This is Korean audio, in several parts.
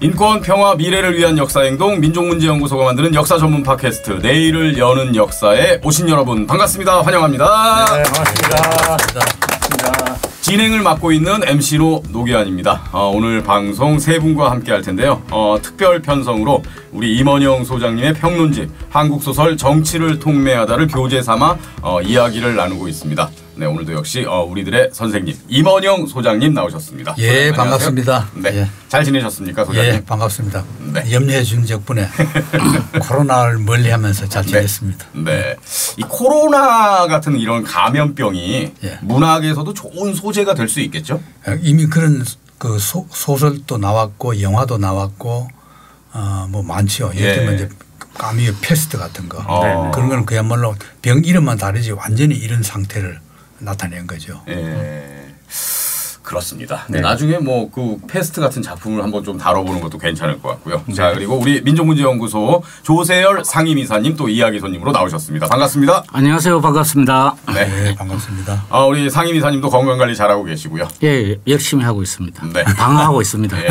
인권, 평화, 미래를 위한 역사행동 민족문제연구소가 만드는 역사 전문 팟캐스트 내일을 여는 역사에 오신 여러분 반갑습니다. 환영합니다. 네, 반갑습니다. 진행을 맡고 있는 MC로 노기환입니다. 오늘 방송 세 분과 함께 할 텐데요. 특별 편성으로 우리 임원영 소장님의 평론집 한국소설 정치를 통매하다를 교재 삼아 이야기를 나누고 있습니다. 네, 오늘도 역시 우리들의 선생님 임원영 소장님 나오셨습니다. 예, 소장님, 반갑습니다. 네, 예. 잘 지내셨습니까, 소장님? 예, 반갑습니다. 네. 염려해 준 덕분에 코로나를 멀리하면서 잘 지냈습니다. 네, 이 코로나 같은 이런 감염병이 예. 문학에서도 좋은 소재가 될 수 있겠죠? 이미 그런 그 소설도 나왔고 영화도 나왔고 뭐 많죠. 예를 들면 이제 까미의 패스트 같은 거 그런 거는 그야말로 병 이름만 다르지 완전히 이런 상태를 나타낸 거죠. 예, 그렇습니다. 네. 나중에 뭐 그 패스트 같은 작품을 한번 좀 다뤄보는 것도 괜찮을 것 같고요. 네. 자, 그리고 우리 민족문제연구소 조세열 상임이사님 또 이야기 손님으로 나오셨습니다. 반갑습니다. 안녕하세요. 반갑습니다. 네, 네, 반갑습니다. 우리 상임이사님도 건강관리 잘하고 계시고요. 예, 열심히 하고 있습니다. 네. 방어하고 있습니다. 예.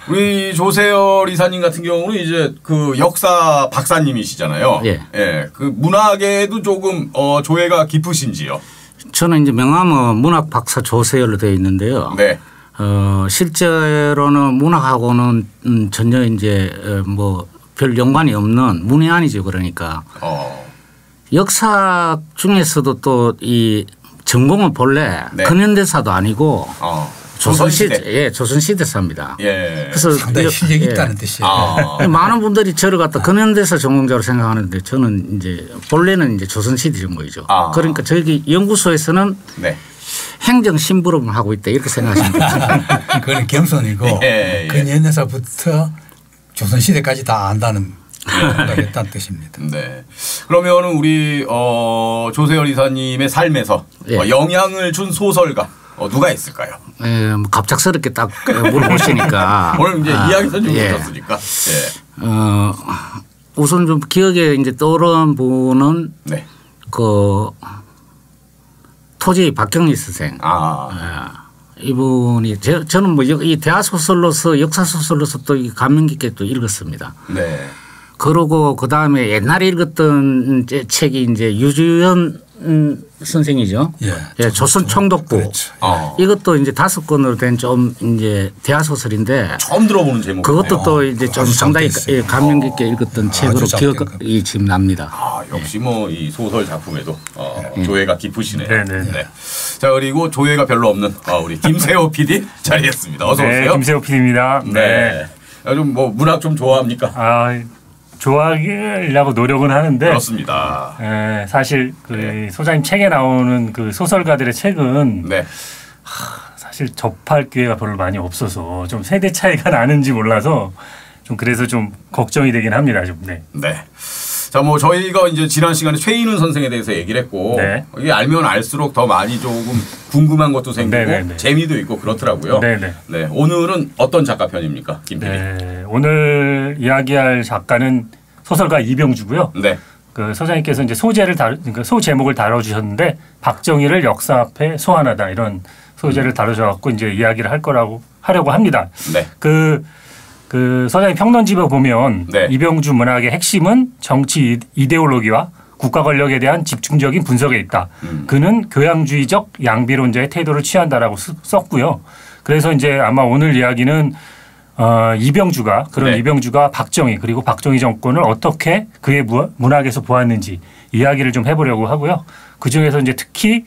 우리 조세열 이사님 같은 경우는 이제 그 역사 박사님이시잖아요. 예. 예. 그 문학에도 조금 조예가 깊으신지요? 저는 이제 명함은 문학 박사 조세열로 되어 있는데요. 네. 실제로는 문학하고는 전혀 이제 뭐 별 연관이 없는 문외한이죠. 그러니까 역사 중에서도 또 이 전공은 본래 네. 근현대사도 아니고 조선시대. 예, 조선시대사입니다. 예. 그래서 상당히 실력이 있다는 뜻이에요. 많은 분들이 저를 갖다 근현대사 전공자로 생각하는데 저는 이제 본래는 이제 조선시대 전공이죠. 그러니까 저희 연구소에서는 네. 행정심부름을 하고 있다 이렇게 생각하시면 됩니다. 그건 겸손이고 근현대사부터 조선시대까지 다 안다는 생각했다는 뜻입니다. 네. 그러면은 우리 조세열 이사님의 삶에서 영향을 준 소설가 누가 있을까요? 예, 뭐 갑작스럽게 딱 물어보시니까 오늘 이제 이야기 선생님 오셨으니까. 예. 우선 좀 기억에 이제 떠오른 분은 네. 그 토지 박경리 선생. 이분이 저는 뭐 이 대하 소설로서 역사 소설로서 또 감명 깊게 또 읽었습니다. 네. 그러고 그 다음에 옛날에 읽었던 책이 이제 유주연 선생이죠. 예, 조선 총독부. 그렇죠. 이것도 이제 5권으로 된 좀 이제 대하 소설인데 처음 들어보는 제목. 그것도 또 이제 좀 상당히 감명 깊게 읽었던 책으로 기억이 지금 납니다. 역시 뭐 이 소설 작품에도 조예가 깊으시네요. 네. 자, 그리고 조예가 별로 없는 우리 김세호 PD 자리했습니다. 어서 오세요. 네, 김세호 PD입니다. 네. 좀 뭐 문학 좀 좋아합니까? 좋아하려고 노력은 하는데 그렇습니다. 사실 그 소장님 책에 나오는 그 소설가들의 책은 사실 접할 기회가 별로 많이 없어서 좀 세대 차이가 나는지 몰라서 좀 그래서 좀 걱정이 되긴 합니다. 좀. 네. 자, 뭐 저희가 이제 지난 시간에 최인훈 선생에 대해서 얘기를 했고 이게 알면 알수록 더 많이 조금 궁금한 것도 생기고 재미도 있고 그렇더라고요. 네. 오늘은 어떤 작가 편입니까, 김 PD? 오늘 이야기할 작가는 소설가 이병주고요. 그 소장님께서 이제 그러니까 소 제목을 다뤄주셨는데 박정희를 역사 앞에 소환하다 이런 소재를 다뤄줘갖고 이제 이야기를 하려고 합니다. 그 소장님 평론집에 보면 이병주 문학의 핵심은 정치 이데올로기와 국가 권력에 대한 집중적인 분석에 있다. 그는 교양주의적 양비론자의 태도를 취한다라고 썼고요. 그래서 이제 아마 오늘 이야기는 이병주가 박정희 그리고 박정희 정권을 어떻게 그의 문학에서 보았는지 이야기를 좀 해보려고 하고요. 그 중에서 이제 특히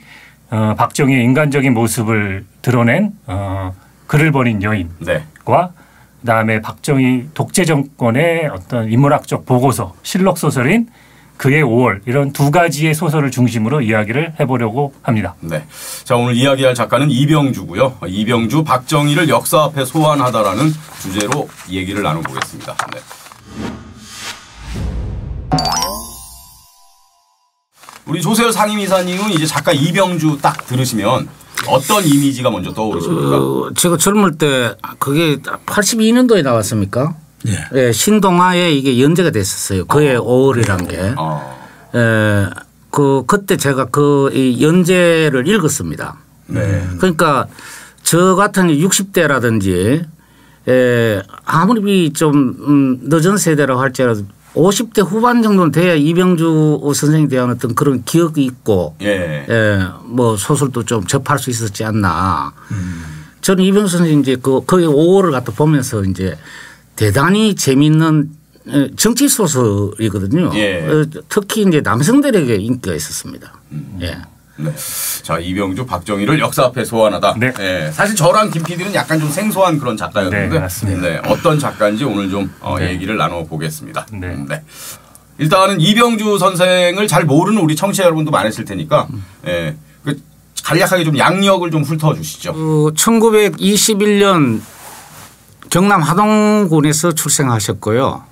박정희의 인간적인 모습을 드러낸 글을 버린 여인과 그다음에 박정희 독재 정권의 어떤 인문학적 보고서 실록 소설인 그의 5월 이런 두 가지의 소설을 중심으로 이야기를 해보려고 합니다. 네. 자, 오늘 이야기할 작가는 이병주고요. 이병주 박정희를 역사 앞에 소환하다라는 주제로 얘기를 나눠보겠습니다. 네. 우리 조세열 상임이사님은 이제 작가 이병주 딱 들으시면 어떤 이미지가 먼저 떠오르십니까? 제가 젊을 때 그게 82년도에 나왔습니까? 예, 신동아에 이게 연재가 됐었어요. 그의 5월이란 게. 그때 제가 이 연재를 읽었습니다. 그러니까 저 같은 60대라든지 아무리 좀 늦은 세대라고 할지라도 50대 후반 정도는 돼야 이병주 선생에 대한 어떤 그런 기억이 있고 뭐 소설도 좀 접할 수 있었지 않나. 저는 이병주 선생님 이제 거의 5호를 갖다 보면서 이제 대단히 재미있는 정치 소설이거든요. 특히 이제 남성들에게 인기가 있었습니다. 예. 네. 자, 이병주, 박정희를 역사 앞에 소환하다. 네. 네. 사실 저랑 김 PD는 약간 좀 생소한 그런 작가였는데, 네, 맞습니다. 네. 어떤 작가인지 오늘 좀 얘기를 나눠보겠습니다. 네. 일단은 이병주 선생을 잘 모르는 우리 청취자 여러분도 많으실 테니까, 간략하게 좀 양력을 좀 훑어주시죠. 1921년 경남 하동군에서 출생하셨고요.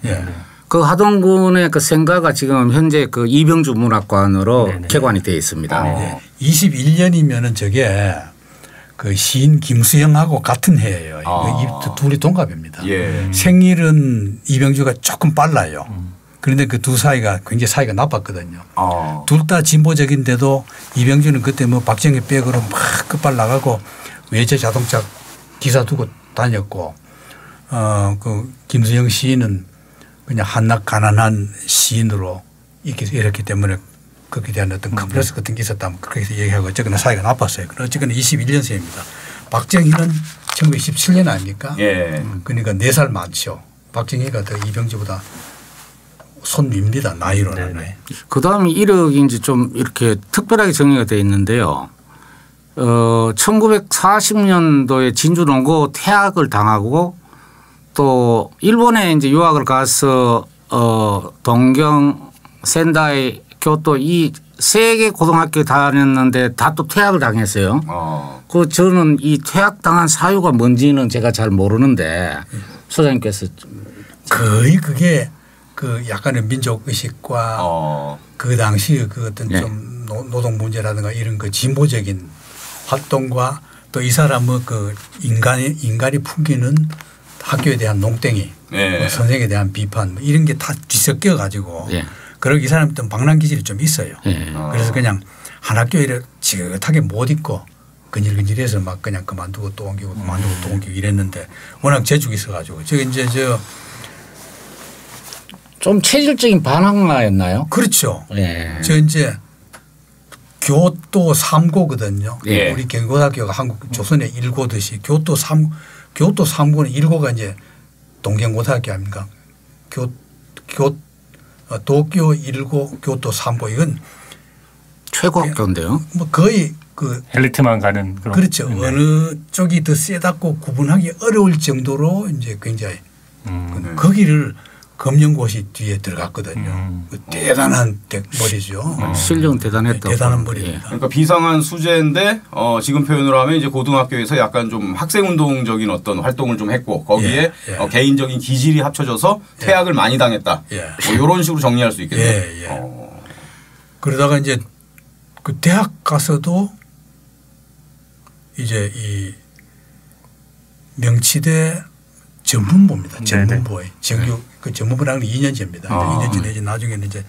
그 하동군의 그 생가가 지금 현재 그 이병주 문학관으로 개관이 되어 있습니다. 21년이면은 저게 그 시인 김수영하고 같은 해예요. 둘이 동갑입니다. 생일은 이병주가 조금 빨라요. 그런데 그 두 사이가 굉장히 사이가 나빴거든요. 둘 다 진보적인데도 이병주는 그때 뭐 박정희 백으로 막 끝발 나가고 외제 자동차 기사 두고 다녔고 그 김수영 시인은 그냥 한낱 가난한 시인으로 이렇기 때문에 그렇게 대한 어떤 컴플렉스 같은 게 있었다면 그렇게 해서 얘기하고 어쨌거나 사이가 나빴어요. 어쨌거나 21년생입니다. 박정희는 1917년 아닙니까? 그러니까 4살 많죠. 박정희가 더 이병주보다 손위입니다. 나이로는. 그다음에 이력이 이제 좀 이렇게 특별하게 정리가 되어 있는데요. 1940년도에 진주 농고 퇴학을 당하고 또 일본에 이제 유학을 가서 동경, 센다이, 교토 이 3개 고등학교 다녔는데 다 또 퇴학을 당했어요. 그 저는 이 퇴학당한 사유가 뭔지는 제가 잘 모르는데 소장님께서 거의 그게 그 약간의 민족 의식과 그 당시 그 어떤 좀 노동 문제라든가 이런 그 진보적인 활동과 또 이 사람의 그 인간이 풍기는 학교에 대한 농땡이, 뭐 선생에 대한 비판 뭐 이런 게 다 뒤섞여 가지고 그리고 이 사람이 또 방랑 기질이 좀 있어요. 그래서 그냥 한 학교에 지긋하게 못 있고 근질근질해서 막 그냥 그만두고 또 옮기고 그만두고 또 옮기고 이랬는데 워낙 재주가 있어 가지고 저기 이제 좀 체질적인 반항마였나요? 그렇죠. 저 이제 교토 3고거든요. 우리 경고등학교가 한국 조선의 1고듯이 교토 3고는 1고가 이제 동경고등학교 아닙니까? 도쿄 1고 교토 3고 이건 최고 학교인데요. 뭐 거의 그 엘리트만 가는 그런. 그렇죠. 어느 쪽이 더 세다고 구분하기 어려울 정도로 이제 굉장히 거기를 검정고시 뒤에 들어갔거든요. 대단한 머리죠. 실력은 대단했다고. 대단한 머리입니다. 그러니까 비상한 수재인데 지금 표현으로 하면 이제 고등학교에서 약간 좀 학생운동적인 어떤 활동을 좀 했고 거기에 개인적인 기질이 합쳐져서 퇴학을 많이 당했다. 뭐 이런 식으로 정리할 수 있겠네요. 그러다가 이제 그 대학 가서도 이제 이 명치대 전문부입니다. 전문부에 정규 그 전문부라는 게 2년제입니다. 2년제 내지 나중에는 이제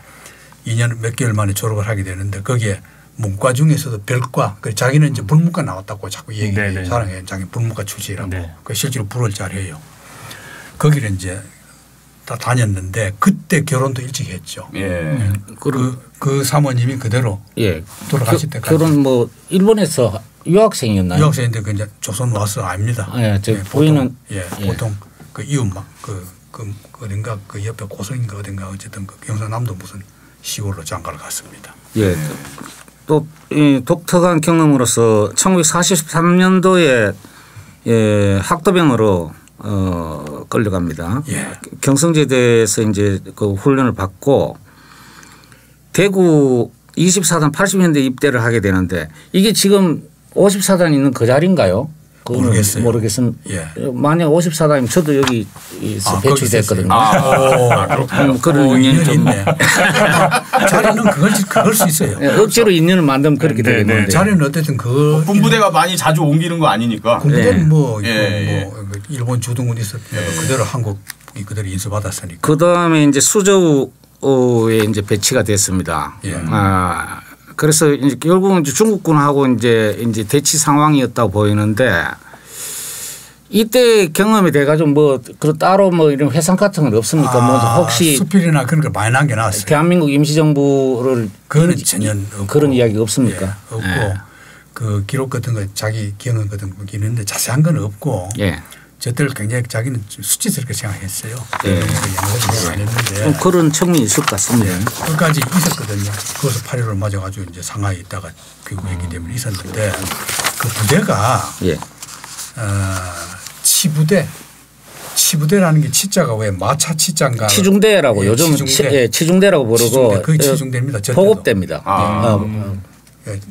2년 몇 개월 만에 졸업을 하게 되는데 거기에 문과 중에서도 별과 자기는 이제 불문과 나왔다고 자꾸 얘기해요. 자랑해요. 자기 불문과 출신이라고. 그 실제로 불을 잘해요. 거기를 이제 다 다녔는데 그때 결혼도 일찍 했죠. 그 사모님이 그대로 돌아가실 때까지. 결혼 뭐 일본에서 유학생이었나요? 유학생인데 그 이제 조선 와서 아닙니다. 보이는 보통 그 이웃막 그 어딘가 그 옆에 고성인가 어딘가 어쨌든 그 경상남도 무슨 시골로 장가를 갔습니다. 또 독특한 경험으로서 1943년도에 학도병으로 끌려갑니다. 경성제대에서 이제 그 훈련을 받고 대구 24단 80년대 입대를 하게 되는데 이게 지금 54단 있는 그 자리인가요? 모르겠어요. 만약 54단이면 저도 여기서 배출됐거든요. 그런 인연이 좀 있네. 자리는 그걸 수 있어요. 억지로 인연을 만들면 그렇게 되겠는데. 자리는 어쨌든 그 군부대가 많이 자주 옮기는 거 아니니까. 군부대는 뭐 일본 주둔군이 있었는데 그대로 한국이 그대로 인수받았으니까. 그다음에 이제 수저우에 이제 배치가 됐습니다. 그래서 이제 결국은 이제 중국군하고 이제 대치 상황이었다고 보이는데 이때 경험이 돼가지고 뭐 따로 뭐 이런 회상 같은 건 없습니까? 뭐 혹시 수필이나 그런 거 많이 남겨놨어요. 대한민국 임시정부를 그거는 전혀 없고. 그런 이야기 없습니까? 예, 없고 그 기록 같은 거 자기 경험 같은 거 있는데 자세한 건 없고. 저때를 굉장히 자기는 수치스럽게 생각했어요. 양호하게 안 했는데. 그런 측면이 있을 것 같습니다. 끝까지 있었거든요. 거기서 8.15를 맞아가지고 이제 상하이에 있다가 귀국했기 때문에 있었는데 그 부대가 치부대라는 게 치자가 왜 마차 치자인가. 치중대라고 요즘 치중대라고 부르고 그 치중대입니다. 보급대입니다.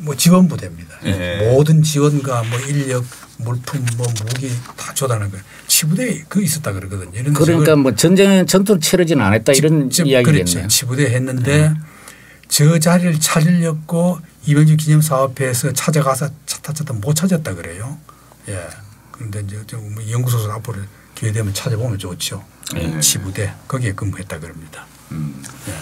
뭐 지원부대입니다. 모든 지원과 뭐 인력, 물품, 뭐 무기 다 조달하는 거예요. 치부대에 그 있었다 그러거든요. 그러니까 뭐 전투를 치르지는 않았다 이런 이야기겠네요. 그렇죠. 치부대 했는데 저 자리를 찾으려고 이병주 기념사업회에서 찾아가서 찾다 못 찾았다 그래요. 예. 그런데 이제 뭐 연구소에서 앞으로 기회 되면 찾아보면 좋죠. 치부대 거기에 근무했다 그럽니다. 예.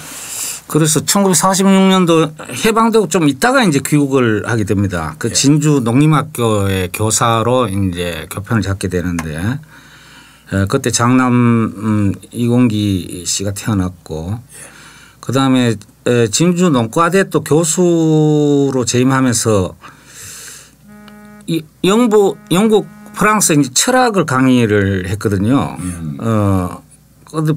그래서 1946년도 해방되고 좀 있다가 이제 귀국을 하게 됩니다. 그 진주 농림학교의 교사로 이제 교편을 잡게 되는데 그때 장남 이공기 씨가 태어났고 그 다음에 진주 농과대 또 교수로 재임하면서 영국 프랑스 이제 철학을 강의를 했거든요.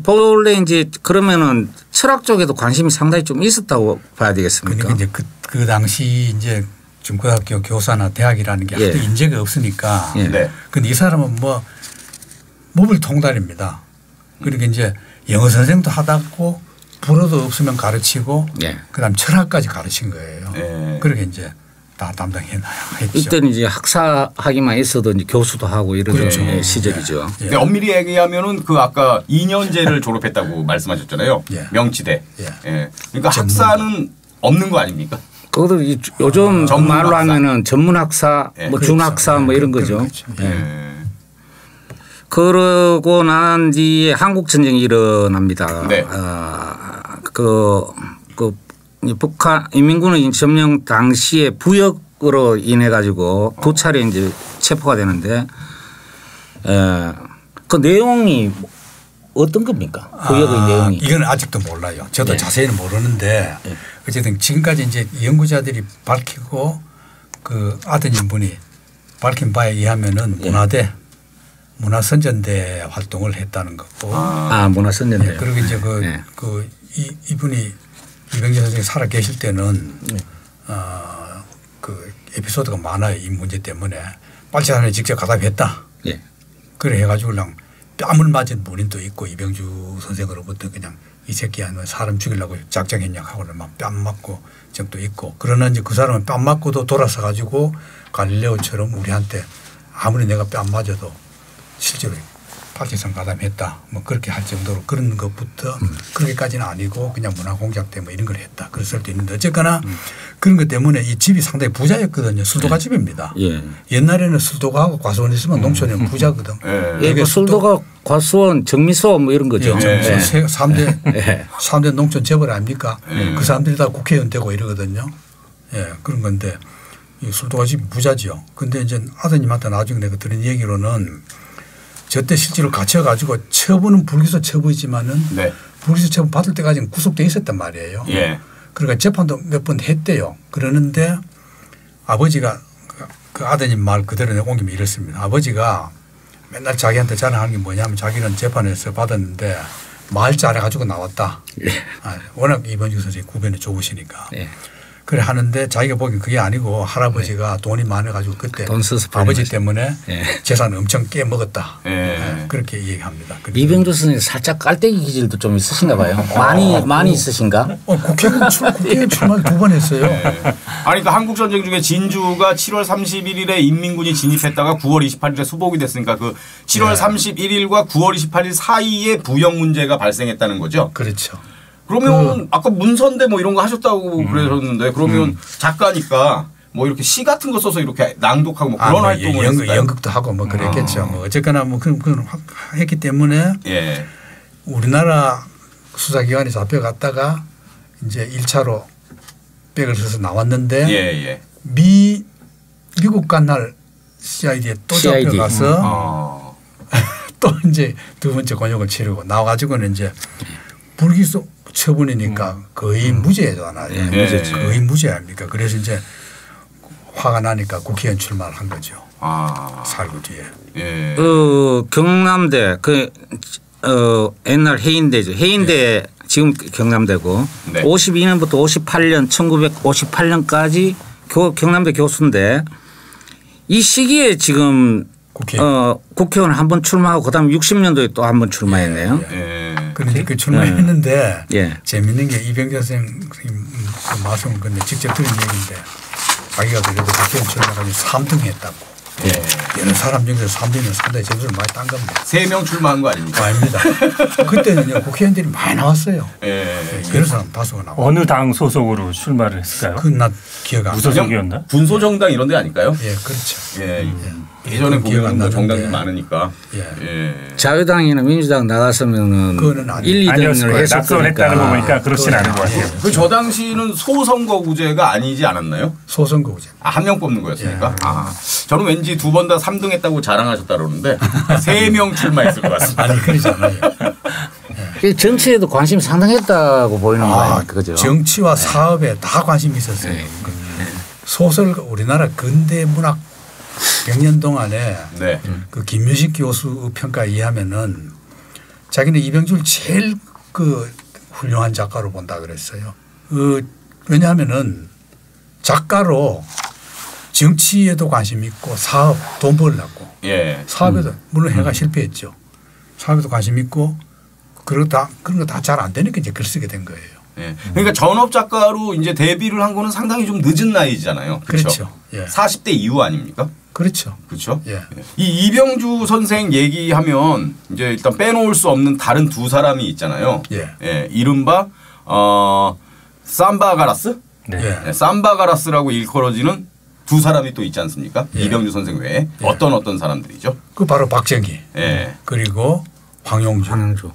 본래 이제 그러면은 철학 쪽에도 관심이 상당히 좀 있었다고 봐야 되겠습니까? 그러니까 이제 그 당시 이제 중고등학교 교사나 대학이라는 게 하도 인재가 없으니까. 근데 이 사람은 뭐 모bil 통달입니다. 그러니까 이제 영어 선생도 하다고 불어도 없으면 가르치고 그다음 철학까지 가르친 거예요. 그러게 이제 다 담당했죠. 이때는 이제 학사학위만 있어도 이제 교수도 하고 이런 시절이죠. 근데 엄밀히 얘기하면은 그 아까 2년제를 졸업했다고 말씀하셨잖아요. 명치대. 그러니까 학사는 없는 거 아닙니까? 그것도 요즘 말로 하면은 전문학사, 뭐 준학사 뭐 이런 거죠. 그러고 난 뒤에 한국 전쟁이 일어납니다. 북한 인민군의 점령 당시에 부역으로 인해 가지고 두 차례 이제 체포가 되는데 그 내용이 어떤 겁니까? 부역의 내용이. 이건 아직도 몰라요. 저도 자세히는 모르는데 어쨌든 지금까지 이제 연구자들이 밝히고 그 아드님 분이 밝힌 바에 의하면은 문화선전대 활동을 했다는 거고. 문화선전대. 그리고 이제 이분이 이병재 선생님이 살아 계실 때는 그 에피소드가 많아요. 이 문제 때문에. 빨치산에 직접 가담했다. 그래 해가지고 그냥 뺨을 맞은 본인도 있고 이병주 선생으로부터 그냥 이 새끼야 사람 죽이려고 작정했냐 하고는 막 뺨 맞고 적도 있고. 그러나 이제 그 사람은 뺨 맞고도 돌아서 가지고 갈릴레오처럼 우리한테 아무리 내가 뺨 맞아도 실제로 빨치산 가담했다. 뭐 그렇게 할 정도로 그런 것부터 그렇게까지는 아니고 그냥 문화공작 때문에 이런 걸 했다. 그럴 수도 있는데 어쨌거나 그런 것 때문에 이 집이 상당히 부자였거든요. 술도가 집입니다. 옛날에는 술도가하고 과수원 있으면 농촌이면 부자거든. 그 술도가 과수원 정미소 뭐 이런 거죠. 3대 농촌 재벌 아닙니까? 그 사람들이 다 국회의원 되고 이러거든요. 그런 건데 이 술도가 집이 부자죠. 근데 이제 아드님한테 나중에 내가 들은 얘기로는 저때 실제로 갇혀가지고 처분은 불기소 처분이지만은 불기소 처분 받을 때까지는 구속돼 있었단 말이에요. 그러니까 재판도 몇 번 했대요. 그러는데 아버지가 그 아드님 말 그대로 옮기면 이렇습니다. 아버지가 맨날 자기한테 자랑하는 게 뭐냐면 자기는 재판에서 받았는데 말 잘해가지고 나왔다. 워낙 이병주 선생님 구변이 좋으시니까. 그래 하는데 자기가 보기엔 그게 아니고 할아버지가 돈이 많아가지고 그때 아버지 때문에 재산 엄청 깨먹었다. 그렇게 얘기합니다. 이병주 선생님 살짝 깔때기 기질도 좀 있으신가 봐요. 많이 있으신가? 국회의원 출마 2번 했어요. 아니 그러니까 한국 전쟁 중에 진주가 7월 31일에 인민군이 진입했다가 9월 28일에 수복이 됐으니까 그 7월 31일과 9월 28일 사이에 부역 문제가 발생했다는 거죠. 그렇죠. 그러면 아까 문선대 뭐 이런 거 하셨다고 그러셨는데 그러면 작가니까 뭐 이렇게 시 같은 거 써서 이렇게 낭독하고 뭐 그런 활동을 했을까요? 연극도 하고 뭐 그랬겠죠. 뭐 어쨌거나 뭐 그런 했기 때문에 우리나라 수사기관에 잡혀갔다가 이제 1차로 백을 써서 나왔는데 미국 간 날 CID에 또 잡혀가서 또 이제 두 번째 곤욕을 치르고 나와가지고는 이제 불기소 처분이니까 거의 무죄잖아요. 거의 무죄 아닙니까? 그래서 이제 화가 나니까 국회의원 출마를 한 거죠. 살고 뒤에. 예. 경남대 옛날 해인대죠. 해인대 지금 경남대고 52년부터 58년 1958년까지 경남대 교수인데 이 시기에 지금 국회의원 한 번 출마하고 그다음에 60년도에 또 한 번 출마했네요. 그런데 그 출마했는데 재밌는 게 이병재 선생님 그 말씀을 근데 직접 들은 얘기인데 자기가 그래도 국회의원 출마하고 3등 했다고. 여러 사람 중에서 3등은 상당히 점수를 많이 딴 겁니다. 3명 출마한 거 아닙니까? 아닙니다. 그때는 국회의원들이 많이 나왔어요. 여러 사람 다수가 나왔어요. 어느 당 소속으로 출마를 했을까요? 그건 나 기억 안 나요. 무소속이었나? 군소정당 이런 데 아닐까요? 예, 그렇죠. 예전에 보면 정당이 많으니까. 자유당이나 민주당 나갔으면은 1, 2등을 낙선했다는 거 보니까 그렇진 않은 것 같아요. 저 당시는 소선거구제가 아니지 않았나요? 소선거구제. 한 명 뽑는 거였으니까. 저는 왠지 두 번 다 3등 했다고 자랑하셨다 그러는데 3명 출마했을 것 같습니다. 아니 그러지 않아요. 정치에도 관심이 상당했다고 보이는 거예요. 그죠? 정치와 사업에 다 관심이 있었어요. 소설 우리나라 근대 문학 100년 동안에 그 김윤식 교수 평가에 의하면은 자기는 이병주를 제일 그 훌륭한 작가로 본다 그랬어요. 왜냐하면은 작가로 정치에도 관심 있고 사업 돈 벌려고 사업에도 물론 해가 실패했죠. 사업에도 관심 있고 그런 거 다 잘 안 되니까 이제 글 쓰게 된 거예요. 그러니까 전업 작가로 이제 데뷔를 한 거는 상당히 좀 늦은 나이잖아요. 그렇죠. 40대 이후 아닙니까? 그렇죠. 그렇죠. 이 이병주 선생 얘기하면 이제 일단 빼놓을 수 없는 다른 두 사람이 있잖아요. 이른바 삼바가라스? 삼바가라스라고 일컬어지는 두 사람이 또 있지 않습니까? 이병주 선생 외에 어떤 사람들이죠? 그 바로 박정희 그리고 황용주.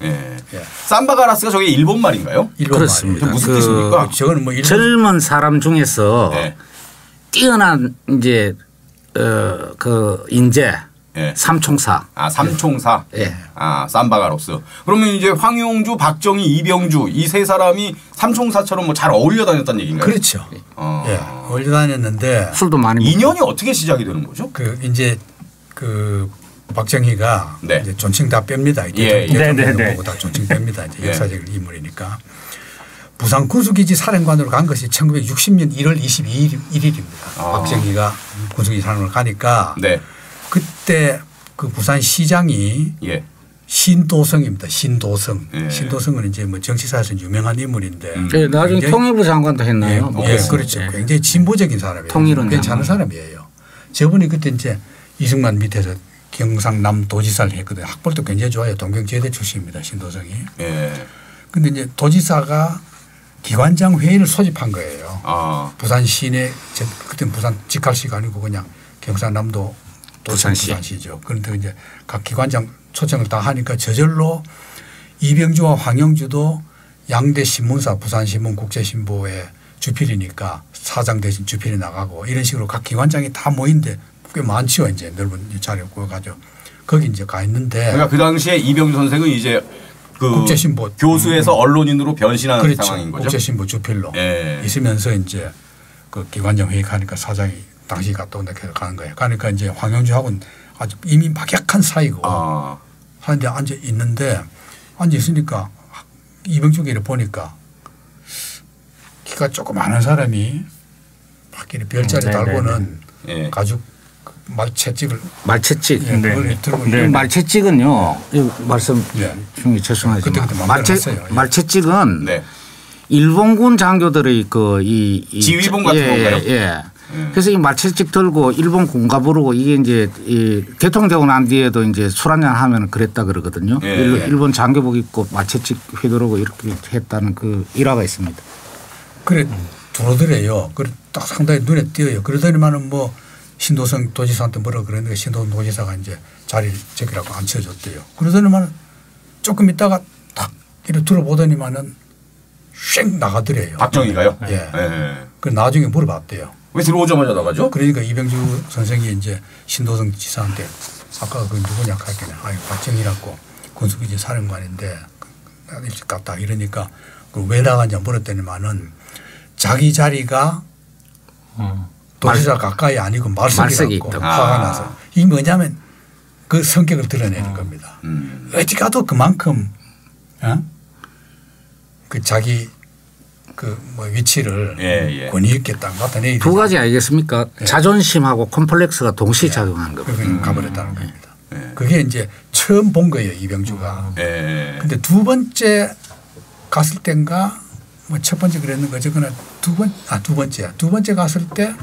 삼바가라스가 저게 일본 말인가요? 그렇습니다. 무슨 뜻입니까? 저거는 뭐 젊은 사람 중에서 뛰어난 이제 그 인재 삼총사. 삼총사. 삼바가로스. 그러면 이제 황용주, 박정희, 이병주 이 세 사람이 삼총사처럼 뭐 잘 어울려 다녔다는 얘기인가요? 그렇죠. 어울려 다녔는데 술도 많이 인연이 어떻게 시작이 되는 거죠? 그 이제 그 박정희가 이제 존칭 다 뺍니다. 대통령 보고 다 존칭 뺍니다. 이제 역사적 인물이니까. 부산 군수기지 사령관으로 간 것이 1960년 1월 22일입니다. 박정희가 군수기지 사령관으로 가니까 그때 그 부산 시장이 신도성입니다. 신도성. 신도성은 이제 뭐 정치사에서 유명한 인물인데. 나중에 통일부 장관도 했나요? 그렇죠. 굉장히 진보적인 사람이에요. 통일은 괜찮은 사람이에요. 저분이 그때 이제 이승만 밑에서 경상남도지사를 했거든요. 학벌도 굉장히 좋아요. 동경제대 출신입니다. 신도성이. 근데 이제 도지사가 기관장 회의를 소집한 거예요. 부산 시내 그때 부산 직할시가 아니고 그냥 경상남도 부산시죠. 그런데 이제 각 기관장 초청을 다 하니까 저절로 이병주와 황영주도 양대 신문사 부산신문 국제신보의 주필이니까 사장 대신 주필이 나가고 이런 식으로 각 기관장이 다 모인데 꽤 많지요. 이제 넓은 자리에 구워가지고 거기 이제 가 있는데. 그러니까 그 당시에 이병주 선생은 이제 그 국제신보 교수에서 언론인으로 변신하는 그렇죠. 상황인 거죠. 국제신보 주필로 있으면서 이제 그 기관장 회의 가니까 사장이 당시 갔다 온다 해서 가는 거예요. 그러니까 이제 황영주하고는 아주 이미 막약한 사이고 하는데 앉아 있는데 앉아 있으니까 이병주기를 보니까 키가 조금 많은 사람이 막 이렇게 별자리 달고는 가죽 말채찍을 말채찍은요. 말씀 중에 죄송하지만 말채찍은 일본군 장교들의 지휘봉 같은 건가요? 그래서 이 말채찍 들고 일본 군가 부르고 이게 이제 이 개통되고 난 뒤에도 이제 술 한잔 하면 그랬다 그러거든요. 일본 장교복 입고 말채찍 휘두르고 이렇게 했다는 그 일화가 있습니다. 그래 두루두래요. 그래 딱 상당히 눈에 띄어요. 그러더니만은 뭐 신도성 도지사한테 뭐라 그랬는데 신도성 도지사가 이제 자리를 제기라고 앉혀줬대요. 그러더니만 조금 있다가 딱 이렇게 들어보더니만은 쉥 나가더래요. 박정희가요? 그 나중에 물어봤대요. 왜 들어오자마자 나가죠? 그러니까 이병주 선생이 이제 신도성 지사한테 아까 그 누구냐 할게네. 아유 박정희라고 군수기지 사령관인데 일찍 갔다 이러니까 왜 나가냐 물었더니만은 자기 자리가 도시락 가까이 아니고 말석이라고 화가 나서 이 뭐냐면 그 성격을 드러내는 겁니다. 어디 가도 그만큼 그 자기 그 뭐 위치를 권위 있게 딱 나타내야 두 가지 알겠습니까? 자존심하고 콤플렉스가 동시에 작용하는 겁니다. 그러니까 가버렸다는 겁니다. 그게 이제 처음 본 거예요 이병주가. 근데 두 번째 갔을 때인가 뭐 첫 번째 그랬는 거죠. 그러나 두 번째 갔을 때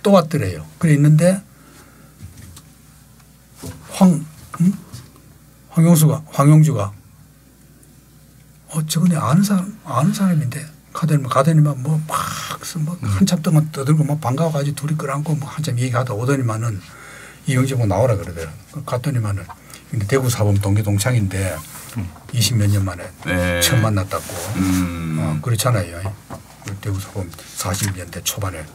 또 왔더래요. 그래 있는데 황영주가 저거네 아는 사람인데 가더니만 뭐 한참 동안 떠들고 막 반가워가지고 둘이 끌어안고 뭐 한참 얘기하다 오더니만은 이병주 보고 나오라 그러더라고요. 갔더니만은 근데 대구 사범 동기 동창인데 20몇 년 만에 처음 만났다고. 그렇잖아요. 대구 사범 40년대 초반에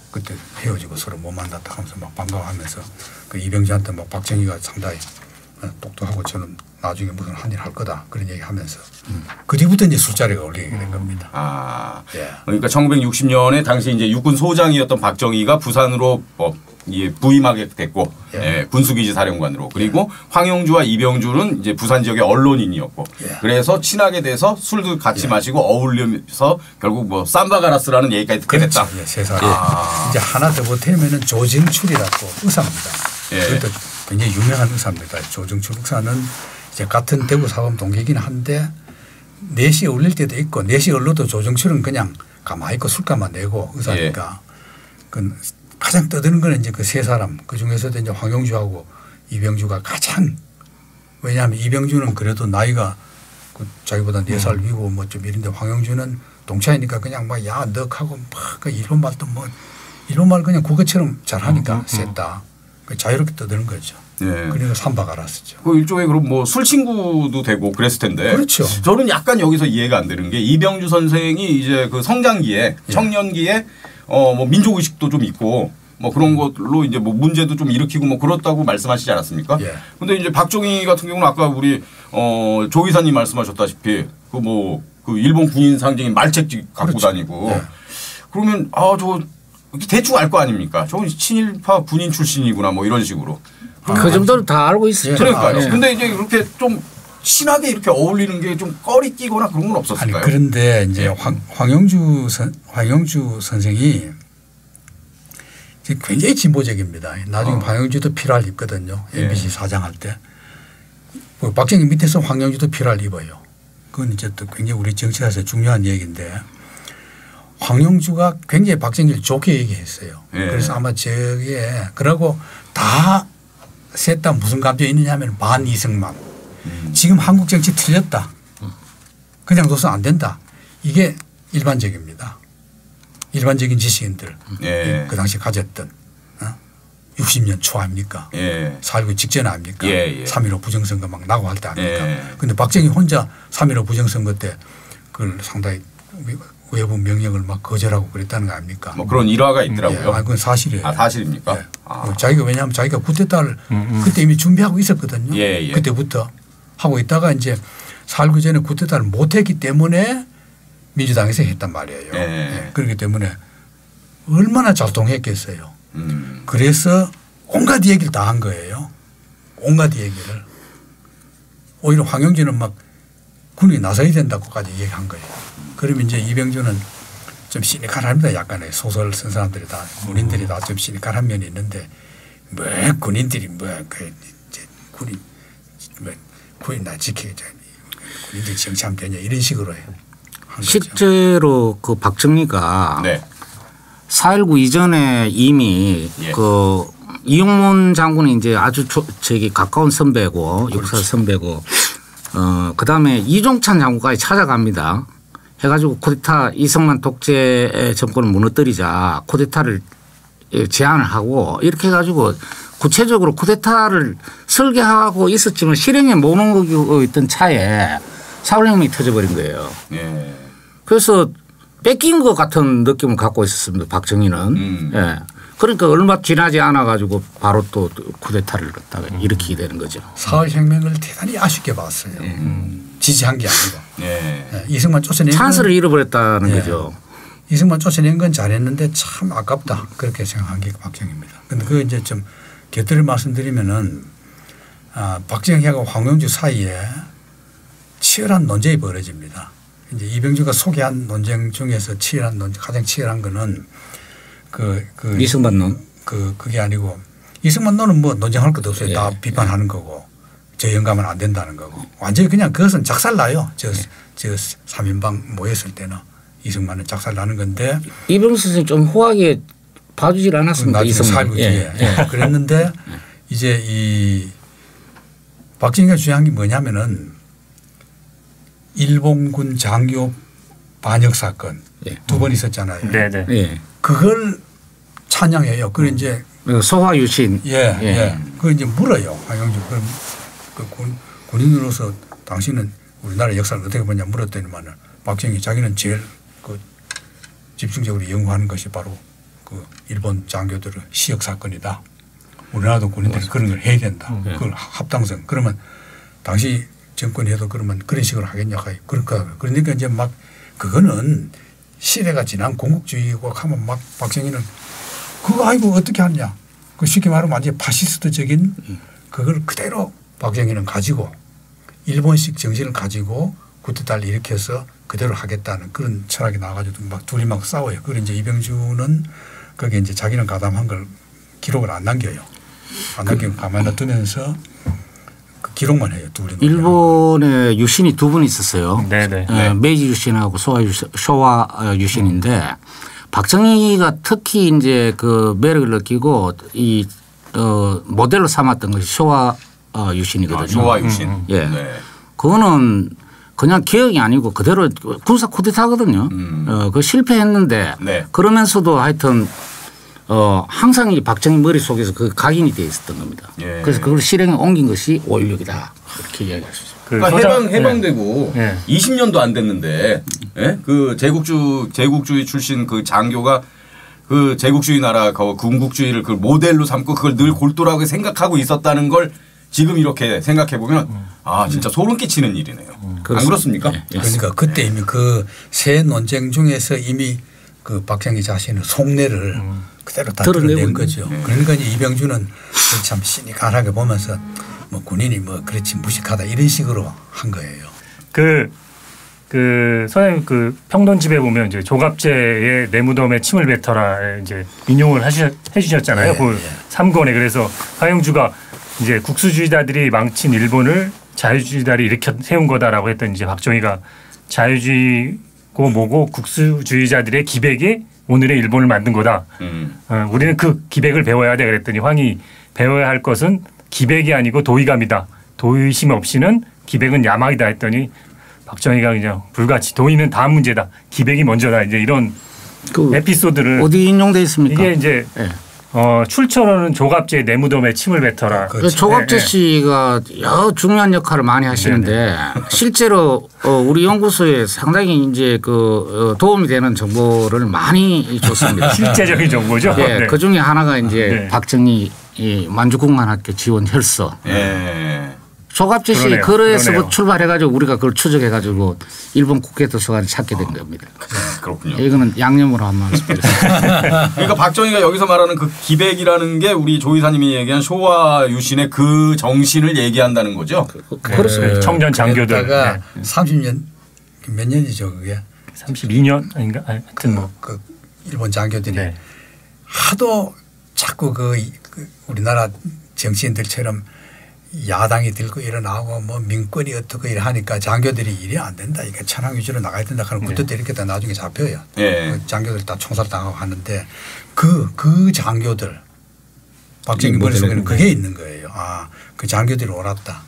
그때 헤어지고 서로 못 만났다 하면서 막 반가워하면서 그 이병주한테 막 박정희가 상당히 똑똑하고 저는 나중에 무슨 한 일 할 거다 그런 얘기하면서 그 뒤부터 이제 술자리가 올리게 된 겁니다. 그러니까 1960년에 당시 이제 육군 소장이었던 박정희가 부산으로 부임하게 됐고 군수기지 사령관으로 그리고 황영주와 이병주는 이제 부산 지역의 언론인이었고 그래서 친하게 돼서 술도 같이 마시고 어울리면서 결국 뭐 삼바가라스라는 얘기까지 듣게 됐다. 세 살. 이제 하나 더 보태면은 조정출이라고 의사입니다. 그것도 굉장히 유명한 의사입니다. 조정출 의사는 이제 같은 대구 사범 동기이긴 한데 4시에 울릴 때도 있고 4시에 울려도 조정출은 그냥 가만히 있고 술값만 내고 의사니까 가장 떠드는 거는 이제 그 세 사람 그 중에서도 이제 황영주하고 이병주가 가장 왜냐하면 이병주는 그래도 나이가 자기보다 4살 위고 뭐 좀 이런데 황영주는 동창이니까 그냥 막 야 넉하고 막 그 일본말 그냥 국어처럼 잘하니까 셌다. 자유롭게 떠드는 거죠. 그러니까 삼바가라스죠. 그 일종의 그럼 뭐 술 친구도 되고 그랬을 텐데. 그렇죠. 저는 약간 여기서 이해가 안 되는 게 이병주 선생이 이제 그 성장기에 청년기에 뭐 민족 의식도 좀 있고 뭐 그런 걸로 이제 뭐 문제도 좀 일으키고 뭐 그렇다고 말씀하시지 않았습니까? 근데 이제 박정희 같은 경우는 아까 우리 조 이사님 말씀하셨다시피 그 일본 군인 상징인 말책지 갖고 다니고 그러면 저 대충 알 거 아닙니까? 저건 친일파 군인 출신이구나 뭐 이런 식으로. 그 정도는 다 알고 있어요. 그러니까요. 근데 이제 이렇게 좀 친하게 이렇게 어울리는 게 좀 꺼리 끼거나 그런 건 없었을까요? 그런데 이제 황영주 선생이 굉장히 진보적입니다. 나중에 황영주도 피라를 입거든요. MBC 사장할 때. 박정희 밑에서 황영주도 피라를 입어요. 그건 이제 또 굉장히 우리 정치사에서 중요한 얘기인데 황영주가 굉장히 박정희를 좋게 얘기했어요. 그래서 아마 저게 그러고 다 셋 다 무슨 감정이 있느냐 하면 반이승만. 지금 한국 정치 틀렸다. 그냥 둬서 안 된다. 이게 일반적입니다. 일반적인 지식인들 그 당시 가졌던 60년 초 아닙니까? 4.19 직전 아닙니까? 3.15 부정선거 막 나고 할 때 아닙니까? 그런데 박정희 혼자 3.15 부정선거 때 그걸 상당히 외부 명령을 막 거절하고 그랬다는 거 아닙니까? 뭐 그런 일화가 있더라고요. 그건 사실이에요. 사실입니까? 자기가 왜냐하면 자기가 쿠데타를 그때 이미 준비하고 있었거든요. 그때부터 하고 있다가 이제 4.19 전에 쿠데타를 못했기 때문에 민주당에서 했단 말이에요. 그렇기 때문에 얼마나 잘통했겠어요. 그래서 온갖 얘기를 다 한 거예요. 온갖 얘기를. 오히려 황영주는 막 군이 나서야 된다고까지 얘기한 거예요. 그러면 이제 이병주는 좀 시니컬합니다. 약간의 소설 쓴 사람들이 다 군인들이 다 좀 시니컬한 면이 있는데 뭐 군인들이 군인 나 지켜야죠. 군인들 정치하면 되냐 이런 식으로 해요. 실제로 그 박정희가 4.19 이전에 이미 그 이용문 장군이 이제 아주 가까운 선배고 육사 선배고 그다음에 이종찬 장군까지 찾아갑니다. 해가지고 쿠데타 이승만 독재 정권을 무너뜨리자 쿠데타를 제안을 하고 이렇게 해가지고 구체적으로 쿠데타를 설계하고 있었지만 실행에 못 옮기고 있던 차에 4.19이 터져버린 거예요. 그래서 뺏긴 것 같은 느낌을 갖고 있었습니다. 박정희는. 그러니까 얼마 지나지 않아 가지고 바로 또 쿠데타를 갖다가 일으키게 되는 거죠. 4월 혁명을 대단히 아쉽게 봤어요. 지지한 게 아니고. 네. 이승만 쫓아낸 찬스를 잃어버렸다는 거죠. 이승만 쫓아낸 건 잘했는데 참 아깝다 그렇게 생각한 게 박정희입니다. 그런데 그 이제 좀 곁들여 말씀드리면은 박정희하고 황영주 사이에 치열한 논쟁이 벌어집니다. 이제 이병주가 소개한 논쟁 중에서 치열한 논쟁 가장 치열한 거는 그 이승만론 그게 아니고 이승만론은 뭐 논쟁할 것도 없어요. 다 비판하는 거고 저 영감은 안 된다는 거고 완전히 그냥 그것은 작살나요. 저 3인방 모였을 때는 이승만은 작살나는 건데 이병수 선생님 좀 후하게 봐주질 않았습니다. 이승만 그랬는데 이제 이 박정희가 주장한 게 뭐냐면은 일본군 장교 반역 사건 2번 있었잖아요. 네네. 그걸 찬양해요. 그걸 이제 소화 유신. 그걸 이제 물어요. 황영주. 군인으로서 당신은 우리나라 역사를 어떻게 보냐 물었더니만은 박정희 자기는 제일 그 집중적으로 연구하는 것이 바로 그 일본 장교들의 시역 사건이다. 우리나라도 군인들이 그런 걸 해야 된다. 그걸 합당성. 그러면 당시 정권이 해도 그러면 그런 식으로 하겠냐. 그러니까 이제 막 그거는 시대가 지난 공국주의고 하면 막 박정희는 그거 아이고 어떻게 하느냐. 그 쉽게 말하면 완전히 파시스트적인 그걸 그대로 박정희는 가지고 일본식 정신을 가지고 쿠데타를 일으켜서 그대로 하겠다는 그런 철학이 나와가지고 막 둘이 막 싸워요. 그리고 이제 이병주는 거기에 이제 자기는 가담한 걸 기록을 안 남겨요. 안 남기고 가만히 놔두면서 그 기록만 해요. 둘이. 일본에 유신이 2분 있었어요. 네네. 메이지 유신하고 쇼와 유신인데 박정희가 특히 이제 그 매력을 느끼고 이 모델로 삼았던 것이 쇼와 유신이거든요. 쇼와 유신. 그거는 그냥 개혁이 아니고 그대로 군사 쿠데타거든요. 그 실패했는데 그러면서도 하여튼 항상 이 박정희 머릿속에서 그 각인이 되어 있었던 겁니다. 그래서 그걸 실행에 옮긴 것이 5.16이다. 이렇게 이야기할 수 있습니다. 그러니까 해방되고 20년도 안 됐는데 그 제국주의 출신 그 장교가 그 제국주의 나라 그 군국주의를 그 모델로 삼고 그걸 늘 골똘하게 생각하고 있었다는 걸 지금 이렇게 생각해 보면 진짜 소름 끼치는 일이네요. 안 그렇습니까? 그러니까 그때 이미 그 새 논쟁 중에서 이미 그 박정희 자신의 속내를 그대로 다 드러낸 거죠. 그러니까 이제 이병주는 참 시니컬하게 보면서 뭐 군인이 뭐 그렇지 무식하다 이런 식으로 한 거예요. 선생님 그 평론집에 보면 이제 조갑제의 내 무덤에 침을 뱉어라 이제 인용을 해주셨잖아요. 그 3권에 그래서 황영주가 이제 국수주의자들이 망친 일본을 자유주의자들이 일으켜 세운 거다라고 했던 이제 박정희가 자유주의고 뭐고 국수주의자들의 기백이 오늘의 일본을 만든 거다. 우리는 그 기백을 배워야 돼 그랬더니 황이 배워야 할 것은 기백이 아니고 도의감이다. 도의심 없이는 기백은 야망이다 했더니 박정희가 그냥 불같이 도의는 다음 문제다. 기백이 먼저다. 이제 이런 에피소드를 어디 인용돼 있습니까? 이게 이제 출처로는 조갑제의 내 무덤에 침을 뱉어라. 조갑제 씨가 여러 중요한 역할을 많이 하시는데 실제로 우리 연구소에 상당히 이제 그 도움이 되는 정보를 많이 줬습니다. 실제적인 정보죠. 그 중에 하나가 이제 박정희 만주국만학교 지원 혈서. 조갑제 씨 그래서 출발해가지고 우리가 그걸 추적해가지고 일본 국회도서관에 찾게 된 겁니다. 그렇군요. 이거는 양념으로 한 말씀드렸습니다. 그러니까 박정희가 여기서 말하는 그 기백이라는 게 우리 조 이사님이 얘기한 쇼와 유신의 그 정신을 얘기한다는 거죠. 그렇습니다. 청년 장교들. 30년 몇 년이죠 그게? 32년 아닌가? 하여튼 뭐. 그 일본 장교들이 하도 자꾸 그 우리나라 정치인들처럼 야당이 들고 일어나고 뭐 민권이 어떻고 이래 하니까 장교들이 일이 안 된다. 이게 천황유지로 나가야 된다. 하는 그때 이렇게 다 나중에 잡혀요. 장교들 다 총살 당하고 하는데 그 장교들 박정희 머릿속에는 그게 있는 거예요. 그 장교들이 옳았다.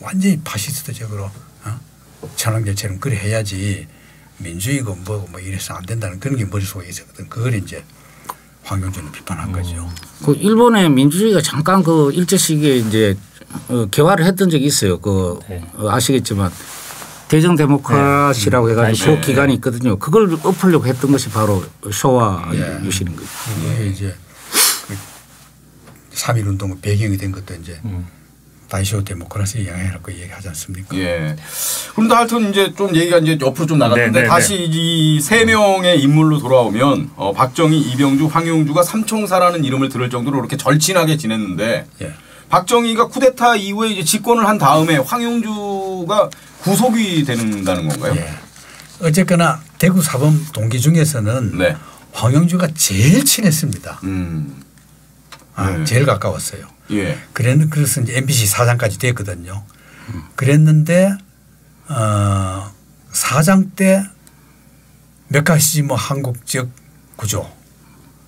완전히 파시스트적으로 천황제처럼 그래 해야지 민주이고 뭐고 뭐 이래서 안 된다는 그런 게 머릿속에 있었거든. 그걸 이제 황영주는 비판한 거죠. 그 일본의 민주주의가 잠깐 그 일제 시기에 이제 개화를 했던 적이 있어요. 아시겠지만 대정 데모크라시라고 해가지고 그 기간이 있거든요. 그걸 엎으려고 했던 것이 바로 쇼와 유신인 거죠. 이제 그 3.1 운동의 배경이 된 것도 이제 다이쇼 데모크라시의 영향이라고 얘기하지 않습니까? 예. 그런데 하여튼 이제 좀 얘기가 이제 옆으로 좀 나갔는데 다시 이 세 명의 인물로 돌아오면 박정희, 이병주, 황용주가 삼총사라는 이름을 들을 정도로 그렇게 절친하게 지냈는데 예. 박정희가 쿠데타 이후에 이제 집권을 한 다음에 황용주가 구속이 된다는 건가요? 예. 어쨌거나 대구 사범 동기 중에서는 네. 황용주가 제일 친했습니다. 제일 가까웠어요. 예. 그래서 이제 MBC 사장까지 됐거든요. 그랬는데 사장 때 몇 가지 뭐 한국적 구조,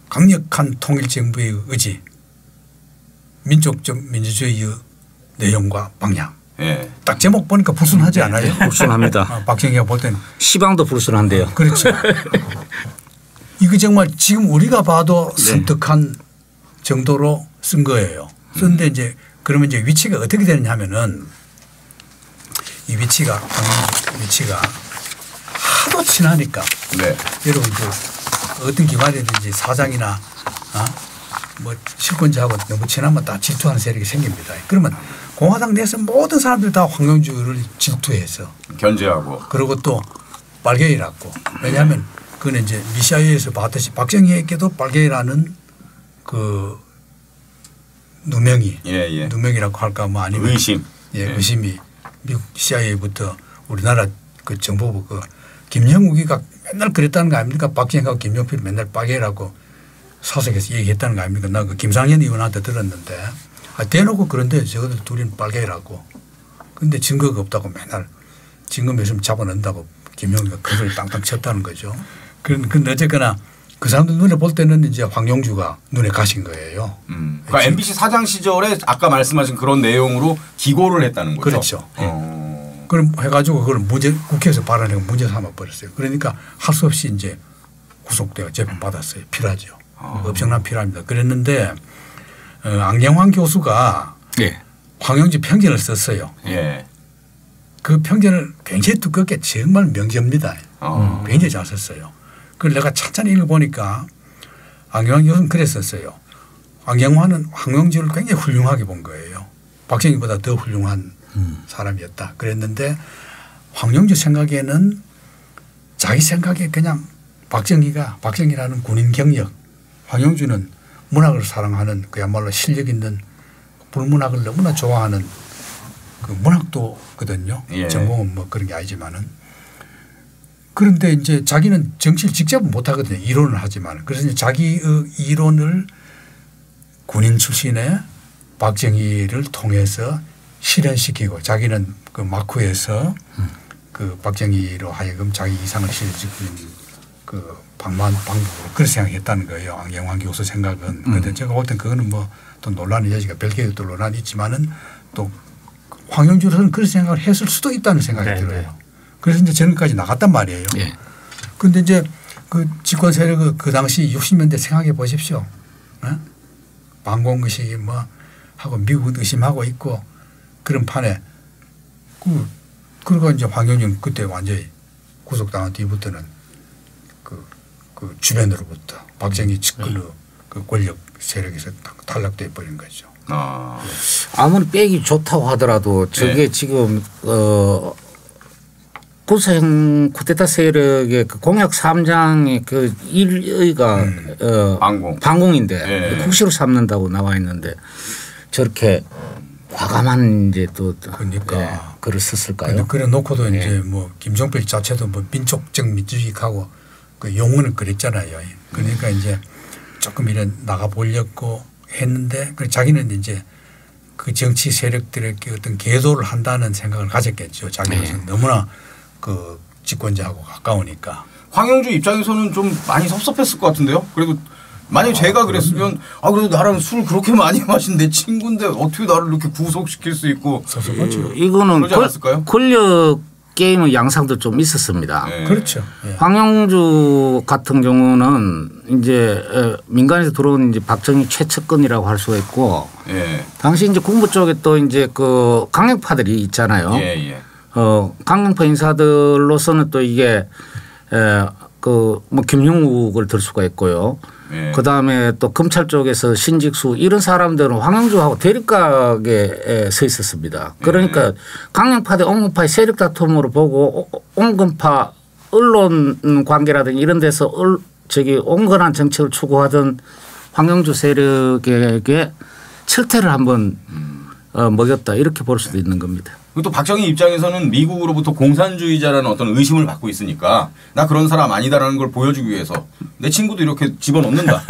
강력한 통일정부의 의지, 민족적 민주주의의 내용과 방향. 예. 딱 제목 보니까 불순하지 않아요? 불순합니다. 박정희가 볼 때는. 시방도 불순한데요. 그렇죠. 이거 정말 지금 우리가 봐도 섬뜩한 정도로 쓴 거예요. 그런데 이제 그러면 이제 위치가 어떻게 되느냐 하면은 이 위치가 하도 친하니까 네. 여러분 어떤 기관이든지 사장이나 뭐 실권자하고 너무 친하면 다 질투하는 세력이 생깁니다. 그러면 공화당 내에서 모든 사람들이 다 황용주를 질투해서 견제하고 그리고 또 빨갱이라고 왜냐하면 그는 이제 미샤이에서 봤듯이 박정희에게도 빨갱이라는 그 누명이 누명이라고 할까 뭐 아니면 의심 의심이 미국 CIA부터 우리나라 그 정보부 그 김영욱이가 맨날 그랬다는 거 아닙니까? 박정희하고 김용필 맨날 빨갱이라고 사석에서 얘기했다는 거 아닙니까? 나 그 김상현 의원한테 들었는데 대놓고 그런데 저들 둘이는 빨갱이라고 그런데 증거가 없다고 맨날 증거 있으면 잡아낸다고 김용욱이가 그 소리 땅땅 쳤다는 거죠. 그런데 어쨌거나 그 사람들 눈에 볼 때는 이제 황용주가 눈에 가신 거예요. 그러니까 MBC 사장 시절에 아까 말씀하신 그런 내용으로 기고를 했다는 거죠. 그렇죠. 그럼 해가지고 그걸 국회에서 발언하고 문제 삼아 버렸어요. 그러니까 할 수 없이 이제 구속되어 재판받았어요. 필요하죠. 엄청난 필요합니다. 그랬는데 안경환 교수가 황용주 평전을 썼어요. 그 평전을 굉장히 두껍게 정말 명저입니다. 굉장히 잘 썼어요. 그걸 내가 천천히 읽어보니까 안경환 교수는 그랬었어요. 안경환은 황용주를 굉장히 훌륭하게 본 거예요. 박정희보다 더 훌륭한 사람이었다. 그랬는데 황용주 생각에는 자기 생각에 그냥 박정희라는 군인 경력, 황용주는 문학을 사랑하는 그야말로 실력 있는 불문학을 너무나 좋아하는 그 문학도거든요. 전공은 뭐 그런 게 아니지만은. 그런데 이제 자기는 정치를 직접 못 하거든요. 이론을 하지만. 그래서 이제 자기의 이론을 군인 출신의 박정희를 통해서 실현시키고 자기는 그 마쿠에서 그 박정희로 하여금 자기 이상을 실현시키는 그 방법으로 그렇게 생각했다는 거예요. 안경환 교수 생각은. 그런데 제가 볼 땐 그거는 뭐 또 논란의 여지가 별개의 또 논란이 있지만은 또 황용주로서는 그런 생각을 했을 수도 있다는 생각이 들어요. 그래서 이제 저는까지 나갔단 말이에요. 그런데 이제 그 집권 세력을 그 당시 60년대 생각해 보십시오. 반공의식이 뭐 하고 미국은 의심하고 있고 그런 판에 그리고 이제 황용주는 그때 완전히 구속당한 뒤부터는 그 주변으로부터 박정희 측근의 그 권력 세력에서 탈락돼 버린 거죠. 아무리 빼기 좋다고 하더라도 저게 지금 구소형 쿠데타 세력의 그 공약 3장의 그 1의가 반공인데 국시로 삼는다고 나와 있는데 저렇게 과감한 이제 또 그러니까 글을 썼을까요? 그래 놓고도 이제 뭐 김종필 자체도 뭐 민족적 민주주의하고 그 용어는 그랬잖아요. 그러니까 이제 조금 이런 나가 보려고 했는데 자기는 이제 그 정치 세력들에게 어떤 계도를 한다는 생각을 가졌겠죠. 자기는 너무나 그 집권자하고 가까우니까. 황용주 입장에서는 좀 많이 섭섭했을 것 같은데요. 그리고 만약에 제가 그랬으면 그래도 나랑 술 그렇게 많이 마신 내 친구인데 어떻게 나를 이렇게 구속시킬 수 있고. 섭섭하죠. 이거는 권력 게임의 양상도 좀 있었습니다. 그렇죠. 황용주 같은 경우는 이제 민간에서 들어온 이제 박정희 최측근이라고 할 수가 있고 당시 이제 군부 쪽에 또 이제 그 강력파들이 있잖아요. 강력파 인사들로서는 또 이게 그 뭐 김용욱을 들 수가 있고요. 그다음에 또 검찰 쪽에서 신직수 이런 사람들은 황영주하고 대립각에 서 있었습니다. 그러니까 강령파대 옹건파의 세력 다툼으로 보고 옹건파 언론 관계라든지 이런 데서 온건한 정책을 추구하던 황영주 세력에게 철퇴를 한번 먹였다 이렇게 볼 수도 있는 겁니다. 또 박정희 입장에서는 미국으로부터 공산주의자라는 어떤 의심을 받고 있으니까 나 그런 사람 아니다라는 걸 보여주기 위해서 내 친구도 이렇게 집어넣는다.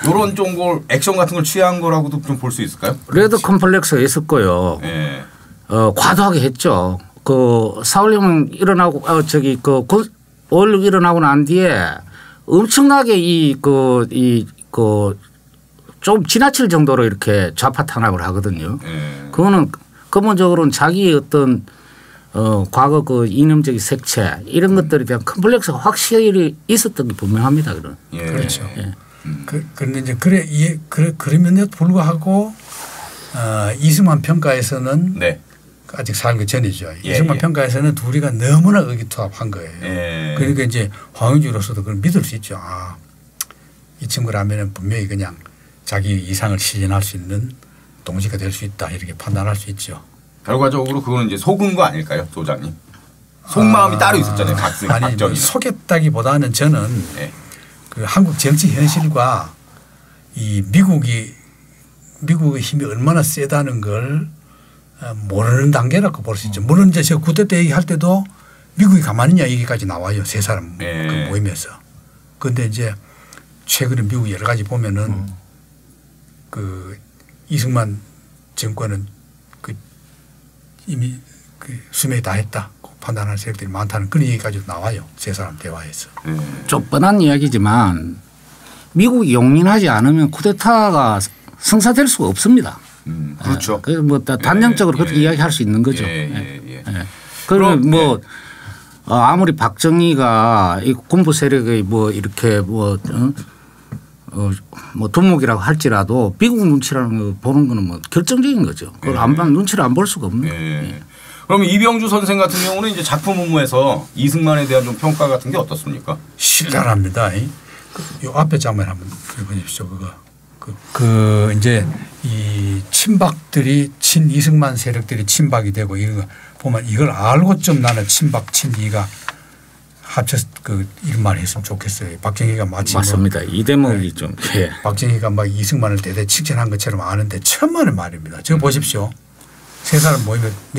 이런 좀 액션 같은 걸 취한 거라고도 좀 볼 수 있을까요? 레드 컴플렉스가 있었고요. 네. 과도하게 했죠. 그 4.16 일어나고 5.16 일어나고 난 뒤에 엄청나게 좀 지나칠 정도로 이렇게 좌파 탄압을 하거든요. 그거는 근본적으로는 자기의 어떤 과거 그 이념적인 색채 이런 것들에 대한 컴플렉스가 확실히 있었던 게 분명합니다. 그런. 그렇죠. 그런데 이제 그러면에도 불구하고 이승만 평가에서는 아직 살기 전이죠. 이승만 평가에서는 둘이가 너무나 의기투합한 거예요. 그러니까 이제 황영주로서도 그걸 믿을 수 있죠. 아, 이 친구라면 분명히 그냥 자기 이상을 실현할 수 있는 동지가 될 수 있다 이렇게 판단할 수 있죠. 결과적으로 그거는 이제 속은 거 아닐까요, 소장님? 속마음이 따로 있었잖아요, 박정희. 속였다기보다는 저는 그 한국 정치 현실과 이 미국의 힘이 얼마나 세다는 걸 모르는 단계라고 볼 수 있죠. 물론 이제 제가 구태 때 얘기할 때도 미국이 가만히 있냐 얘기까지 나와요. 세 사람 그 모임에서. 그런데 이제 최근에 미국 여러 가지 보면은 그 이승만 정권은 그 이미 그 수명이 다 했다 판단하는 세력들이 많다는 그런 얘기까지 나와요. 세 사람 대화에서. 좀 뻔한 이야기지만 미국이 용인하지 않으면 쿠데타가 성사될 수가 없습니다. 그렇죠. 그래서 뭐 단정적으로 그렇게 이야기할 수 있는 거죠. 그러면 뭐 아무리 박정희가 이 군부 세력의 뭐 이렇게 뭐 두목이라고 할지라도 미국 눈치라는 거 보는 거는 뭐 결정적인 거죠. 그걸 눈치를 안 볼 수가 없는. 그럼 이병주 선생 같은 경우는 이제 작품 업무에서 이승만에 대한 좀 평가 같은 게 어떻습니까? 실랄합니다. 이 앞에 장면 한번 보십시오. 그 이제 이 친박들이 이승만 세력들이 친박이 되고 이거 보면 이걸 알고 좀 나는 친박 친이가 합쳐서 이런 말 했으면 좋겠어요. 박정희가 마치 맞습니다. 이 대목이 좀. 박정희가 막 이승만을 대대 칭찬한 것처럼 아는데 천만의 말입니다. 저거 보십시오. 네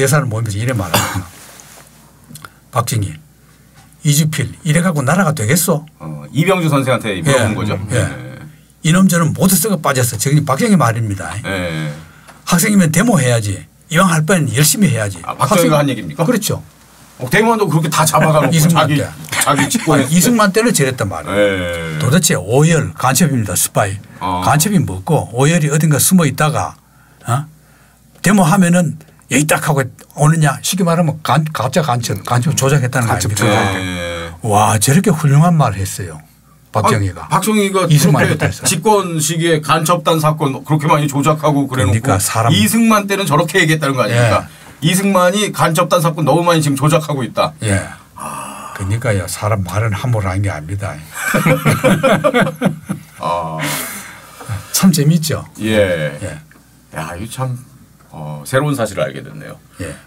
사람 모이면서 이래 말합니다. 박정희, 이주필 이래 갖고 나라가 되겠어? 이병주 선생한테 물어본 거죠. 이놈 저는 모두 썩어 빠졌어. 저기 박정희 말입니다. 학생이면 데모해야지. 이왕 할 바에는 열심히 해야지. 박정희가 한 얘기입니까? 그렇죠. 대무원도 그렇게 다 잡아가놓고 자기 직권에 이승만 때는 저랬단 말이에요. 도대체 오열 간첩입니다. 스파이. 간첩이 뭐고 오열이 어딘가 숨어 있다가 데모하면은 여기 딱 하고 오느냐 쉽게 말하면 가짜 간첩 조작했다는 거 아닙니까? 와 저렇게 훌륭한 말을 했어요. 박정희가. 박정희가 그렇게 집권 시기에 간첩단 사건 그렇게 많이 조작하고 그래놓고 그러니까 이승만 때는 저렇게 얘기했다는 거 아닙니까? 이승만이 간첩단 사건 너무 많이 지금 조작하고 있다. 그러니까요. 사람 말은 함부로 하는 게 아닙니다. 참 재밌죠. 야, 이거 참 새로운 사실을 알게 됐네요.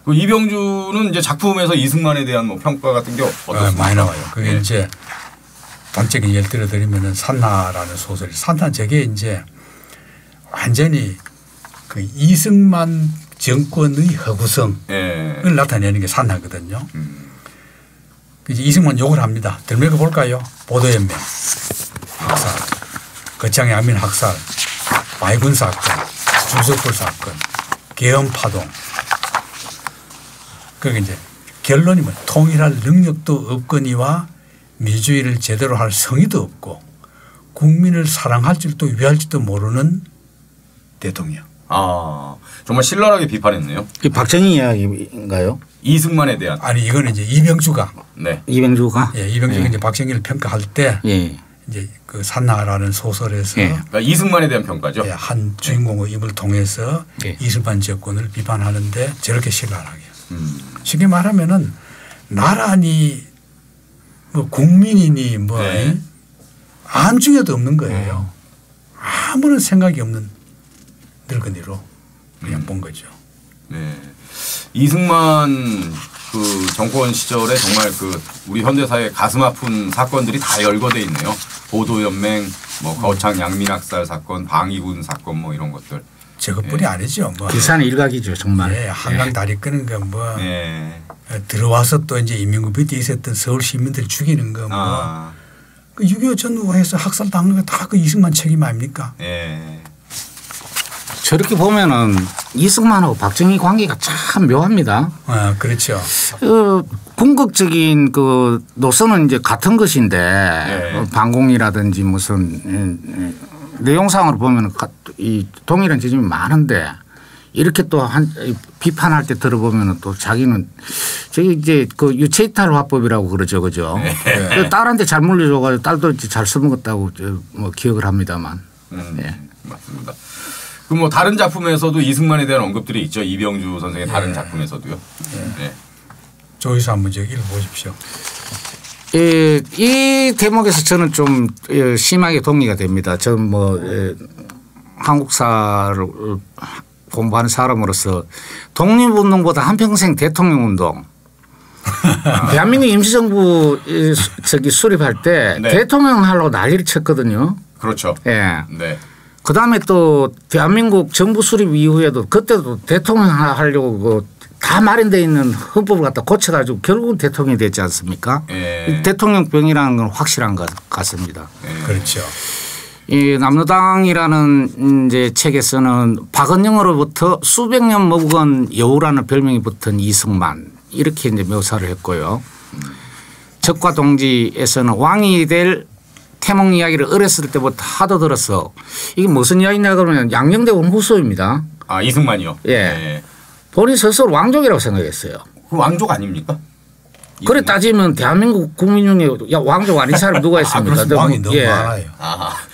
그 이병주는 이제 작품에서 이승만에 대한 뭐 평가 같은 게 어떻습니까? 많이 나와요. 그게 이제 단적인 예를 들어드리면은 산나라는 소설. 산나 저게 이제 완전히 그 이승만 정권의 허구성을 나타내는 게 산나거든요. 이제 이승만 욕을 합니다. 들매고 볼까요? 보도연맹 학살, 거창의 안민 학살, 마이군 사건, 주석불 사건, 계엄파동. 그게 이제 결론이 뭐 통일할 능력도 없거니와 민주주의를 제대로 할 성의도 없고 국민을 사랑할 줄도 위할 줄도 모르는 대통령. 정말 신랄하게 비판했네요. 이 박정희 이야기인가요? 이승만에 대한. 아니 이거는 이제 이병주가. 이병주가. 이병주가 이제 박정희를 평가할 때 이제 그 산나라는 소설에서 그러니까 이승만에 대한 평가죠. 한 주인공의 입을 통해서 이승만 정권을 비판하는데 저렇게 신랄하게. 쉽게 말하면은 나라니 뭐 국민이니 뭐 안중에도 없는 거예요. 아무런 생각이 없는 늙은이로 그냥 본 거죠. 네. 이승만 그 정권 시절에 정말 그 우리 현대사의 가슴 아픈 사건들이 다 열거돼 있네요. 보도연맹, 뭐 거창 양민학살 사건, 방위군 사건 뭐 이런 것들. 저것뿐이 아니죠. 뭐 비싼 일각이죠 정말. 네, 한강 다리 끄는 거 뭐 들어와서 또 이제 인민군 밑에 있었던 서울 시민들 죽이는 거 뭐 그 6.25 전후해서 학살 당한 거 다 그 이승만 책임 아닙니까? 저렇게 보면은 이승만하고 박정희 관계가 참 묘합니다. 아, 그렇죠. 궁극적인 그 노선은 이제 같은 것인데 방공이라든지 무슨 내용상으로 보면 이 동일한 지점이 많은데 이렇게 또 비판할 때 들어보면 또 자기는 저기 이제 그 유체이탈 화법이라고 그러죠, 그죠? 딸한테 잘 물려줘가지고 딸도 잘 써먹었다고 뭐 기억을 합니다만. 맞습니다. 그 뭐 다른 작품에서도 이승만에 대한 언급들이 있죠. 이병주 선생의 다른 작품에서도요. 조이서 한번 읽어보십시오. 이 대목에서 저는 좀 심하게 동의가 됩니다. 저는 뭐 한국사를 공부하는 사람으로서 독립운동보다 한평생 대통령운동. 대한민국 임시정부 수립할 때 대통령 하려고 난리를 쳤거든요. 그렇죠. 네. 그다음에 또 대한민국 정부 수립 이후에도 그때도 대통령 하려고 다 마련되어 있는 헌법을 갖다 고쳐가지고 결국은 대통령이 됐지 않습니까? 대통령병이라는 건 확실한 것 같습니다. 그렇죠. 이 남로당이라는 이제 책에서는 박은영으로부터 수백 년 묵은 여우라는 별명이 붙은 이승만 이렇게 이제 묘사를 했고요. 적과 동지에서는 왕이 될 태몽 이야기를 어렸을 때부터 하도 들어서 이게 무슨 이야기냐 그러면 양녕대군 후손입니다. 아 이승만이요? 본인 스스로 왕족이라고 생각했어요. 그 왕족 아닙니까? 그래 따지면 대한민국 국민 중에 왕족 아닌 사람 누가 있습니까? 왕이 너무 많아요.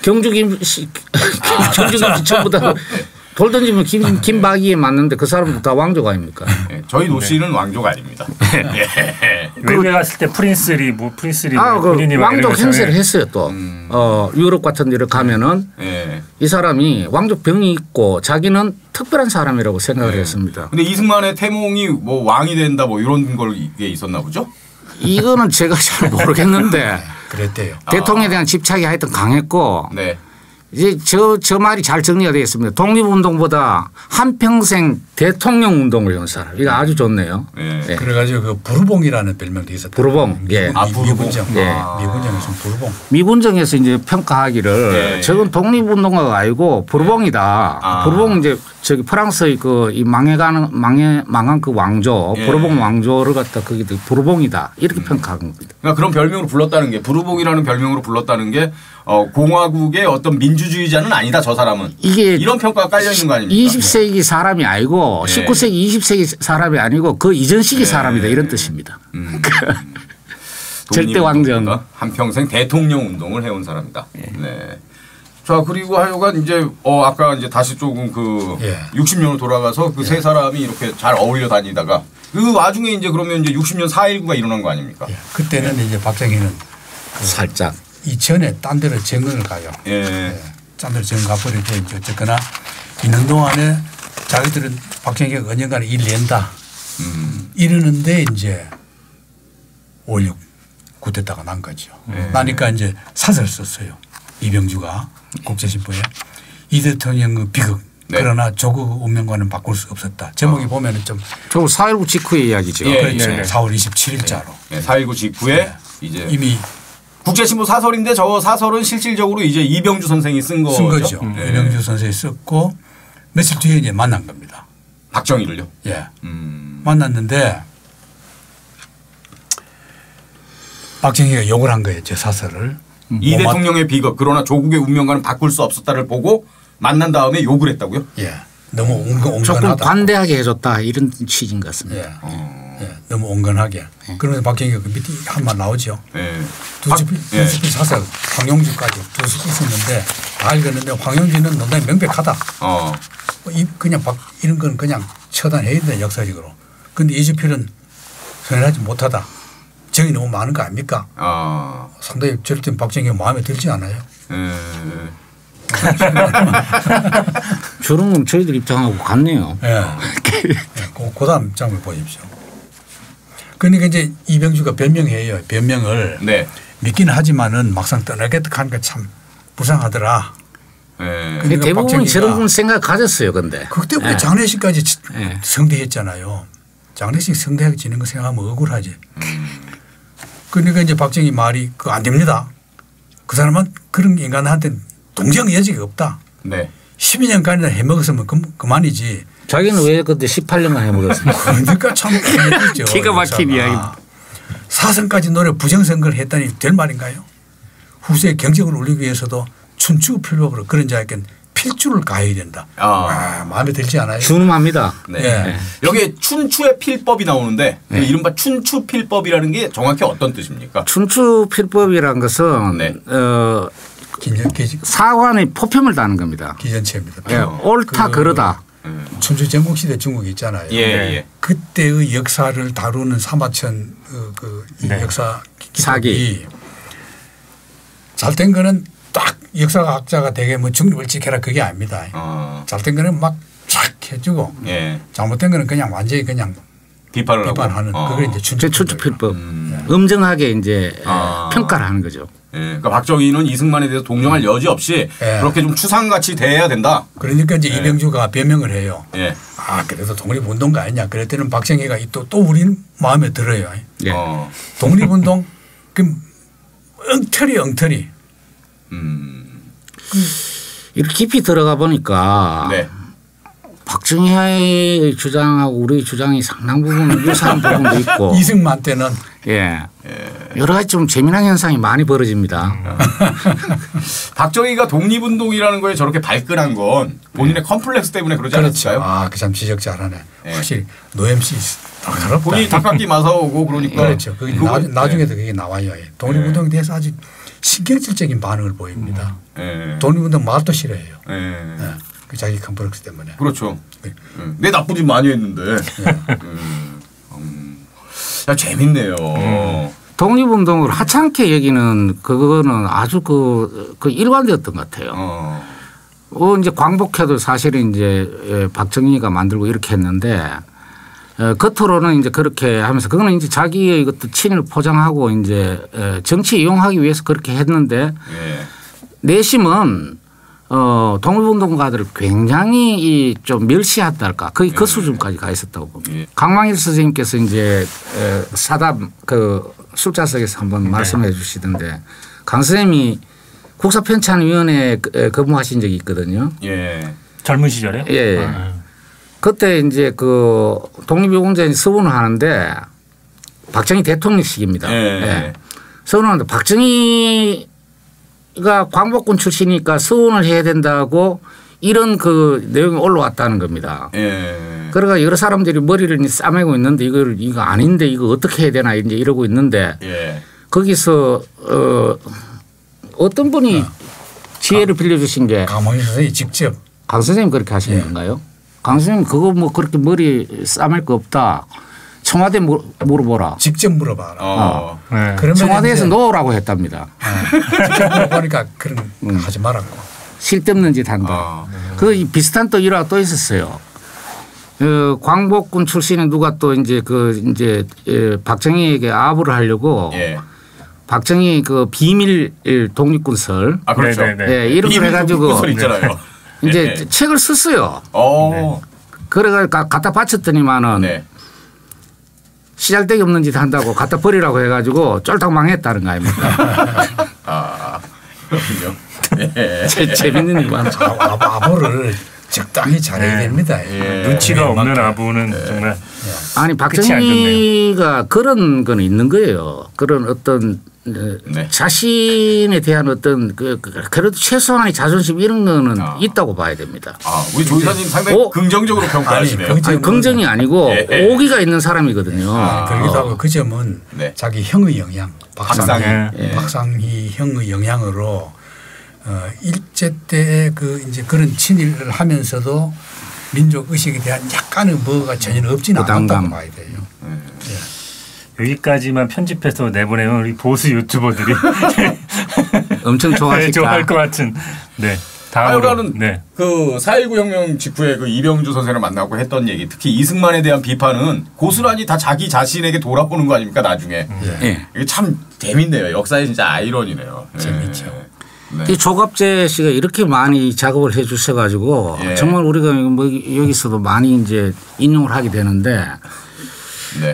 경주김씨 전부 다 돌 던지면 김박이에 맞는데 그 사람도 다 왕족 아닙니까? 저희 노씨는 왕족 아닙니다. 외국에 갔을 때 프린스리 본인이 왕족 행세를 했어요 또. 유럽 같은 데를 가면은 이 사람이 왕족 병이 있고 자기는 특별한 사람이라고 생각을 했습니다. 근데 이승만의 태몽이 뭐 왕이 된다 뭐 이런 걸 이게 있었나 보죠? 이거는 제가 잘 모르겠는데 그랬대요. 대통령에 대한 집착이 하여튼 강했고 이제 저 말이 잘 정리가 되어 있습니다. 독립운동보다 한평생 대통령 운동을 해온 사람. 이거 아주 좋네요. 그래가지고 그 부르봉이라는 별명도 있었다. 부르봉. 미군정. 미군정에서 부르봉. 미군정에서 이제 평가하기를 저건 독립운동가가 아니고 부르봉이다. 부르봉 이제 저기 프랑스의 그 이 망한 그 왕조 부르봉 왕조를 갖다 거기도 부르봉이다 이렇게 평가한 겁니다. 그러니까 그런 별명으로 불렀다는 게 부르봉이라는 별명으로 불렀다는 게 공화국의 어떤 민주주의자는 아니다 저 사람은 이게 이런 평가가 깔려 있는 거 아닙니까? 20세기 사람이 아니고 19세기 20세기 사람이 아니고 그 이전 시기 사람이다 이런 뜻입니다. 절대 왕정. 한평생 대통령 운동을 해온 사람이다. 자 그리고 하여간 이제 아까 이제 다시 조금 그 60년으로 돌아가서 그 세 사람이 이렇게 잘 어울려 다니다가 그 와중에 이제 그러면 이제 60년 4.19가 일어난 거 아닙니까? 그때는 이제 박정희는 살짝 이전에 딴 데로 정근을 가요. 딴 데로 정근 가버리고 이제 어쨌거나 있는 동안에 자기들은 박정희가 언젠가는 일 낸다. 이러는데 이제 5.16 쿠데타가 난 거죠. 나니까 이제 사설 썼어요. 이병주가 국제신보에 이 대통령의 비극 그러나 조국 운명과는 바꿀 수 없었다. 제목이 보면은 좀 조국 4.19 직후의 이야기죠. 그렇죠. 4월 27일자로. 4.19 직후에 이제 이미 국제신보 사설인데 저 사설은 실질적으로 이제 이병주 선생이 쓴 거죠. 이병주 선생이 썼고 며칠 뒤에 이제 만난 겁니다. 박정희를요? 만났는데 박정희가 욕을 한 거예요. 제 사설을. 이 대통령의 비극 그러나 조국의 운명과는 바꿀 수 없었다를 보고 만난 다음에 욕을 했다고요? 너무 온건하다. 조금 관대하게 해줬다 이런 취지인 것 같습니다. 너무 온건하게. 그러면서 박정희가 그 밑에 한 말 나오죠. 두 스피 사설 황용주까지 두 스피 있었는데 다 읽었는데 황용주는 논란이 명백하다. 그냥 이런 건 그냥 처단해야 된다 역사적으로. 그런데 이주필은 선언하지 못하다. 정이 너무 많은 거 아닙니까? 상당히 저럴 땐 박정희가 마음에 들지 않아요. 저런 건 저희들 입장하고 같네요. 예. 그 다음 장면 보십시오. 그러니까 이제 이병주가 변명해요. 변명을 네. 믿긴 하지만은 막상 떠나겠다 하니까 참 불쌍하더라. 그러니까 대부분 저런 생각 가졌어요. 근데 그 때문에 장례식까지 성대했잖아요. 장례식 성대하게 지는 거 생각하면 억울하지. 그러니까 이제 박정희 말이 그거 안 됩니다. 그 사람은 그런 인간한테 동정 여지가 없다. 네. 12년간이나 해먹었으면 그만이지. 자기는 왜 그때 18년간 해먹었어요? 그러니까 참 기가 막힌 이야기. 사선까지 노래 부정선거를 했다니 될 말인가요? 후세의 경쟁을 올리기 위해서도 춘추필법으로 그런 자에겐 필주를 가해야 된다. 마음에 들지 않아요? 준음합니다. 네. 네. 여기에 춘추의 필법이 나오는데 네. 이른바 춘추필법이라는 게 정확히 어떤 뜻입니까? 춘추필법이라는 것은 네. 사관의 포편을 다는 겁니다. 기전체입니다. 네. 옳다 그러다. 춘추 전국시대 중국 있잖아요. 예. 그때의 역사를 다루는 사마천 네. 역사 사기. 잘된 거는 딱 역사학자가 되게 뭐 중립을 지켜라 그게 아닙니다. 잘된 거는 막 착 해주고 잘못된 거는 그냥 완전히 그냥 비판하는 그걸 이제 춘추필법. 엄정하게 이제 평가를 하는 거죠. 그러니까 박정희는 이승만에 대해서 동정할 여지 없이 그렇게 좀 추상같이 대해야 된다. 그러니까 이제 이병주가 변명을 해요. 그래도 독립운동가 아니냐. 그럴 때는 박정희가 또 우리는 마음에 들어요. 독립운동 그 엉터리. 이렇게 깊이 들어가 보니까 박정희의 주장하고 우리 주장이 상당 부분 유사한 부분도 있고 이승만 때는 여러 가지 좀 재미난 현상이 많이 벌어집니다. 박정희가 독립운동이라는 거에 저렇게 발끈한 건 본인의 컴플렉스 때문에 그러지 않았을까요? 그 참 지적 잘하네. 확실히 노엠씨 본인이 닭깎기 마사오고 그러니까. 그렇죠. 그게 나중에도 그게 나와요. 독립운동에 대해서 아주 신경질적인 반응을 보입니다. 독립운동 말도 싫어해요. 그 자기 컴플렉스 때문에. 그렇죠. 내 나쁜 짓 많이 했는데. 재밌네요. 독립운동을 하찮게 여기는 그거는 아주 그 일관되었던 것 같아요. 이제 광복회도 사실은 이제 박정희가 만들고 이렇게 했는데 겉으로는 이제 그렇게 하면서 그거는 이제 자기의 이것도 친일 포장하고 이제 정치 이용하기 위해서 그렇게 했는데 내심은 독립운동가들을 굉장히 좀 멸시했달까 거의 그 수준까지 가 있었다고 봅니다. 강망일 선생님께서 이제 사담 그 술자석에서 한번 말씀해 주시던데 강 선생님이 국사편찬위원회에 근무하신 적이 있거든요. 젊은 시절에? 그때 이제 그 독립유공자인 서원을 하는데 박정희 대통령식입니다. 서원을 하는데 박정희가 광복군 출신이니까 서원을 해야 된다고 이런 그 내용이 올라왔다는 겁니다. 그러니까 여러 사람들이 머리를 싸매고 있는데 이거 아닌데 이거 어떻게 해야 되나 이제 이러고 있는데 거기서 어떤 분이 지혜를 빌려주신 게 강망일 선생님이 직접 강 선생님 그렇게 하시는 건가요? 강 선생님 그거 뭐 그렇게 머리 싸맬 거 없다. 청와대 물어보라. 직접 물어봐라. 그러면 청와대에서 놓으라고 했답니다. 직접 물어보니까 그런 하지 말라고. 쓸데없는 짓 한다. 그 비슷한 또 일화가 또 있었어요. 광복군 출신의 누가 또 이제 박정희에게 아부를 하려고 박정희 그 비밀 독립군설. 그렇죠. 이런 걸 해가지고 이제 책을 썼어요. 그래가 갖다 바쳤더니만은 시잘데기 없는 짓 한다고 갖다 버리라고 해가지고 쫄딱 망했다는 거 아닙니까? 그렇군요. 재밌는 일 많죠. 아부를 적당히 잘해야 됩니다. 눈치가 없는 아부는 정말. 아니 박정희가 그런 건 있는 거예요. 그런 어떤 자신에 대한 어떤 그래도 최소한의 자존심 이런 거는 있다고 봐야 됩니다. 우리 조 이사님 상당히 긍정적으로 평가하시네요. 아니, 긍정이 아니고 오기가 있는 사람이거든요. 그러기도 하고 그 점은 자기 형의 영향, 박상희 형의 영향으로 일제 때 이제 그런 친일을 하면서도 민족 의식에 대한 약간의 뭐가 전혀 없지는 않았다고 봐야 돼요. 여기까지만 편집해서 내보내면 우리 보수 유튜버들이 엄청 좋아하실 좋아할 것 같은. 하여간은 네. 그 4.19 혁명 직후에 그 이병주 선생을 만나고 했던 얘기, 특히 이승만에 대한 비판은 고스란히 다 자기 자신에게 돌아오는 거 아닙니까 나중에. 네. 이게 참 재밌네요. 역사의 진짜 아이러니네요. 재밌죠. 네. 조갑재 씨가 이렇게 많이 작업을 해 주셔가지고 정말 우리가 뭐 여기서도 많이 이제 인용을 하게 되는데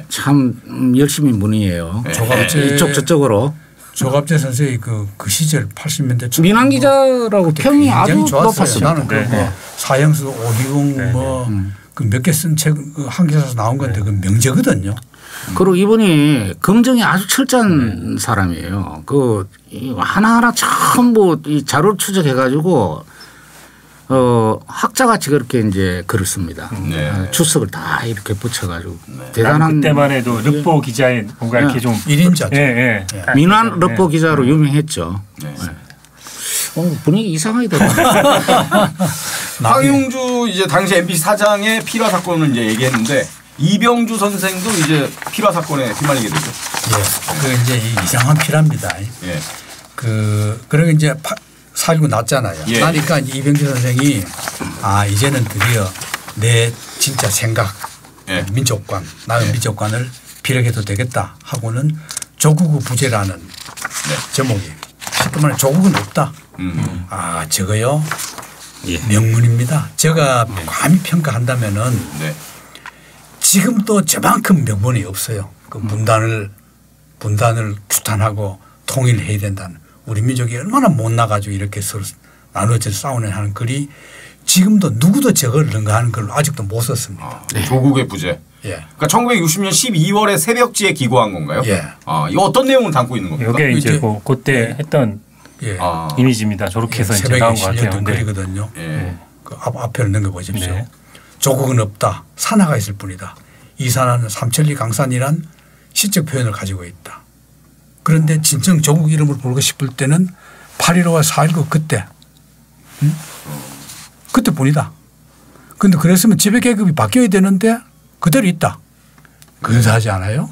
참 열심히 문의해요. 조갑재 이쪽 저쪽으로. 조갑재 선생의 그 시절 80년대 민환 기자라고 평이 아주 높았어요. 나는 그 뭐 사형수 오희궁 뭐 그 몇 개 쓴 책 한 개 사서 나온 건데 그 명제거든요. 그리고 이분이 검증이 아주 철저한 사람이에요. 그 하나하나 전부 이 자료를 추적해 가지고 학자같이 그렇게 이제 글을 씁니다. 추석을 다 이렇게 붙여가지고 대단한. 그때만 해도 르포 기자의 뭔가 이렇게 좀 1인자죠. 민환 르포 기자로 유명했죠. 분위기 이상하게 되더라고요. 황용주 이제 당시 MBC 사장의 피라 사건을 이제 얘기했는데 이병주 선생도 이제 피라 사건에 휘말리게 되죠. 그 이제 이상한 피라입니다. 그러고 이제 4.19 났잖아요. 나니까 이병주 선생이 이제는 드디어 내 진짜 생각, 민족관, 나의 민족관을 비력해도 되겠다 하고는 조국의 부재라는 제목이. 쉽게 말해 조국은 없다. 저거요. 명문입니다. 제가 감히 평가한다면은 지금도 저만큼 명분이 없어요. 그 분단을 규탄하고 통일해야 된다는 우리 민족이 얼마나 못나가지고 이렇게 서로 나누어져 싸우는 하는 글이 지금도 누구도 저걸 능가하는 걸 아직도 못 썼습니다. 조국의 부재. 그러니까 1960년 12월에 새벽지에 기고한 건가요? 이거 어떤 내용을 담고 있는 겁니까? 이게 이제 그때 했던 이미지입니다. 저렇게 해서 이제 나온 것 같아요. 글이거든요. 그 앞에를 넘겨보십시오. 조국은 없다. 산하가 있을 뿐이다. 이 산하는 삼천리 강산이란 시적 표현을 가지고 있다. 그런데 진정 조국 이름을 부르고 싶을 때는 8.15와 4.19 그때. 그때뿐이다. 그런데 그랬으면 지배계급이 바뀌어야 되는데 그대로 있다. 근사하지 않아요?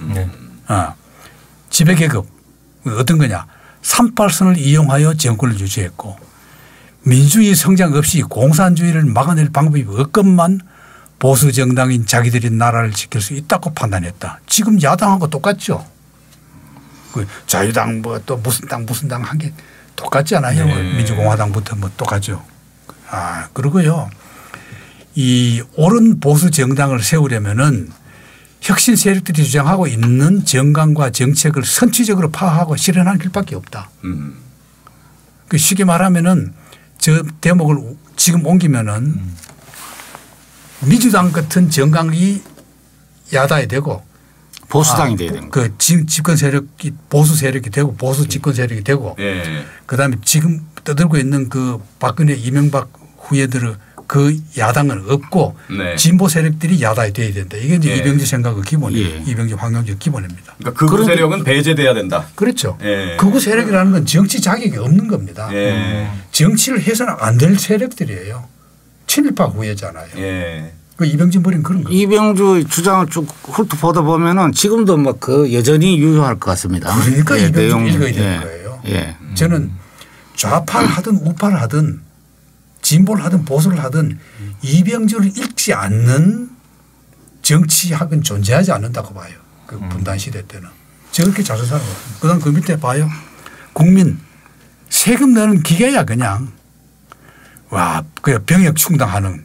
지배계급 어떤 거냐. 38선을 이용하여 정권을 유지했고 민주주의 성장 없이 공산주의를 막아낼 방법이 없건만 보수 정당인 자기들이 나라를 지킬 수 있다고 판단했다. 지금 야당하고 똑같죠. 그 자유당 뭐 또 무슨 당 한 게 똑같지 않아요. 민주공화당부터 뭐 똑같죠. 그러고요. 이 옳은 보수 정당을 세우려면은 혁신 세력들이 주장하고 있는 정강과 정책을 선취적으로 파악하고 실현하는 길밖에 없다. 그 쉽게 말하면은 저 대목을 지금 옮기면은 민주당 같은 정강이 야당이 되고 보수당이 돼야 되는 그 집권 세력이 보수 세력이 되고 보수 집권 세력이 되고 그다음에 지금 떠들고 있는 그 박근혜 이명박 후예들의 그 야당은 없고 진보 세력들이 야당이 돼야 된다. 이게 이제 이병주 생각의 기본이에요. 이병주 황용주 기본입니다. 그러니까 극우 세력은 배제돼야 된다. 그렇죠. 극우 세력이라는 건 정치 자격이 없는 겁니다. 정치를 해서는 안 될 세력들이에요. 친일파 후예잖아요. 그 이병주 버린 그런 거. 이병주 주장을 쭉 훑어보다 보면은 지금도 뭐 그 여전히 유효할 것 같습니다. 그러니까 이병주 읽어야 되는 거예요. 저는 좌파를 하든 우파를 하든 진보를 하든 보수를 하든 이병주를 읽지 않는 정치학은 존재하지 않는다고 봐요. 그 분단 시대 때는. 저렇게 자주 살아요. 그다음 그 밑에 봐요. 국민 세금 내는 기계야 그냥. 그 병역 충당하는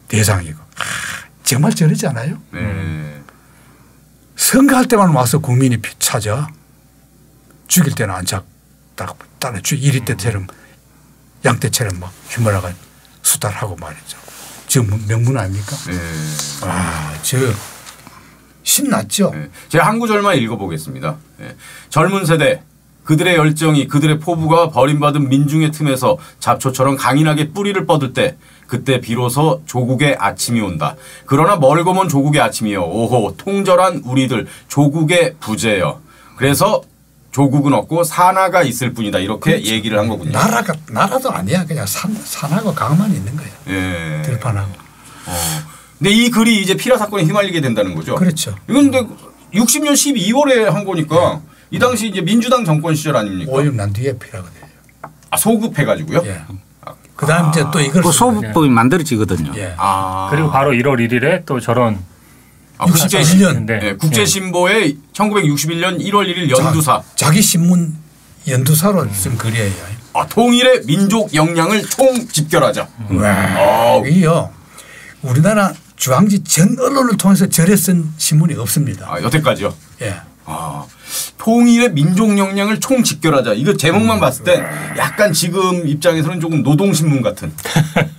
대상이고. 정말 저러지 않아요? 선거할 때만 와서 국민이 찾아. 죽일 때는 안 찾다가 따라 이리 때처럼 양떼처럼 막 휘말아가 수달하고 말이죠. 저 명문 아닙니까? 저 신났죠. 제가 한 구절만 읽어보겠습니다. 젊은 세대 그들의 열정이 그들의 포부가 버림받은 민중의 틈에서 잡초처럼 강인하게 뿌리를 뻗을 때 그때 비로소 조국의 아침이 온다. 그러나 멀고 먼 조국의 아침이여 오호 통절한 우리들 조국의 부재여. 그래서 조국은 없고 산하가 있을 뿐이다. 이렇게 그렇죠. 얘기를 한 거군요. 나라도 아니야. 그냥 산하고 강만 있는 거예요. 들판하고. 근데 이 글이 이제 피라 사건에 휘말리게 된다는 거죠. 그렇죠. 이건 근데 60년 12월에 한 거니까 이 당시 이제 민주당 정권 시절 아닙니까? 5년 난 뒤에 피라거든요. 소급해가지고요? 그다음 이제 또 이걸 소부법이 만들어지거든요. 예. 그리고 바로 1월 1일에 또 저런 61년 네, 국제신보의 1961년 1월 1일 연두사. 자기 신문 연두사로 쓴 글이에요. 통일의 민족 역량을 총집결하자. 이요. 우리나라 중앙지 전 언론을 통해서 절에 쓴 신문이 없습니다. 여태까지요? 예. 통일의 민족 역량을 총집결하자. 이거 제목만 봤을 때 약간 지금 입장에서는 조금 노동신문 같은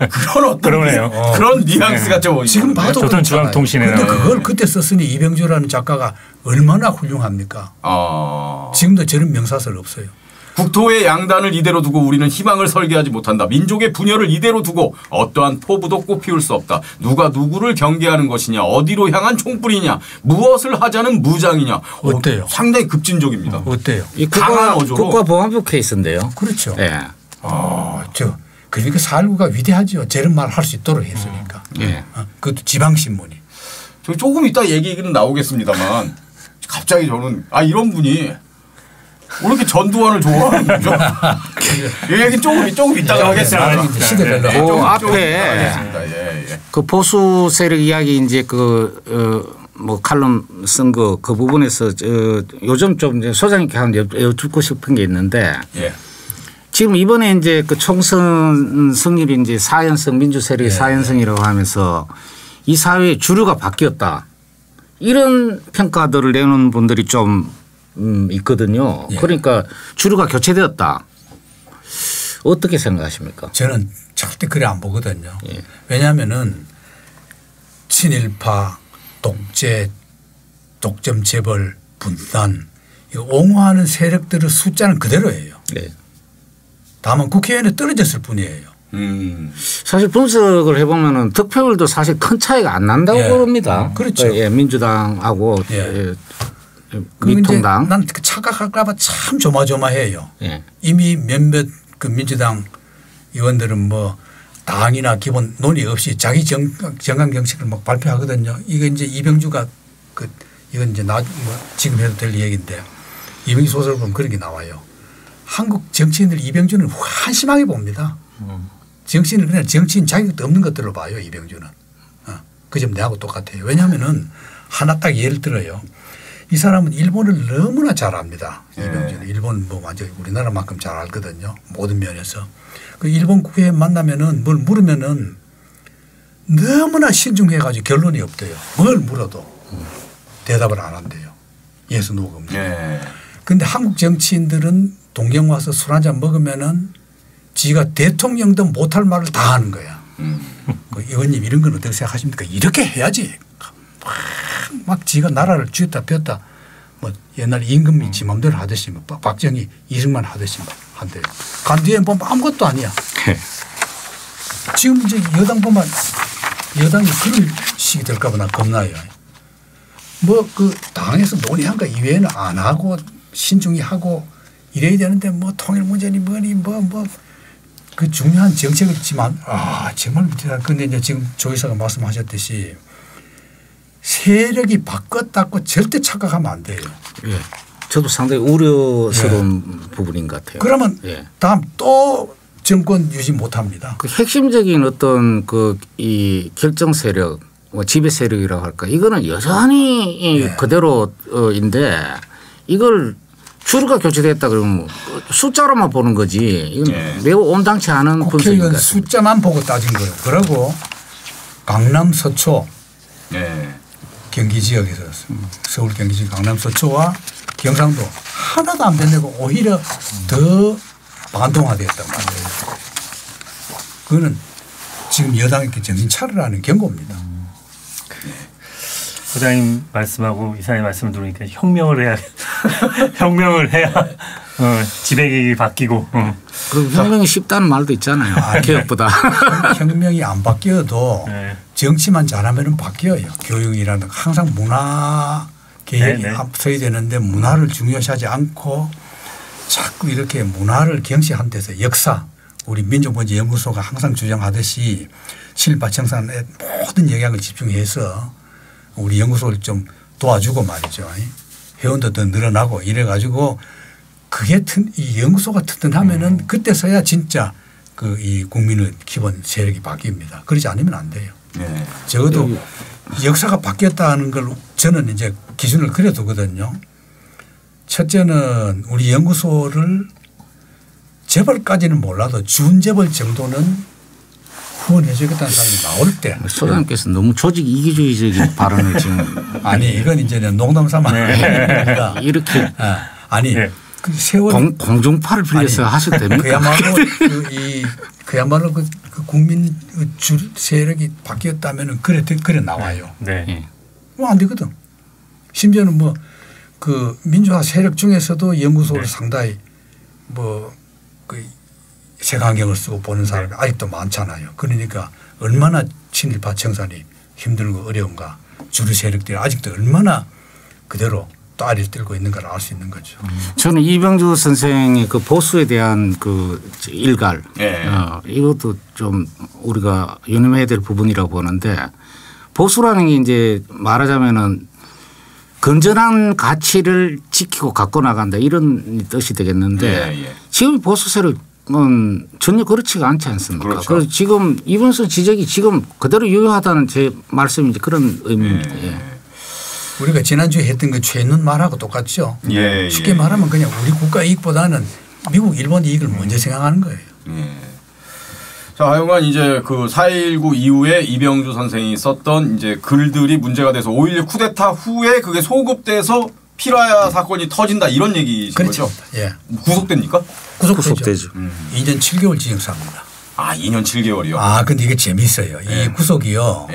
그런 어떤 그런 뉘앙스가 좀 지금 봐도 조선중앙통신에 근데 그걸 그때 썼으니 이병주라는 작가가 얼마나 훌륭합니까? 지금도 저런 명사설 없어요. 국토의 양단을 이대로 두고 우리는 희망을 설계하지 못한다. 민족의 분열을 이대로 두고 어떠한 포부도 꽃피울 수 없다. 누가 누구를 경계하는 것이냐. 어디로 향한 총불이냐. 무엇을 하자는 무장이냐. 어때요? 상당히 급진적입니다. 어때요? 이 국가보안법 케이스인데요. 그렇죠. 예. 그러니까 4.19가 위대하죠. 저런 말 할 수 있도록 했으니까. 예. 그것도 지방신문이. 조금 이따 얘기는 나오겠습니다만 갑자기 저는 이런 분이 왜 이렇게 전두환을 좋아하는 거죠? 이 얘기 조금 이따가 하겠습니다. 시대별로. 그 앞에 그 보수 세력 이야기 이제 뭐 칼럼 쓴 그 부분에서 요즘 좀 이제 소장님께 한번 여쭙고 싶은 게 있는데 지금 이번에 이제 그 총선 승률이 이제 4연승 민주 세력의 4연승이라고 하면서 이 사회의 주류가 바뀌었다. 이런 평가들을 내놓는 분들이 좀 있거든요. 그러니까 주류가 교체되었다. 어떻게 생각하십니까? 저는 절대 그래 안 보거든요. 왜냐하면은 친일파, 독재, 독점 재벌, 분단 옹호하는 세력들의 숫자는 그대로예요. 다만 국회의원에 떨어졌을 뿐이에요. 사실 분석을 해보면은 득표율도 사실 큰 차이가 안 난다고 그럽니다. 그렇죠. 민주당하고 미통당. 난 착각할까 봐 참 조마조마해요. 이미 몇몇 그 민주당 의원들은 뭐 당이나 기본 논의 없이 자기 정강 정책을 막 발표하거든요. 이거 이제 이병주가 이건 이제 지금 해도 될 얘기인데 이병주 소설 보면 그런 게 나와요. 한국 정치인들 이병주는 한심하게 봅니다. 정치인은 그냥 정치인 자격도 없는 것들로 봐요. 이병주는. 그 점 내하고 똑같아요. 왜냐하면은 하나 딱 예를 들어요. 이 사람은 일본을 너무나 잘 압니다. 이병주는. 일본 뭐 완전히 우리나라만큼 잘 알거든요. 모든 면에서. 그 일본 국회의원 만나면은 뭘 물으면은 너무나 신중해 가지고 결론이 없대요. 뭘 물어도 대답을 안 한대요. 예수 녹음. 그런데 한국 정치인들은 동경 와서 술 한잔 먹으면은 지가 대통령도 못할 말을 다 하는 거야. 그 의원님 이런 건 어떻게 생각하십니까? 이렇게 해야지. 막 지가 나라를 쥐었다 폈다 뭐 옛날 임금이 지 맘대로 하듯이 뭐 박정희 이승만 하듯이 한대요. 간 뒤에 보면 아무것도 아니야. 지금 이제 여당 보면 여당이 그런 식이 될까 봐 나 겁나요. 뭐 그 당에서 논의한 거 이외에는 안 하고 신중히 하고 이래야 되는데 뭐 통일 문제니 뭐니 뭐 그 중요한 정책을 있지만 정말 못해요. 그런데 이제 지금 조 이사가 말씀하셨듯이 세력이 바꿨다고 절대 착각하면 안 돼요. 저도 상당히 우려스러운 부분인 것 같아요. 그러면 다음 또 정권 유지 못합니다. 그 핵심적인 어떤 이 결정 세력, 지배 세력이라고 할까 이거는 여전히 그대로인데 이걸 주류가 교체됐다 그러면 숫자로만 보는 거지 이건 매우 온당치 않은 분석인 것 같습니다. 숫자만 보고 따진 거예요. 그리고 강남 서초 경기 지역에서 서울 경기 지역 강남 서초와 경상도 하나도 안 변되고 오히려 더 반동화됐단 말이에요. 그거는 지금 여당이 정신 차리라는 경고입니다. 소장님 말씀하고 이사님 말씀을 들으니까 혁명을 해야 지배계획이 바뀌고. 그 혁명이 쉽다는 말도 있잖아요. 개혁보다. 혁명이 안 바뀌어도 정치만 잘하면 바뀌어요. 교육이라는 항상 문화 개혁이 앞서야 되는데 문화를 중요시하지 않고 자꾸 이렇게 문화를 경시한 데서 역사 우리 민족문제연구소가 항상 주장하듯이 친일파 청산에 모든 영향을 집중해서 우리 연구소를 좀 도와주고 말이죠. 회원도 더 늘어나고 이래 가지고 그게 이 연구소가 튼튼하면은 그때서야 진짜 그 이 국민의 기본 세력이 바뀝니다. 그러지 않으면 안 돼요. 네. 적어도 역사가 바뀌었다는 걸 저는 이제 기준을 그려두거든요. 첫째는 우리 연구소를 재벌까지는 몰라도 준재벌 정도는 후원해 주겠다는 사람이 나올 때. 소장님께서 너무 조직 이기주의적인 발언을 지금. 아니 이건 이제 농담 삼아. 네. 이렇게. 아니 네. 그 세월. 공중파를 빌려서 하셔도 됩니까? 그야말로 그 국민 줄 세력이 바뀌었다면 그래 나와요. 네. 뭐 안 되거든. 심지어는 뭐 그 민주화 세력 중에서도 연구소를 상당히 뭐 그 색안경을 쓰고 보는 사람이 아직도 많잖아요. 그러니까 얼마나 친일파 청산이 힘들고 어려운가. 주류 세력들이 아직도 얼마나 그대로 따리를 들고 있는가를 알 수 있는 거죠. 저는 이병주 선생의 그 보수에 대한 그 일갈 이것도 좀 우리가 유념해야 될 부분이라고 보는데 보수라는 게 이제 말하자면은 건전한 가치를 지키고 갖고 나간다 이런 뜻이 되겠는데 지금 보수 세력은 전혀 그렇지가 않지 않습니까? 그렇죠. 그래서 지금 이분선 지적이 지금 그대로 유효하다는 제 말씀이 이제 그런 의미입니다. 우리가 지난주에 했던 그 최는 말하고 똑같죠. 쉽게 말하면 그냥 우리 국가 이익보다는 미국 일본 이익을 먼저 생각하는 거예요. 자, 하여간 이제 그 4.19 이후에 이병주 선생이 썼던 이제 글들이 문제가 돼서 5.16 쿠데타 후에 그게 소급돼서 피라야 사건이 터진다 이런 얘기신 그렇죠. 거죠? 예. 구속됩니까? 구속되죠. 2년 7개월 징역사입니다. 아, 2년 7개월이요? 아, 근데 이게 재밌어요. 이 구속이요.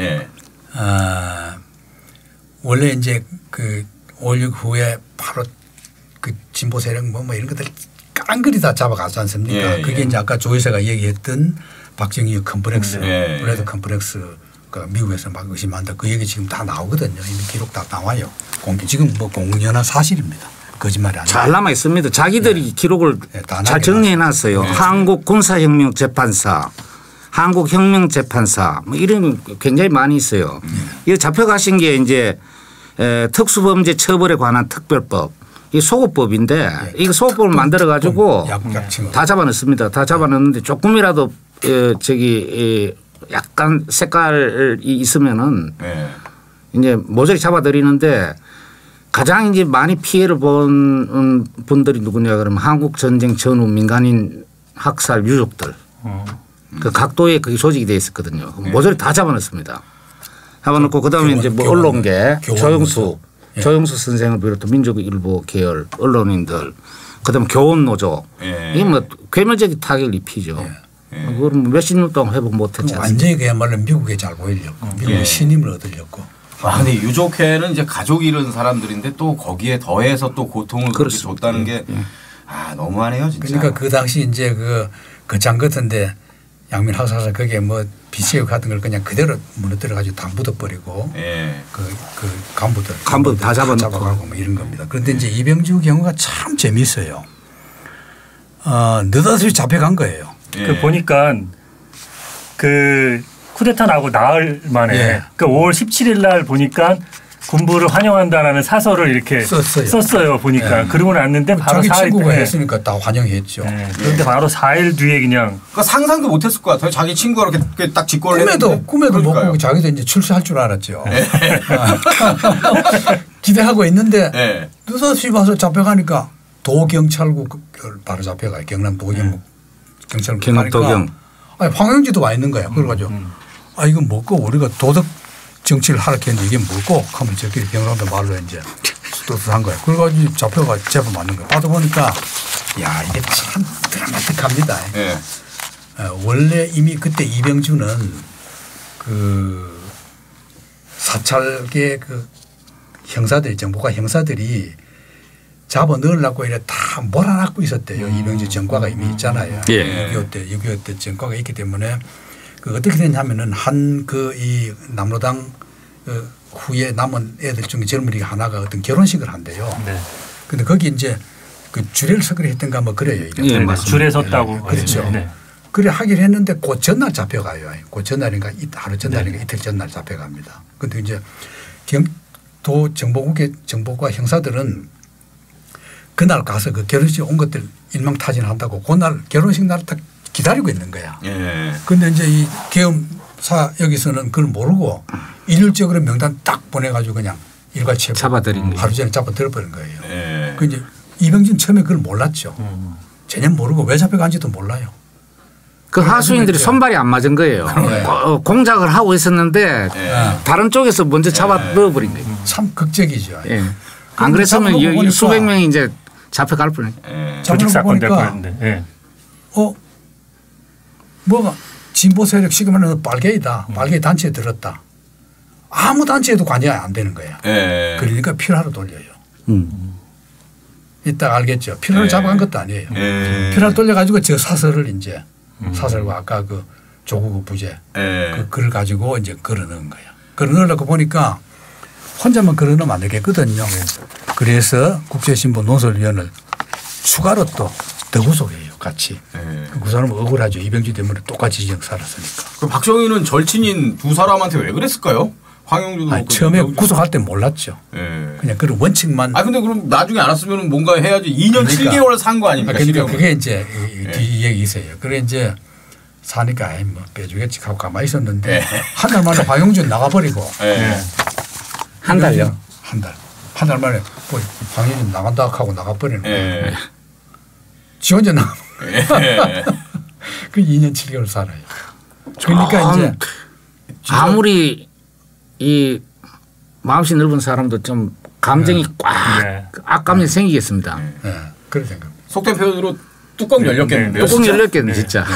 원래 이제 그 5.16 후에 바로 그 진보 세력 뭐 이런 것들 깡그리 다 잡아가지 않습니까? 그게 이제 아까 조회사가 얘기했던 박정희 컴플렉스, 브래드 컴플렉스가 미국에서 막 의심한다. 그 얘기 지금 다 나오거든요. 이미 기록 다 나와요. 지금 뭐 공연한 사실입니다. 거짓말이 아니라. 잘 남아 있습니다. 자기들이 기록을 잘 정리해 놨어요. 한국군사혁명재판사, 한국혁명재판사 뭐 이런 굉장히 많이 있어요. 이거 잡혀가신 게 이제 특수범죄 처벌에 관한 특별법. 이 소고법인데 이거 소고법을 만들어 가지고 다 잡아냈습니다. 다 잡아냈는데 조금이라도 저기 약간 색깔이 있으면은 이제 모조리 잡아들이는데 가장 이제 많이 피해를 본 분들이 누구냐 그러면 한국 전쟁 전후 민간인 학살 유족들 그 각도에 그게 조직이 돼 있었거든요. 모조리 다 잡아냈습니다. 잡아놓고 그다음에 이제 뭐 언론계 조영수 선생을 비롯한 민족일보 계열 언론인들 그다음에 교원노조 이게 뭐 괴멸적인 타격을 입히죠. 그걸 몇십 년 동안 회복 못했지 않습니까? 완전히 그야말로 미국에 잘 보이려고 미국의 신임을 얻으려고. 아, 근데 유족회는 이제 가족 잃은 사람들인데 또 거기에 더해서 또 고통을 그렇게 줬다는 게 너무하네요 진짜. 그러니까 그 당시 이제 그 장 같은데 양민 학사사 거기에 뭐 비치역 같은 걸 그냥 그대로 무너뜨려 가지고 다 묻어버리고 그 간부들 다 잡아가고 뭐 이런 겁니다. 그런데 이제 이병주 경우가 참 재미있어요. 느닷없이 잡혀간 거예요. 그 보니까 그 쿠데타 나고 나흘 만에 그 5월 17일 날 보니까 군부를 환영한다라는 사설을 이렇게 썼어요. 보니까 그러고 났는데 바로 자기 4일 친구가 했으니까 다 환영했죠. 그런데 바로 4일 뒤에 그냥 그러니까 상상도 못했을 것 같아요. 자기 친구가 이렇게 딱 직거를 했는데 꿈에도 못 보고 자기도 이제 출세할 줄 알았죠. 기대하고 있는데 느닷없이 와서 잡혀가니까 도경찰국 바로 잡혀가요. 경남 도경 경찰국 경남 아니 황영지도 와 있는 거야. 그래가지고 이거 뭐고 우리가 도덕 정치를 하락했는데 이게 뭐고 하면 저끼리 경상도 말로 이제 뚜렷한 거야. 그래가지고 잡혀가 제법 맞는 거야. 봐도 보니까 야 이게 참 드라마틱합니다. 원래 이미 그때 이병주는 그 사찰계 그 형사들 정보가 형사들이 잡아 넣으려고 이래 다 몰아넣고 있었대요. 이병주 전과가 이미 있잖아요. 6.25 때 전과가 있기 때문에 그 어떻게 됐냐면은 한 그 이 남로당 후에 남은 애들 중에 젊은이가 하나가 어떤 결혼식을 한대요. 근데 거기 이제 그 주례를 서거리 했던가 뭐 그래요. 주례 섰다고. 그렇죠. 그래 하기를 했는데 그 전날 잡혀가요. 그 전날인가 하루 전날인가 이틀 전날 잡혀갑니다. 근데 이제 도 정보국의 정보과 형사들은 그날 가서 그 결혼식 온 것들 일망타진한다고 그날 결혼식 날 딱 기다리고 있는 거야. 그런데 이제 이 계엄사 여기서는 그걸 모르고 일률적으로 명단 딱 보내가지고 그냥 일괄 잡아들인 하루 전에 잡아들어버린 거예요. 그 이제 이병진 처음에 그걸 몰랐죠. 전혀 모르고 왜 잡혀간지도 몰라요. 그 하수인들이 손발이 안 맞은 거예요. 공작을 하고 있었는데 다른 쪽에서 먼저 잡아 넣어버린 거예요. 참 극적이죠. 안 그랬으면 수백 명이 이제 잡혀갈 뻔했어요. 조직 사건 될 뻔했는데. 뭐가 진보 세력 시기 말하는 빨갱이다. 빨갱이 단체에 들었다. 아무 단체에도 관여가 안 되는 거야. 그러니까 필하로 돌려요. 이따 알겠죠. 필하로 잡아간 것도 아니에요. 필하로 돌려가지고 저 사설을 이제 사설과 아까 그 조국 부재 그 글을 가지고 이제 걸어넣은 거예요. 걸어넣으려고 보니까 혼자만 걸어넣으면 안 되겠거든요. 그래서 국제신문 논설위원을 추가로 또 더 구속해요. 같이. 그 사람은 억울하죠. 이병주 때문에 똑같이 지정 살았으니까. 그럼 박정희는 절친인 두 사람한테 왜 그랬을까요? 황영주도 처음에 구속할 때 몰랐죠. 그냥 그런 원칙만. 근데 그럼 나중에 알았으면 뭔가 해야지. 2년 그러니까. 7개월 산 거 아닙니까? 그러니까 그게 이제 뒤 얘기 있어요. 그래 이제 사니까 뭐 빼주겠지 하고 가만히 있었는데 한 달 만에 황영준 나가버리고. 한 달요? 한 달. 한 달 만에 뭐 황영준 나간다 하고 나가버리는 거예요. 지 혼자 나가. 그 2년 7개월 살아요. 그러니까 이제 아무리 이 마음씨 넓은 사람도 좀 감정이 꽉 악감이 생기겠습니다. 그런 생각. 속된 표현으로 뚜껑 열렸겠는데요. 뚜껑 열렸겠네 진짜.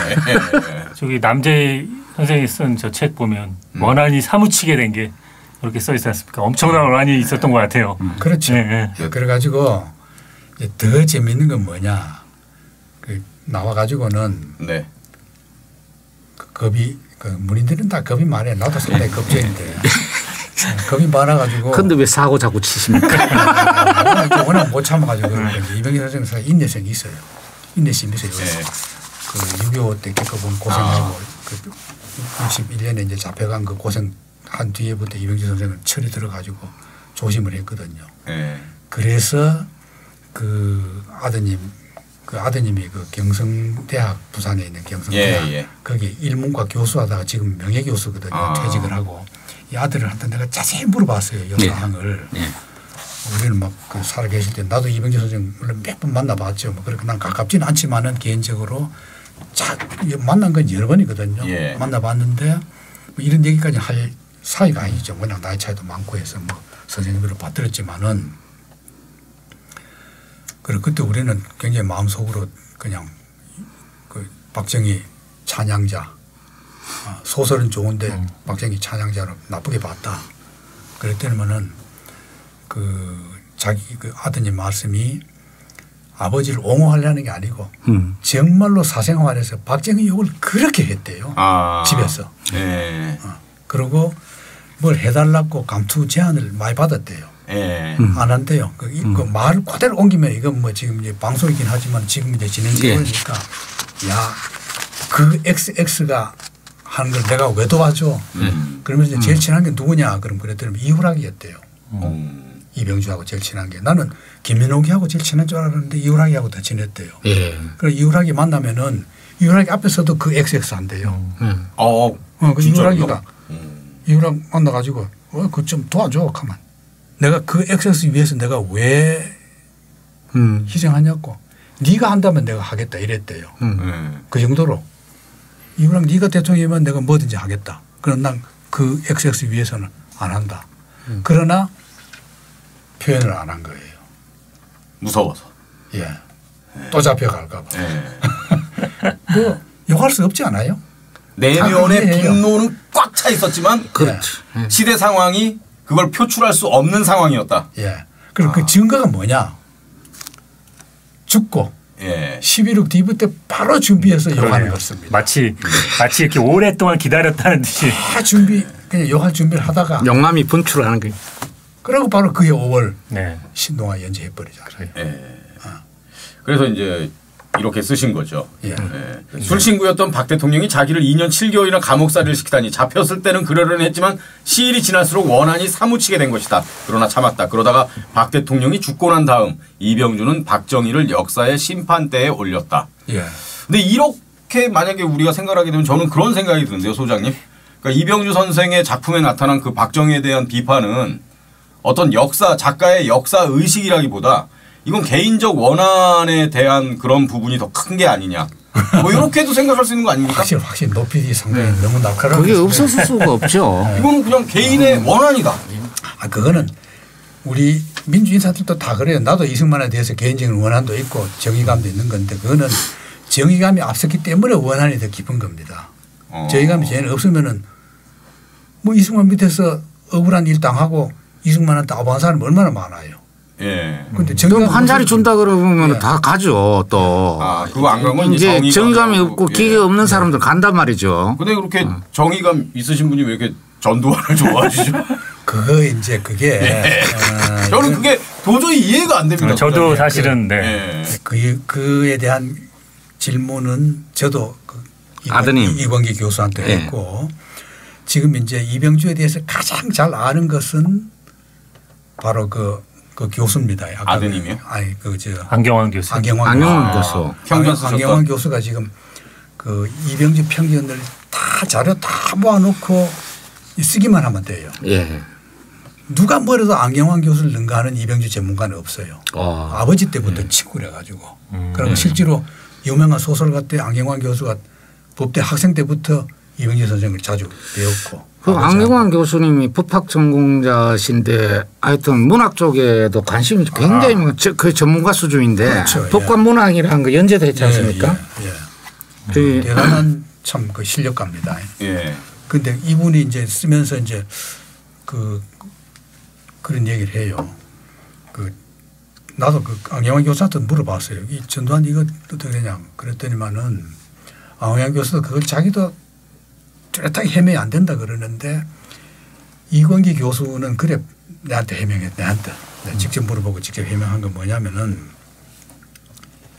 저기 남재희 선생이 쓴 저 책 보면 원한이 사무치게 된 게 그렇게 써 있지 않습니까? 엄청난 원한이 있었던 것 같아요. 그렇죠. 그래가지고 이제 더 재미있는 건 뭐냐. 그 나와가지고는 그 겁이 그 문인들은 다 겁이 많아요. 나도 상당히 겁쟁인데 겁이 많아가지고. 그런데 왜 사고 자꾸 치십니까? 워낙 못 참아가지고 이병희 선생님 인내성이 있어요. 인내심이 있어요. 그 6.25 때 겪어본 고생하고 그 61년에 이제 잡혀간 그 고생 한 뒤에부터 이병희 선생은 철이 들어가지고 조심을 했거든요. 그래서 그 아드님이 그 경성대학 부산에 있는 경성대학 거기 일문과 교수하다가 지금 명예교수거든요. 퇴직을 하고 이 아들한테 내가 자세히 물어봤어요. 이 상황을. 우리는 막 그 살아계실 때 나도 이병재 선생 물론 몇 번 만나봤죠. 뭐 그렇게 난 가깝지는 않지만은 개인적으로 만난 건 여러 번이거든요. 만나봤는데 뭐 이런 얘기까지 할 사이가 아니죠. 워낙 나이 차이도 많고 해서 뭐 선생님으로 받들었지만은 그리고 그때 우리는 굉장히 마음속으로 그냥 그 박정희 찬양자 소설은 좋은데 박정희 찬양자로 나쁘게 봤다. 그랬더니만은 그 자기 그 아드님 말씀이 아버지를 옹호하려는 게 아니고 정말로 사생활에서 박정희 욕을 그렇게 했대요. 집에서. 그리고 뭘 해달라고 감투 제안을 많이 받았대요. 안 한대요. 그 말을 그대로 옮기면 이건 뭐 지금 이제 방송이긴 하지만 지금 이제 진행되니까 야, 그 XX가 하는 걸 내가 왜 도와줘? 그러면서 제일 친한 게 누구냐? 그럼 그랬더니 이후락이었대요. 이병주하고 제일 친한 게 나는 김민옥이하고 제일 친한 줄 알았는데 이후락이하고 더 친했대요. 그래서 이후락이 만나면은 이후락이 앞에서도 그 XX 한대요. 그 이후락이가 이후락 만나가지고 그거 좀 도와줘 가만. 내가 그 XX 위해서 내가 왜 희생하냐고. 네가 한다면 내가 하겠다 이랬대요. 그 정도로. 이후락 네가 대통령이면 내가 뭐든지 하겠다. 그럼 난 그 XX 위해서는 안 한다. 그러나 표현을 안 한 거예요. 무서워서. 또 잡혀갈까 봐. 뭐 욕할 수 없지 않아요? 내면의 분노는 꽉 차 있었지만 시대 상황이 그걸 표출할 수 없는 상황이었다. 그리고 그 증거가 뭐냐. 죽고 11월 뒤부 때 바로 준비해서 욕하는 것입니다. 마치 이렇게 오랫동안 기다렸다는 듯이. 다 그냥 욕할 준비를 하다가. 영감이 분출을 하는 거예요. 그리고 바로 그해 5월 신동아 연재해버리잖아요. 그래서 이제 이렇게 쓰신 거죠. 술친구였던 박 대통령이 자기를 2년 7개월이나 감옥살이를 시키다니 잡혔을 때는 그러려니 했지만 시일이 지날수록 원한이 사무치게 된 것이다. 그러나 참았다. 그러다가 박 대통령이 죽고 난 다음 이병주는 박정희를 역사의 심판대에 올렸다. 근데 그렇게 만약에 우리가 생각하게 되면 저는 그런 생각이 드는데요, 소장님. 그러니까 이병주 선생의 작품에 나타난 그 박정희에 대한 비판은 어떤 작가의 역사 의식이라기보다 이건 개인적 원한에 대한 그런 부분이 더 큰 게 아니냐. 뭐 이렇게도 생각할 수 있는 거 아닙니까? 확실히 높이 상당히 너무 날카로운. 그게 없었을 수가 없죠. 이거는 그냥 개인의 원한이다. 그거는 우리 민주인사들도 다 그래요. 나도 이승만에 대해서 개인적인 원한도 있고 정의감도 있는 건데 그거는 정의감이 앞섰기 때문에 원한이 더 깊은 겁니다. 정의감이 전혀 없으면은 뭐 이승만 밑에서 억울한 일 당하고 이승만한테 아부한 사람이 얼마나 많아요. 예. 근데 그럼 한 자리 준다 그러면 다 가죠 또. 그거 안 가면 이제 정의감이 없고 기계 없는 사람들 간단 말이죠. 근데 그렇게 정의감 있으신 분이 왜 이렇게 전두환을 좋아하시죠? 그게 저는 그게 도저히 이해가 안 됩니다. 저도 사실은 네. 그에 대한 질문은 저도 아드님 이광기 교수한테 했고 지금 이제 이병주에 대해서 가장 잘 아는 것은 바로 그 교수입니다. 아드님이요? 안경환 교수. 안경환 교수. 평균 쓰셨던. 안경환 교수가 지금 그 이병주 평균을 다 자료 다 모아놓고 쓰기만 하면 돼요. 예. 누가 뭐래도 안경환 교수를 능가하는 이병주 전문가는 없어요. 아버지 때부터 친구래 가지고. 그리고 실제로 유명한 소설가 때 안경환 교수가 법대 학생 때부터 이병주 선생을 자주 배웠고. 그 안경환 교수님이 법학 전공자신데 하여튼 문학 쪽에도 관심이 굉장히 그 전문가 수준인데 그렇죠. 독감 문학이라는 거 연재도 했지 않습니까? 대단한 참 그 실력가입니다. 그런데 이분이 이제 쓰면서 이제 그런 얘기를 해요. 나도 안경환 교수한테 물어봤어요. 이 전두환 이거 어떻게 되냐 그랬더니만은 안경환 교수도 그걸 자기도 뚜렷하게 해명이 안 된다 그러는데 이광기 교수는 그래 내한테 해명했 내한테 내가 직접 물어보고 직접 해명한 건 뭐냐면은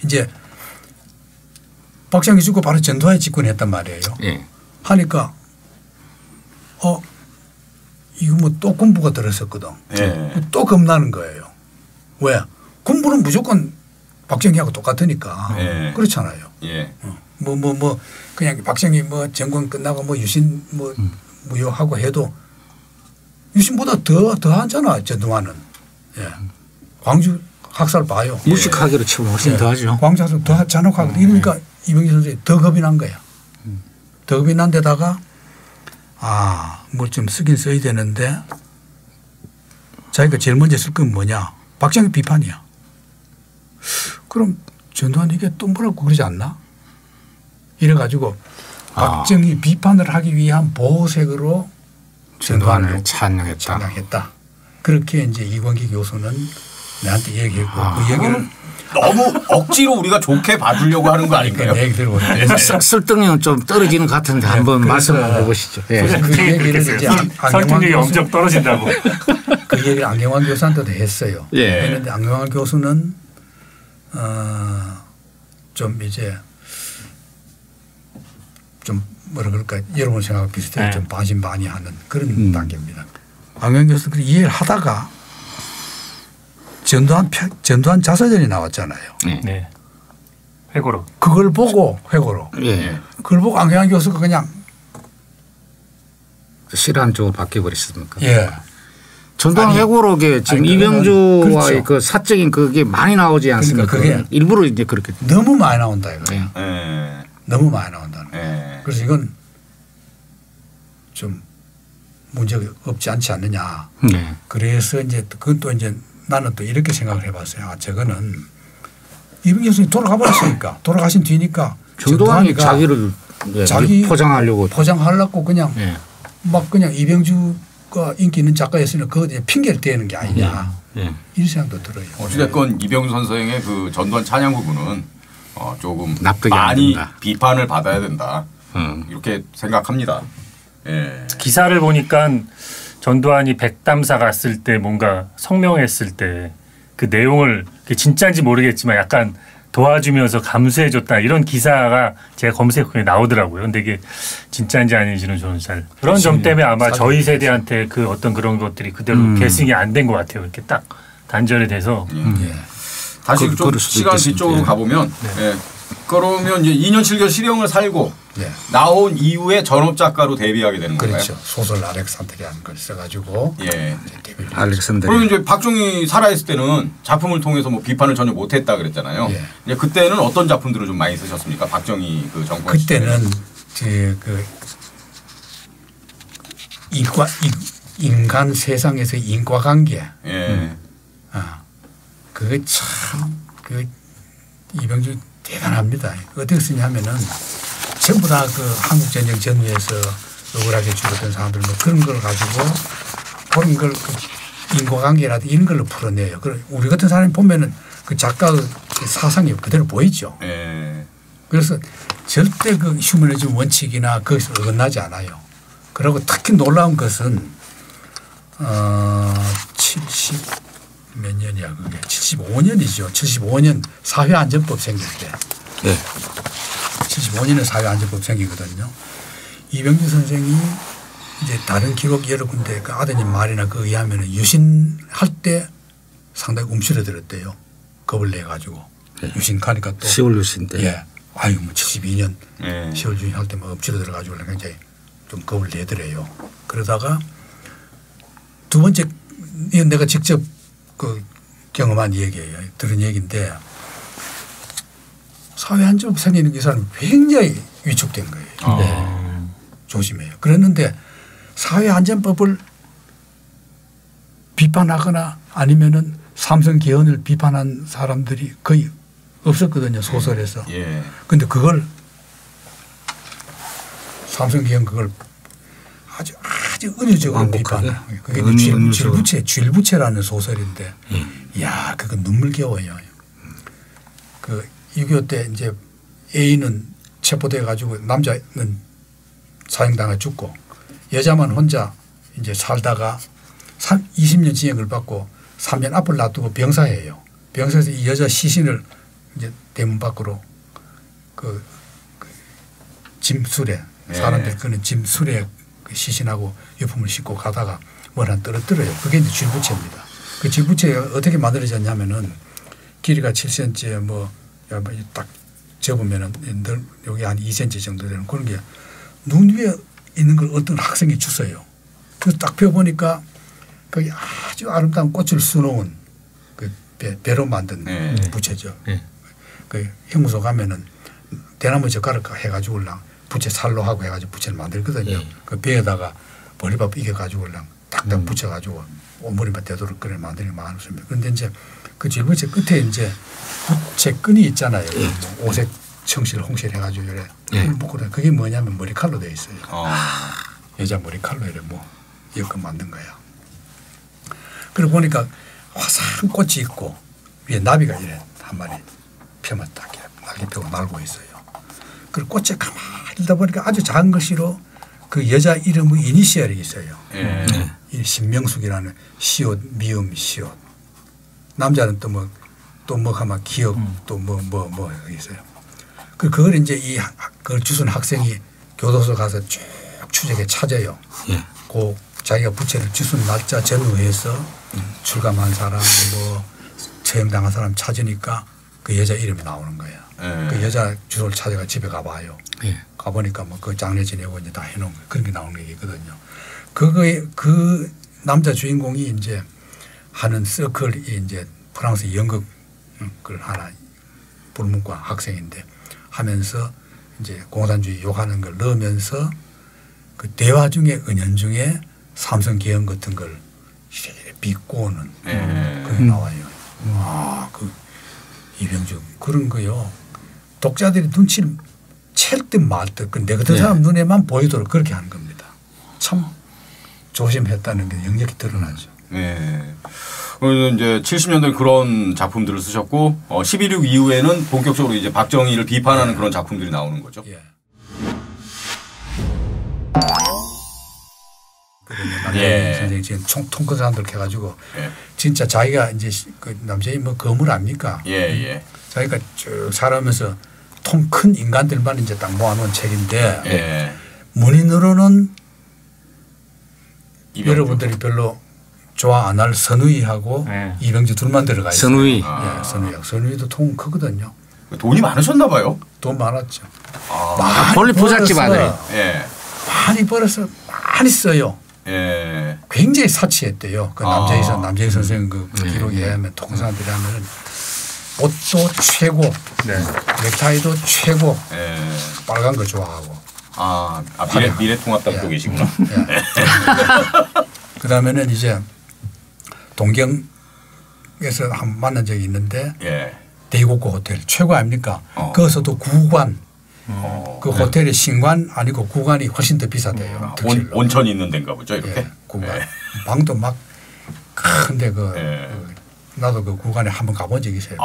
이제 박정희 죽고 바로 전두환이 집권했단 말이에요. 하니까 이거 뭐 또 군부가 들었었거든. 또 겁나는 거예요. 왜? 군부는 무조건 박정희하고 똑같으니까 그렇잖아요. 그냥 박정희 뭐 정권 끝나고 뭐 유신 뭐 무효하고 해도 유신보다 더 하잖아 전두환은. 광주 학살 봐요. 무식하기로 치면 훨씬 더 하죠. 광주 학살 더 잔혹하고 이러니까 이병기 선생이 더 겁이 난 거야. 더 겁이 난 데다가 뭘 좀 쓰긴 써야 되는데 자기가 제일 먼저 쓸 건 뭐냐. 박정희 비판이야. 그럼 전두환 이게 또 뭐라고 그러지 않나? 이래가지고 박정희 비판을 하기 위한 보호색으로 전두환을 찬양했다. 그렇게 이제 이광기 교수는 나한테 얘기했고 그 얘기를 너무 억지로 우리가 좋게 봐주려고 하는 거 아닌가요? 얘기 들고 설득력은 좀 떨어지는 것 같은데 한번 말씀 해보시죠. 그 얘기를 이제 설득력이 엄청 떨어진다고. 그 얘기를 안경환 교수한테도 했어요. 했는데 안경환 교수는 좀 이제 좀 뭐라 그럴까 여러분 생각하고 비슷해요. 좀 반신반의하는 그런 단계입니다. 안경환 교수는 그 이해를 하다가 전두환 자서전이 나왔잖아요. 회고록. 그걸 보고 회고록. 그걸 보고 안경환 교수가 그냥 싫어하는 쪽으로 바뀌어버렸습니까? 전두환 회고록에 지금 이병주와의 그 사적인 그게 많이 나오지 않습니까? 그러니까 그게 일부러 이제 그렇게 너무 많이 나온다 이거예요. 너무 많이 나온다는 거예요. 그래서 이건 좀 문제가 없지 않지 않느냐. 그래서 이제 그것도 이제 나는 또 이렇게 생각을 해봤어요. 저거는 이병주 교수님 돌아가 버렸으니까 돌아가신 뒤니까 전두환이 자기를 포장하려고 그냥 막 그냥 이병주가 인기 있는 작가였으니까 그거 핑계를 대는 게 아니냐. 이런 생각도 들어요. 어찌됐건 이병주 선생의 그 전두환 찬양 부분은 조금 납득이 많이 안 된다. 비판을 받아야 된다. 이렇게 생각합니다. 기사를 보니까 전두환이 백담사 갔을 때 뭔가 성명했을 때 그 내용을 진짜인지 모르겠지만 약간 도와주면서 감수해줬다 이런 기사가 제가 검색해 나오더라고요. 근데 이게 진짜인지 아닌지는 저는 잘 그런 점 때문에 아마 저희 세대한테 그 어떤 그런 것들이 그대로 계승이 안 된 것 같아요. 이렇게 딱 단절이 돼서. 다시 좀 시간 뒤쪽으로 가보면 그러면 이제 2년 7개월 실형을 살고 네. 나온 이후에 전업 작가로 데뷔하게 되는 거예요. 그렇죠. 소설 알렉산드리아는 걸 써가지고. 예. 알렉산드리아. 그러면 이제 박정희 살아있을 때는 작품을 통해서 뭐 비판을 전혀 못했다 그랬잖아요. 예. 이제 그때는 어떤 작품들을 좀 많이 쓰셨습니까? 박정희 그 정권 그때는 그 인간 세상에서 인과관계. 예. 그게 참 그 이병주 대단합니다. 어떻게 쓰냐면은 전부 다 그 한국전쟁 전후에서 억울하게 죽었던 사람들 뭐 그런 걸 가지고 그런 걸 그 인과관계라든지 이런 걸로 풀어내요. 우리 같은 사람이 보면은 그 작가의 사상이 그대로 보이죠. 그래서 절대 그 휴머니즘 원칙이나 거기서 어긋나지 않아요. 그리고 특히 놀라운 것은 70 몇 년이야 그게 75년이죠. 75년 사회안전법 생길 때. 네. 75년에 사회안전법 생기거든요. 이병주 선생이 이제 다른 기록 여러 군데 그 아드님 말이나 그 의하면 유신할 때 상당히 움츠러들었대요. 겁을 내 가지고 네. 유신 가니까 또 10월 유신 때. 예. 아유 뭐 72년 10월 유신 할 때 막 움츠러들어 가지고 굉장히 좀 겁을 내더래요. 그러다가 두 번째 이건 내가 직접 그 경험한 얘기예요. 들은 얘기인데 사회안전법 생기는 이 사람이 굉장히 위축된 거예요. 네. 조심해요. 그랬는데 사회안전법을 비판하거나 아니면은 삼성 개헌을 비판한 사람들이 거의 없었거든요. 소설에서. 그런데 그걸 삼성 개헌 그걸 아주 은유적으로 비판을. 그게 쥘부채라는 소설인데, 이야, 그거 눈물겨워요. 그 6.25 때 이제 A는 체포돼 가지고 남자는 사형당해 죽고 여자만 혼자 이제 살다가 20년 징역을 받고 3년 앞을 놔두고 병사예요. 병사에서 이 여자 시신을 이제 대문 밖으로 그 짐술에 사람들 그는 짐술에 시신하고 유품을 싣고 가다가 뭘 한 떨어뜨려요. 그게 이제 쥘부채입니다. 그 쥘부채가 어떻게 만들어졌냐면은 길이가 7cm 뭐 딱 접으면은 여기 한 2cm 정도 되는 그런 게 눈 위에 있는 걸 어떤 학생이 주어요. 그래서 딱 펴보니까 거기 아주 아름다운 꽃을 수놓은 그 배로 만든 부채죠. 그 형무소 가면은 대나무 젓가락 해가지고 부채 살로 하고 해가지고 부채를 만들거든요. 그 배에다가 머리밥 이겨가지고 딱딱 붙여가지고 머리만 되도록 그래 만드는 게 많습니다. 그런데 이제 그 질부채 끝에 이제 부채 끈이 있잖아요. 뭐 오색 청실 홍실 해가지고 이래 묶고 그게 뭐냐면 머리칼로 되어 있어요. 여자 머리칼로 이래 뭐 이거 만든 거야. 그리고 보니까 화사한 꽃이 있고 위에 나비가 이래 한 마리 펴만 딱 날개 펴고 날고 있어요. 그리고 꽃에 가만히 있다 보니까 아주 작은 글씨로 그 여자 이름의 이니시얼이 있어요. 신명숙이라는 시옷, 미음, 시옷. 남자는 또 뭐 하면 기억 또 뭐 있어요. 그걸 이제 그걸 주순 학생이 교도소 가서 쭉 추적해 찾아요. 그 자기가 부채를 주순 날짜 전후해서 출감한 사람 뭐 처형당한 사람 찾으니까 그 여자 이름이 나오는 거예요. 그 여자 주소를 찾아가 집에 가봐요. 가보니까 뭐 그 장례 지내고 이제 다 해놓은 거 그런 게 나오는 게 있거든요. 그 남자 주인공이 이제 하는 서클이 이제 프랑스 연극을 하나 불문과 학생인데 하면서 이제 공산주의 욕하는 걸 넣으면서 그 대화 중에 은연중에 삼성 개헌 같은 걸 비꼬는 그게 나와요. 그 이병주 그런 거요. 독자들이 눈치를 챌 듯 말 듯 내 같은 사람 눈에만 보이도록 그렇게 하는 겁니다. 참 조심했다는 게 역력히 드러나죠. 그래서 이제 70년대 그런 작품들을 쓰셨고 11.6 이후에는 본격적으로 이제 박정희를 비판하는 그런 작품들이 나오는 거죠. 선생님 지금 통큰 사람들 해가지고 진짜 자기가 이제 그 남자이 뭐 거물 아닙니까? 자기가 쭉 살아오면서 통 큰 인간들만 이제 딱 모아놓은 책인데 문인으로는 여러분들이 별로 좋아 안 할 선우이하고 이병주 둘만 들어가 있어요. 선우이. 선우이도 통 크거든요. 돈이 많으셨나 봐요. 돈 많았죠. 원래 부잣집 아들. 예. 많이 벌어서 많이 써요. 예. 굉장히 사치했대요. 그 남재희 선생 그 기록에 의하면 통상들이 하면은 옷도 최고, 넥타이도 최고, 빨간 거 좋아하고. 미래통합당 쪽이시구나. 그 다음에는 이제 동경에서 한 번 만난 적이 있는데 대국고 호텔 최고 아닙니까? 거기서도 구관. 그 호텔의 신관 아니고 구관이 훨씬 더 비싸대요. 온천이 있는 데인가 보죠, 이렇게. 구관. 방도 막 큰데 나도 그 구간에 한번 가본 적이 있어요.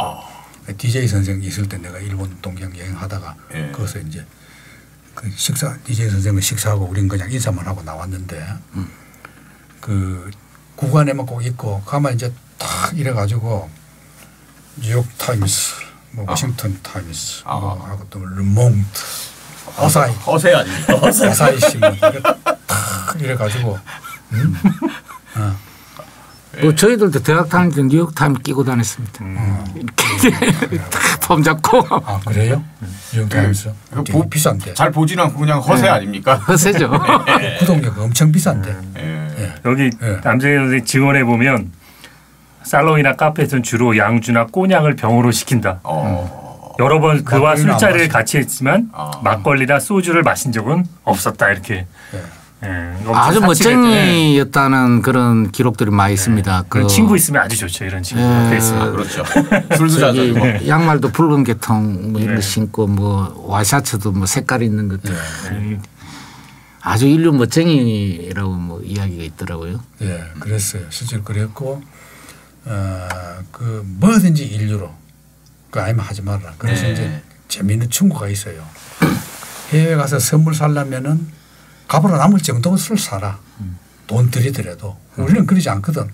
DJ 선생 있을 때 내가 일본 동경 여행하다가 거기서 이제 그 식사 DJ 선생은 식사하고 우리는 그냥 인사만 하고 나왔는데 그 구간에만 꼭 있고 가만 이제 탁 이래가지고 뉴욕 타임스, 뭐 워싱턴 타임스, 뭐 하고 또 르몽트, 어사이, 허세 아닙니까? 어사이 신문 탁 이래가지고. 뭐 저희들도 대학 다닐 때 뉴욕 타임스 끼고 다녔습니다. 폼 잡고. 그래요? 뉴욕 타임스. 비싼데. 잘 보지는 않고 그냥 허세 아닙니까? 허세죠. 구독료가 엄청 비싼데. 여기 남재희 선생님 증언해 보면 살롱이나 카페에서는 주로 양주나 꼬냑을 병으로 시킨다. 여러 번 그와 술자리를 같이 했지만 막걸리나 소주를 마신 적은 없었다 이렇게. 아주 멋쟁이였다는 그런 기록들이 많이 있습니다. 그 친구 있으면 아주 좋죠. 이런 친구가 있으면. 그렇죠. 술도 자주. 양말도 붉은 계통 뭐 이런 거 신고 뭐 와이셔츠도 뭐 색깔 있는 것들. 아주 인류 멋쟁이라고 뭐 이야기가 있더라고요. 예, 그랬어요. 실제로 그랬고 그 뭐든지 인류로 그 아니면 하지 말라. 그래서 이제 재미있는 친구가 있어요. 해외 가서 선물 살려면은 값으로 남을 정도를 사라. 돈 들이더라도 우리는 그러지 않거든.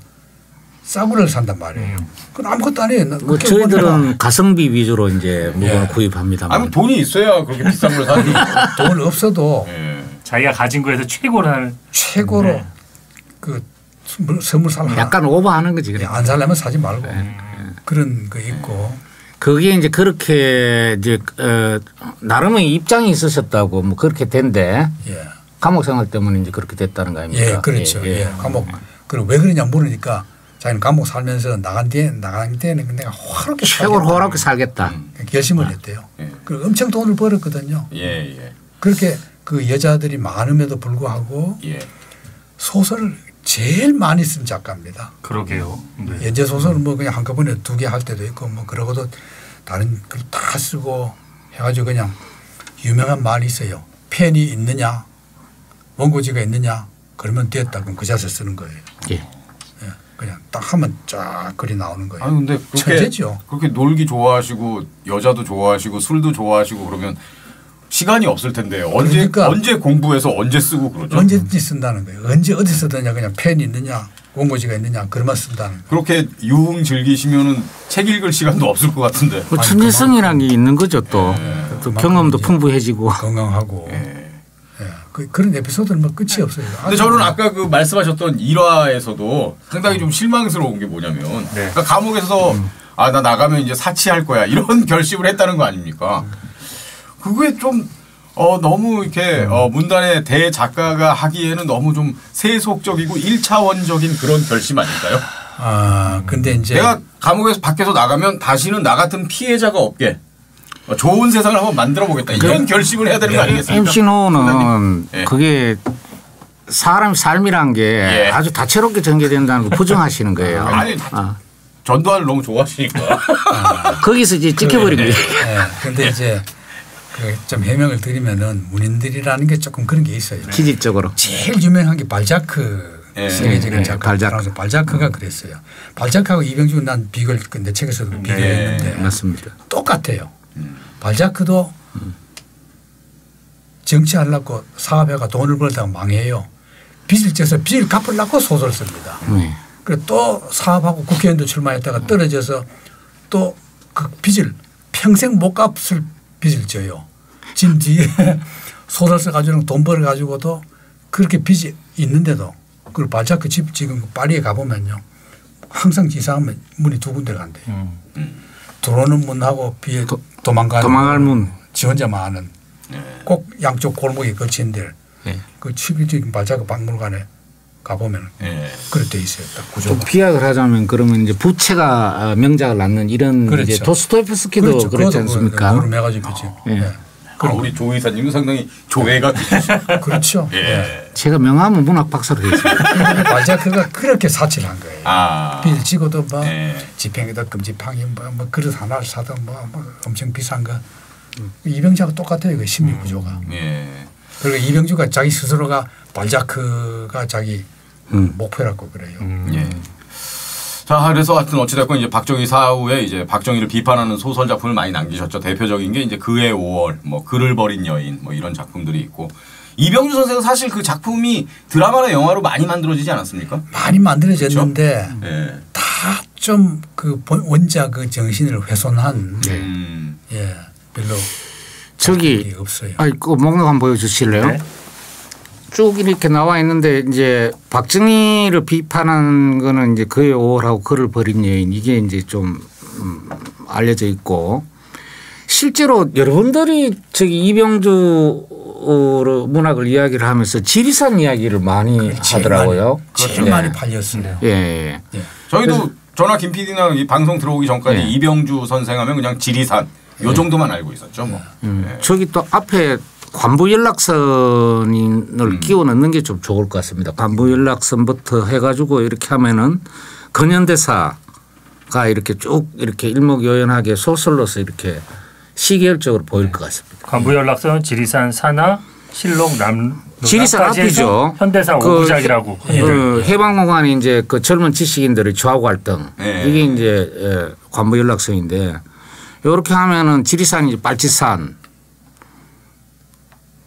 싸구려를 산단 말이에요. 그건 아무것도 아니에요. 뭐 저희들은 가성비 위주로 이제 물건을 구입합니다. 아니 돈이 있어야 그렇게 비싼 걸 사지. 돈 없어도 자기가 가진 거에서 최고로 그 선물 살라. 약간 오버하는 거지. 그래. 안 살려면 사지 말고 그런 거 있고. 그게 이제 그렇게 이제 나름의 입장이 있으셨다고 뭐 그렇게 된데. 감옥 생활 때문에 이제 그렇게 됐다는 거 아닙니까? 예, 그렇죠. 감옥. 그리고 왜 그러냐 물으니까 자기는 감옥 살면서 나간 뒤에는 내가 화롭게 최고로 화롭게 살겠다. 결심을 했대요. 그리고 엄청 돈을 벌었거든요. 그렇게 그 여자들이 많음에도 불구하고 소설을 제일 많이 쓴 작가입니다. 그러게요. 연재 소설은 뭐 그냥 한꺼번에 2개 할 때도 있고 뭐 그러고도 다른 글 다 쓰고 해가지고 그냥 유명한 말이 있어요. 펜이 있느냐 원고지가 있느냐 그러면 됐다. 그럼 그 자세 쓰는 거예요. 그냥 딱 하면 쫙 글이 나오는 거예요. 아니 근데 천재죠. 그렇게 놀기 좋아하시고 여자도 좋아하시고 술도 좋아하시고 그러면 시간이 없을 텐데요. 언제 공부해서 언제 쓰고 그러죠? 언제든지 쓴다는 거예요. 언제 어디 쓰느냐 그냥 펜이 있느냐 원고지가 있느냐 그것만 쓴다는 거예요. 그렇게 유흥 즐기시면은 책 읽을 시간도 없을 것 같은데. 뭐 천재성이라는 게 있는 거죠 또. 또 경험도 풍부해지고. 건강하고. 그런 에피소드는 뭐 끝이 없어요. 근데 저는 아까 그 말씀하셨던 일화에서도 상당히 좀 실망스러운 게 뭐냐면 그러니까 감옥에서 나 나가면 이제 사치할 거야 이런 결심을 했다는 거 아닙니까? 그게 좀 너무 이렇게 문단의 대작가가 하기에는 너무 좀 세속적이고 1차원적인 그런 결심 아닐까요? 근데 이제 내가 감옥에서 밖에서 나가면 다시는 나 같은 피해자가 없게 좋은 세상을 한번 만들어 보겠다. 이런 결심을 해야 되는 거 아니겠습니까? MC 노는 그게 사람 삶이란 게 아주 다채롭게 전개된다는 거 부정하시는 거예요. 아니 전두환을 너무 좋아하시니까. 거기서 이제 찍혀버린 거예요. 그런데 이제 좀 해명을 드리면은 문인들이라는 게 조금 그런 게 있어요. 기질적으로. 제일 유명한 게 발자크. 세계적인 작가. 발자크가 그랬어요. 발자크하고 이병주 난 비교를 내 책에서도 비교했는데 맞습니다. 똑같아요. 발자크도 정치하려고 사업해가 돈을 벌다가 망해요. 빚을 져서 빚을 갚으려고 소설을 씁니다. 그리고 또 사업하고 국회의원도 출마했다가 떨어져서 또 그 빚을 평생 못 갚을 빚을 져요. 진 뒤에 소설 써가지고 돈 벌어가지고도 그렇게 빚이 있는데도 그리고 발자크 집 지금 파리에 가보면요. 항상 이상하면 문이 2군데 간대요. 들어오는 문하고 도망갈 문. 지 혼자만 아는 꼭 양쪽 골목에 거치는데 그 11지 발자국 박물관에 가보면 그렇게 돼 있어요. 딱 구조가. 비약을 하자면 그러면 이제 부채가 명작을 낳는 이런 그렇죠. 이제 도스토옙스키도 그렇죠. 그렇지 않습니까? 노름해가지고 우리 조 이사님도 상당히 조예가 그렇죠. 제가 명함은 문학 박사로 되어 있습니다. 발자크가 그렇게 사치를 한 거예요. 빌 찍어도 뭐 지팽이도 금지팡이 뭐 그릇 하나를 사도 뭐 엄청 비싼 거. 이병주하고 똑같아요. 그 심리 구조가. 그리고 이병주가 자기 스스로가 발자크가 자기 목표라고 그래요. 자, 그래서 하여튼 어찌됐건 이제 박정희 사후에 이제 박정희를 비판하는 소설 작품을 많이 남기셨죠. 대표적인 게 이제 그의 5월, 뭐 글을 버린 여인, 뭐 이런 작품들이 있고. 이병주 선생은 사실 그 작품이 드라마나 영화로 많이 만들어지지 않았습니까? 많이 만들어졌는데 그렇죠? 다 좀 그 원작 그 정신을 훼손한 별로 저기 없어요. 그 목록 한번 보여주실래요? 네. 쭉 이렇게 나와 있는데 이제 박정희를 비판한 거는 이제 그의 5월하고 글을 버린 여인 이게 이제 좀 알려져 있고 실제로 여러분들이 저기 이병주 문학을 이야기를 하면서 지리산 이야기를 많이 하더라고요. 제일 많이 팔렸어요. 저희도 저나 김 PD나 이 방송 들어오기 전까지 이병주 선생하면 그냥 지리산 요 정도만 알고 있었죠. 뭐. 저기 또 앞에 관부 연락선을 끼워 넣는 게 좀 좋을 것 같습니다. 관부 연락선부터 해가지고 이렇게 하면은 근현대사가 이렇게 쭉 이렇게 일목요연하게 소설로서 이렇게 시계열적으로 보일 것 같습니다. 관부 연락선, 지리산, 산하, 실록, 지리산 앞이죠. 현대사 5부작이라고. 그 해방공간이 이제 그 젊은 지식인들의 좌우 갈등 이게 이제 관부 연락선인데 이렇게 하면은 지리산이 이제 빨치산.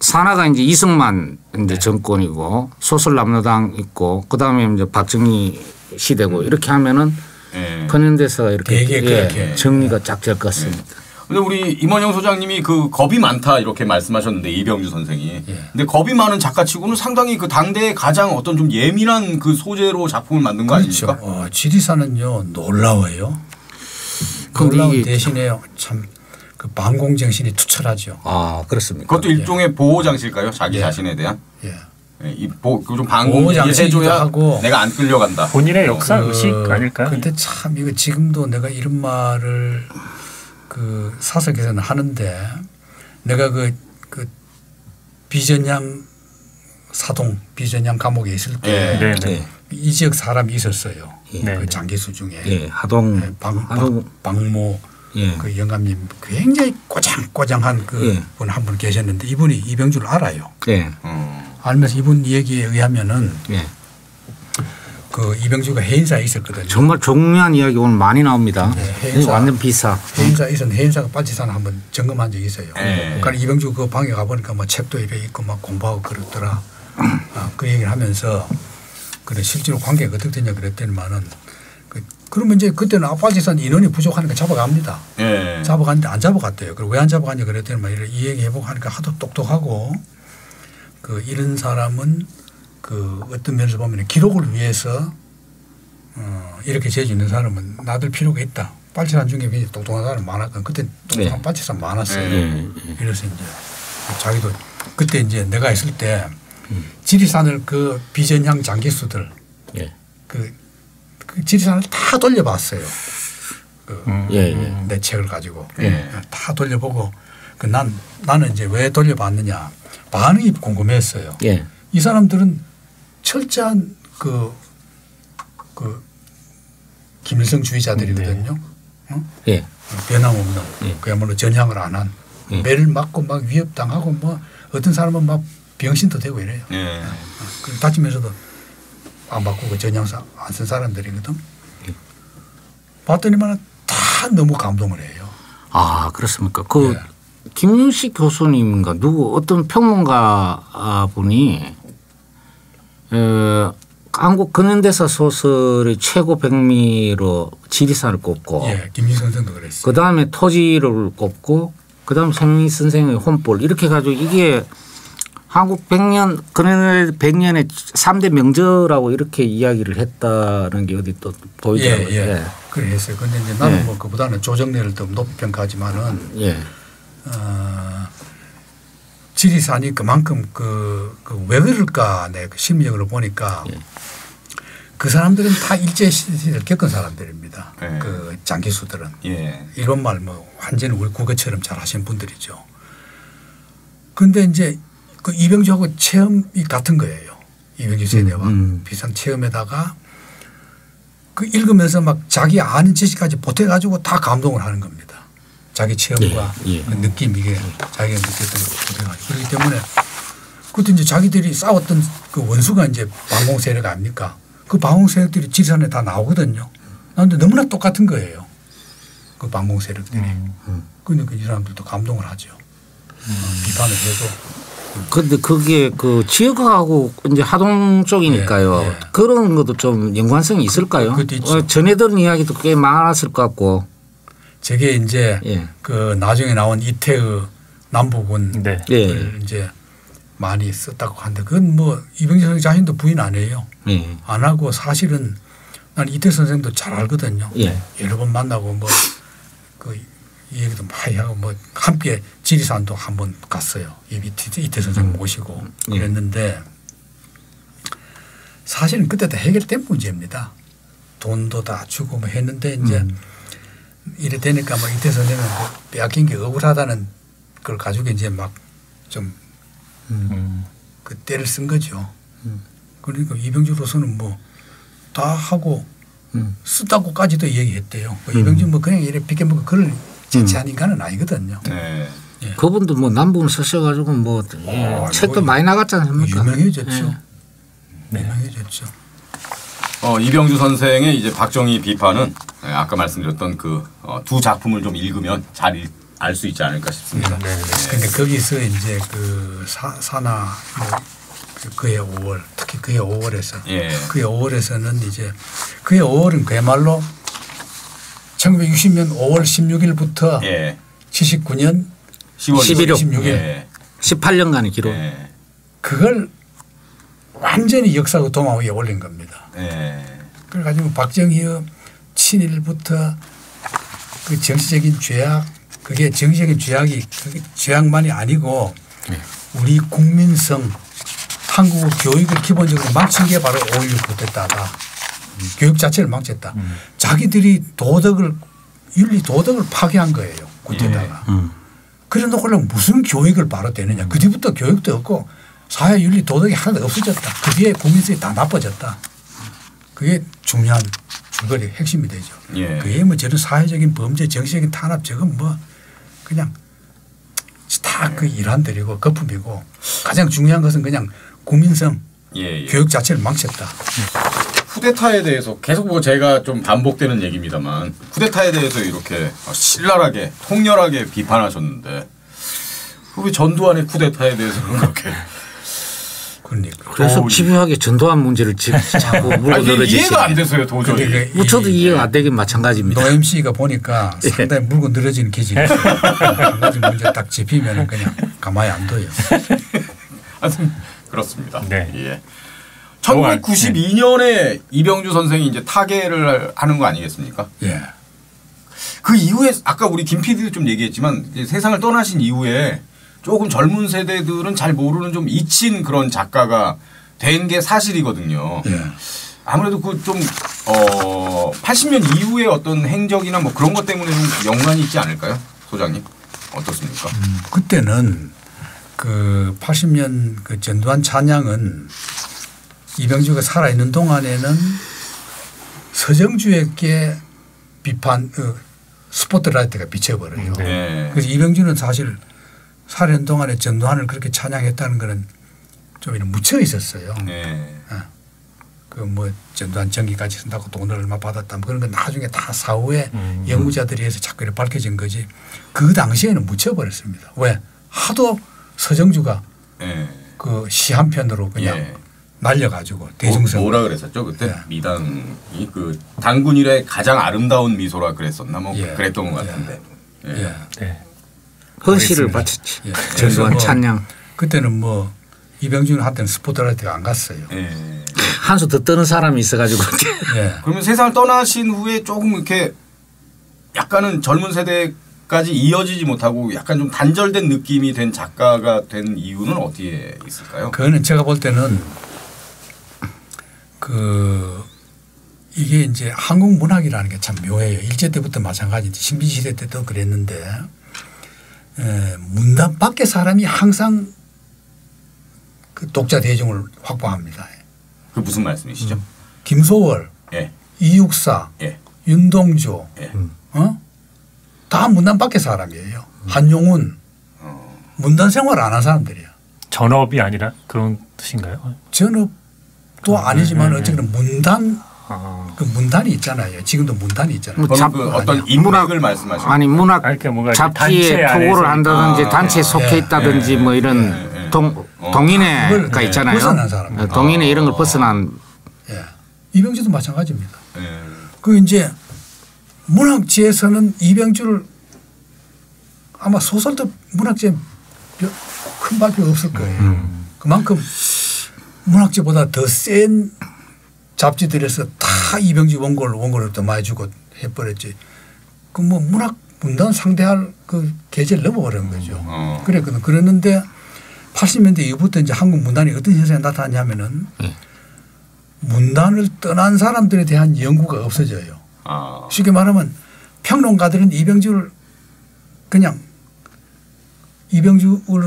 산하가 이제 이승만 이제 정권이고 소설 남로당 있고 그 다음에 이제 박정희 시대고 이렇게 하면은 근현대사가 이렇게 정리가 쫙 될 것 같습니다. 근데 우리 임원영 소장님이 그 겁이 많다 이렇게 말씀하셨는데 이병주 선생이. 근데 겁이 많은 작가치고는 상당히 그 당대에 가장 어떤 좀 예민한 그 소재로 작품을 만든 거 그렇죠. 아닙니까? 지리산은요 놀라워요. 놀라운 대신에 참. 그 반공 정신이 투철하죠. 그렇습니까? 그것도 일종의 보호 장치일까요? 자기 자신에 대한. 좀 반공 해줘야 하고 내가 안 끌려간다. 본인의 역사 의식 아닐까요? 그런데 참 이거 지금도 내가 이런 말을 그 사석에서는 하는데 내가 그 비전양 사동 비전양 감옥에 있을 때 이 지역 사람이 있었어요. 그 장기수 중에 하동 박모. 그 영감님 굉장히 꼬장꼬장한 그 분 한 분 계셨는데 이분이 이병주를 알아요. 알면서 이분 얘기에 의하면은 그 이병주가 해인사에 있었거든요. 정말 중요한 이야기 오늘 많이 나옵니다. 해인사, 완전 비사. 해인사에 있었는데 해인사가 빨치산 한번 점검한 적이 있어요. 그러니까 이병주 그 방에 가보니까 뭐 책도 이렇게 있고 막 공부하고 그러더라. 그 얘기를 하면서 그래 실제로 관계가 어떻게 되냐 그랬더니만은 그러면 이제 그때는 빨치산 인원이 부족하니까 잡아갑니다. 잡아갔는데 안 잡아갔대요. 그리고 왜 안 잡아갔냐 그랬더니 막 이 얘기 해보고 하니까 하도 똑똑하고 그 이런 사람은 그 어떤 면에서 보면 기록을 위해서 이렇게 재주 있는 사람은 놔둘 필요가 있다. 빨치산 중에 굉장히 똑똑한 사람 많았거든. 그때 똑똑한 빨치산 많았어요. 이래서 이제 자기도 그때 이제 내가 있을 때 지리산을 그 비전향 장기수들 그 지리산을 다 돌려봤어요. 내 책을 가지고 다 돌려보고 나는 이제 왜 돌려봤느냐 반응이 궁금했어요. 이 사람들은 철저한 그 김일성 주의자들이거든요. 변함없는 그야말로 전향을 안 한 매를 맞고 막 위협당하고 뭐 어떤 사람은 막 병신도 되고 이래요. 다치면서도 안 바꾸고 전향사 안 쓴 사람들이거든. 봤더니만 다 너무 감동을 해요. 그렇습니까? 김윤식 교수님인가 누구 어떤 평론가 분이 한국 근현대사 소설의 최고 백미로 지리산을 꼽고 김윤식 선생도 그랬어요. 그 다음에 토지를 꼽고 그 다음 생리 선생의 혼볼 이렇게 가지고 이게 한국 100년 근현대 100년의 3대 명저라고 이렇게 이야기를 했다는 게 어디 또 보이더라고요. 그래 했어요. 그런데 이제 나는 뭐 그보다는 조정래를 더 높이 평가하지만은 지리산이 그만큼 왜 그럴까 내 심리적으로 보니까 그 사람들은 다 일제 시대를 겪은 사람들입니다. 그 장기수들은 일본 말 뭐 완전히 우리 국어처럼 잘하시는 분들이죠. 그런데 이제 그 이병주하고 체험이 같은 거예요. 이병주 세대와 비슷한 체험에다가 그 읽으면서 막 자기 아는 지식까지 보태가지고 다 감동을 하는 겁니다. 자기 체험과 그 느낌 이게 자기가 느꼈던 걸 보태가지고 그렇기 때문에 그때 이제 자기들이 싸웠던 그 원수가 이제 방공 세력 아닙니까? 그 방공 세력들이 지리산에 다 나오거든요. 그런데 너무나 똑같은 거예요. 그 방공 세력들이. 그러니까 이 사람들도 감동을 하죠. 비판을 해도. 그런데 그게 그 지역하고 이제 하동 쪽이니까요. 그런 것도 좀 연관성이 있을까요? 전에 들은 이야기도 꽤 많았을 것 같고. 저게 이제 그 나중에 나온 이태의 남부군 이제 많이 썼다고 하는데 그건 뭐 이병주 선생 자신도 부인 안 해요. 안 하고 사실은 난 이태 선생도 잘 알거든요. 여러 번 만나고 뭐 그 이 얘기도 많이 하고 뭐 함께 지리산도 한번 갔어요. 이태 선생 모시고 그랬는데 사실은 그때 다 해결된 문제입니다. 돈도 다 주고 뭐 했는데 이제 이래 되니까 뭐 이태 선생은 빼앗긴 게 억울하다는 걸 가지고 이제 막 좀 그 때를 쓴 거죠. 그러니까 이병주로서는 뭐 다 하고 쓰다고까지도 얘기했대요. 뭐 이병주 뭐 그냥 이래 비껴먹고 그럴 자체한 인간은 아니거든요. 그분도 뭐 남북을 쓰셔가지고 뭐 책도 많이 나갔지 않습니까? 유명해졌죠. 유명해졌죠. 이병주 선생의 이제 박정희 비판은 아까 말씀드렸던 그 두 작품을 좀 읽으면 잘 알 수 있지 않을까 싶습니다. 그런데 거기서 이제 그 사나 그의 5월 특히 그의 5월에서 그의 5월에서는 이제 그의 5월은 그야말로 1960년 5월 16일부터 79년 10월 16일 18년간의 기록. 그걸 완전히 역사의 도마 위에 올린 겁니다. 그래가지고 박정희의 친일부터 그 정치적인 죄악 그게 정치적인 죄악이 그게 죄악만이 아니고 우리 국민성 한국의 교육을 기본적으로 망친 게 바로 5.16 쿠데타다. 교육 자체를 망쳤다. 자기들이 윤리 도덕을 파괴한 거예요. 쿠데타가. 그래 놓고 무슨 교육을 바로 되느냐. 그 뒤부터 교육도 없고 사회 윤리 도덕이 하나도 없어졌다. 그 뒤에 국민성이 다 나빠졌다. 그게 중요한 줄거리 핵심이 되죠. 그게 뭐 저런 사회적인 범죄 정치적인 탄압 저건 뭐 그냥 다 그 일환들이고 거품이고 가장 중요한 것은 그냥 국민성 교육 자체를 망쳤다. 쿠데타에 대해서 계속 뭐 제가 좀 반복되는 얘기입니다만 쿠데타에 대해서 이렇게 신랄하게 통렬하게 비판하셨는데 왜 전두환의 쿠데타에 대해서는 그렇게 그래서 집요하게 전두환 문제를 자꾸 물고 늘어지시네. 이해가 안 돼서요 도저히. 저도 이해가 안 되긴 마찬가지입니다. 노 MC가 보니까 상당히 물고 늘어지는 기질이 있어요. 한 가지 문제 딱 짚이면 그냥 가만히 안 둬요. 그렇습니다. 1992년에 이병주 선생이 이제 타계를 하는 거 아니겠습니까? 그 이후에 아까 우리 김 PD도 좀 얘기했지만 세상을 떠나신 이후에 조금 젊은 세대들은 잘 모르는 좀 잊힌 그런 작가가 된 게 사실이거든요. 아무래도 그 좀 80년 이후의 어떤 행적이나 뭐 그런 것 때문에 좀 연관이 있지 않을까요? 소장님 어떻습니까? 그때는 그 80년 그 전두환 찬양은 이병주가 살아있는 동안에는 서정주에게 비판 스포트라이트가 비쳐버려요. 그래서 이병주는 사실 살아있는 동안에 전두환을 그렇게 찬양했다는 거는 좀 묻혀 있었어요. 그 뭐 전두환 전기까지 쓴다고 돈을 얼마 받았다 뭐 그런 건 나중에 다 사후에 연구자들이 해서 자꾸 이렇게 밝혀진 거지. 그 당시에는 묻혀버렸습니다. 왜? 하도 서정주가 그 시 한 편으로 그냥 날려가지고 대중성. 뭐라 그랬었죠 그때? 미당이 그 단군 일의 가장 아름다운 미소라 그랬었나 뭐 그랬던 것 같은데. 헌시를 바쳤지. 전두환 찬양. 그때는 뭐 이병준 한테는 스포트라이트가 안 갔어요. 한 수 더 떠는 사람이 있어가지고. 그러면 세상을 떠나신 후에 조금 이렇게 약간은 젊은 세대 끝까지 이어지지 못하고 약간 좀 단절된 느낌이 된 작가가 된 이유는 어디에 있을까요? 그거는 제가 볼 때는 이게 이제 한국 문학이라는 게 참 묘해요. 일제 때부터 마찬가지지. 신비시대 때도 그랬는데 문단 밖의 사람이 항상 그 독자 대중을 확보합니다. 그 무슨 말씀이시죠? 김소월, 예. 이육사, 예. 윤동주, 예. 다 문단 밖의 사람이에요. 한용운, 문단 생활 안 한 사람들이야. 전업이 아니라 그런 뜻인가요? 전업도 아니지만 어쨌든 문단 그 문단이 있잖아요. 지금도 문단이 있잖아요. 그 어떤 인문학을 말씀하시는 아니 문학 그러니까 잡지에 투고를 한다든지 단체에 속해 있다든지 뭐 이런 동인회가 있잖아요. 벗어난 사람. 동인회 이런 걸 벗어난. 이병주도 마찬가지입니다. 그 이제 문학지에서는 이병주를 아마 소설도 문학지에 큰 발표가 없을 거예요. 그만큼 문학지보다 더 센 잡지들에서 다 이병주 원고를 더 많이 주고 해버렸지. 그 뭐 문학 문단 상대할 그 계제를 넘어버린 거죠. 그랬거든. 그랬는데 80년대 이후부터 이제 한국 문단이 어떤 현상이 나타나냐면은 문단을 떠난 사람들에 대한 연구가 없어져요. 쉽게 말하면 평론가들은 이병주를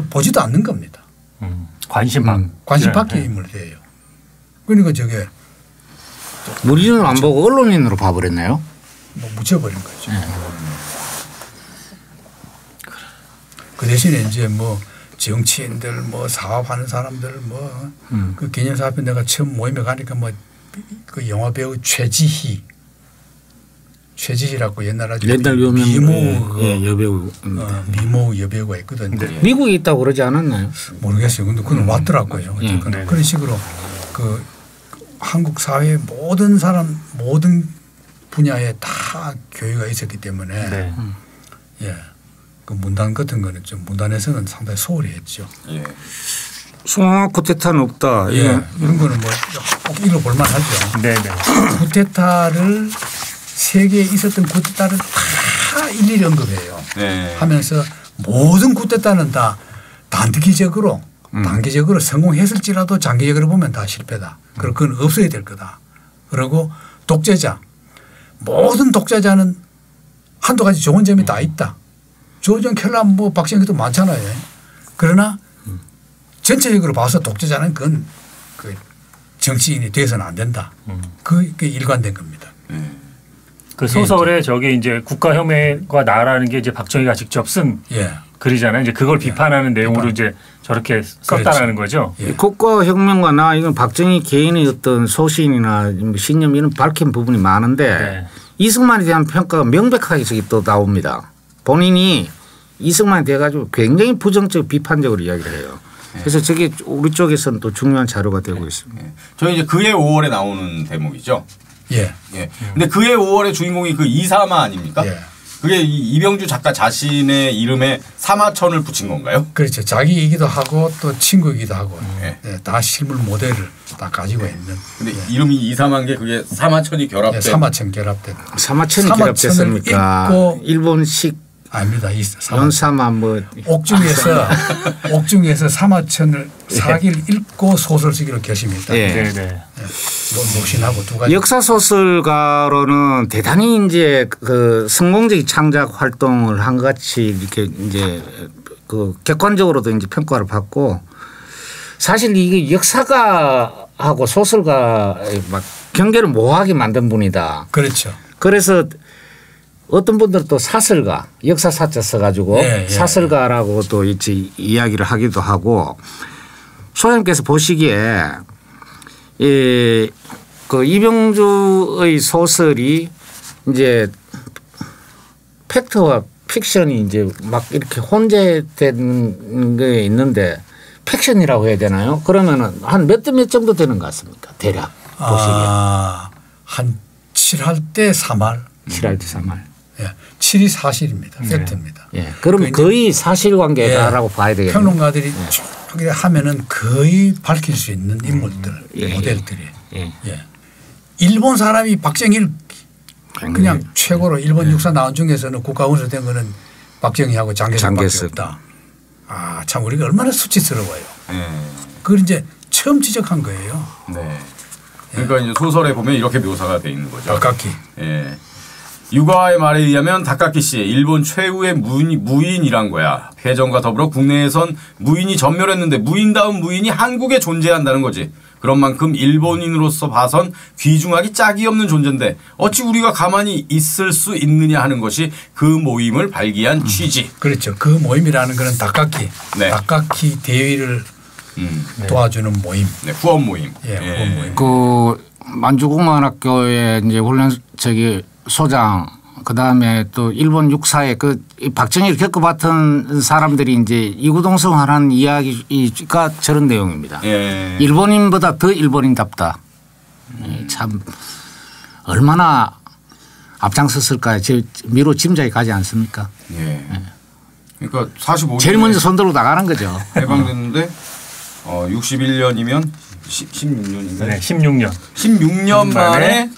보지도 않는 겁니다. 관심 밖의 인물이 돼요. 그러니까 저게 무리를 안 보고 언론인으로 봐버렸나요? 뭐 묻혀버린 거죠. 그 대신에 이제 뭐 정치인들 뭐 사업하는 사람들 뭐 그 기념사업에 내가 처음 모임에 가니까 뭐 그 영화 배우 최지희라고 옛날 유명 여배우 미모 여배우가 있거든요. 미국에 있다고 그러지 않았나요? 모르겠어요. 근데 그건 왔더라고요. 그런 식으로 그 한국 사회의 모든 분야에 다 교육가 있었기 때문에 그 문단 같은 거는 좀 문단에서는 상당히 소홀히 했죠. 송화 쿠데타는 없다. 이런 거는 뭐 꼭 읽어볼 만하죠. 쿠데타를 세계에 있었던 쿠데타를 다 일일이 언급해요. 하면서 모든 쿠데타는 다 단기적으로 성공했을지라도 장기적으로 보면 다 실패다. 그리고 그건 없어야 될 거다. 그리고 독재자. 모든 독재자는 한두 가지 좋은 점이 다 있다. 조전 켈람 뭐 박정희도 많잖아요. 그러나 전체적으로 봐서 독재자는 그건 그 정치인이 돼서는 안 된다. 그게 일관된 겁니다. 그 소설에 저게 이제 국가혁명과 나라는 게 이제 박정희가 직접 쓴 글이잖아요. 이제 그걸 비판하는 내용으로 이제 저렇게 썼다라는 거죠. 국가혁명과 나 이건 박정희 개인의 어떤 소신이나 신념 이런 밝힌 부분이 많은데 이승만에 대한 평가가 명백하게 저기 또 나옵니다. 본인이 이승만에 대해 가지고 굉장히 부정적 비판적으로 이야기를 해요. 그래서 저게 우리 쪽에서는 또 중요한 자료가 되고 있습니다. 저희 이제 그해 5월에 나오는 대목이죠. 예. 근데 그해 5월의 주인공이 그 이사마 아닙니까? 그게 이병주 작가 자신의 이름에 사마천을 붙인 건가요? 그렇죠. 자기이기도 하고 또 친구이기도 하고 다 실물 모델을 다 가지고 있는. 근데 이름이 이사마인 게 그게 사마천이 결합된. 사마천 결합된. 사마천이 결합됐습니까? 일본식 아닙니다. 연사마 뭐 옥중에서 사마천을 사기를 읽고 소설 쓰기로 결심했다. 노신하고 두 가지. 역사 소설가로는 대단히 이제 그 성공적인 창작 활동을 한 것 같이 이렇게 이제 그 객관적으로도 이제 평가를 받고 사실 이게 역사가하고 소설가 막 경계를 모호하게 만든 분이다. 그렇죠. 그래서 어떤 분들은 또 사설가, 역사사자 써가지고 사설가라고 또 이야기를 하기도 하고 소장님께서 보시기에 그 이병주의 소설이 이제 팩트와 픽션이 이제 막 이렇게 혼재된 게 있는데 픽션이라고 해야 되나요? 그러면은 한 몇 대 몇 정도 되는 것 같습니까? 대략 보시기에. 한 7할 때 3할. 7할 때 3할. 7이 사실입니다. 팩트입니다. 그럼 거의 사실관계다라고 봐야 되겠네요. 평론가들이 쭉 하면은 거의 밝힐 수 있는 인물들, 모델들이. 일본 사람이 박정희를 그냥 최고로 일본 육사 나온 중에서는 국가원수 된 거는 박정희하고 장개석밖에 없다. 아, 참 우리가 얼마나 수치스러워요. 그걸 이제 처음 지적한 거예요. 네. 그러니까 이제 소설에 보면 이렇게 묘사가 돼 있는 거죠. 다카키. 예. 유가와의 말에 의하면 다카키 씨 일본 최후의 무인이란 거야. 패전과 더불어 국내에선 무인이 전멸했는데 무인다운 무인이 한국에 존재한다는 거지. 그런 만큼 일본인으로서 봐선 귀중하기 짝이 없는 존재인데 어찌 우리가 가만히 있을 수 있느냐 하는 것이 그 모임을 발기한 취지. 그렇죠. 그 모임이라는 거는 다카키. 네. 다카키 대위를 도와주는 모임. 네. 후원 모임. 예, 후원 모임. 그 만주공안학교에 이제 훈련 소장 그다음에 또 일본 육사에 그 박정희를 겪어봤던 사람들이 이제 이구동성하는 이야기가 저런 내용입니다. 예. 일본인보다 더 일본인답다. 참 얼마나 앞장섰을까. 미로 짐작이 가지 않습니까? 예. 그러니까 45년 제일 먼저 손들고 나가는 거죠. 해방됐는데 61년이면 16년인가요? 네, 16년. 16년 만에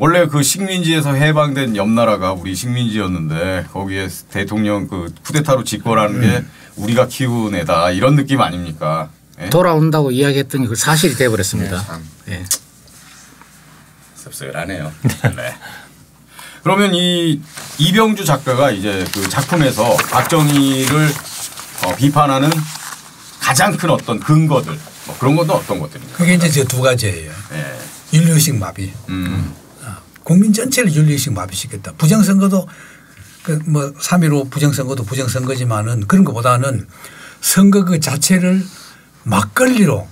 원래 그 식민지에서 해방된 옆나라가 우리 식민지였는데 거기에 대통령 그 쿠데타로 집권하는 게 우리가 키운 애다 이런 느낌 아닙니까? 예? 돌아온다고 이야기했더니 그 사실이 돼버렸습니다. 네, 예. 씁쓸하네요. 네. 그러면 이 이병주 작가가 이제 그 작품에서 박정희를 비판하는 가장 큰 어떤 근거들 뭐 그런 것도 어떤 것들입니까? 그게 이제 저 두 가지예요. 예. 윤리의식 마비. 국민 전체를 윤리의식 마비시켰다. 부정선거도 그 뭐 3.15 부정선거도 부정선거지만은 그런 것보다는 선거 그 자체를 막걸리로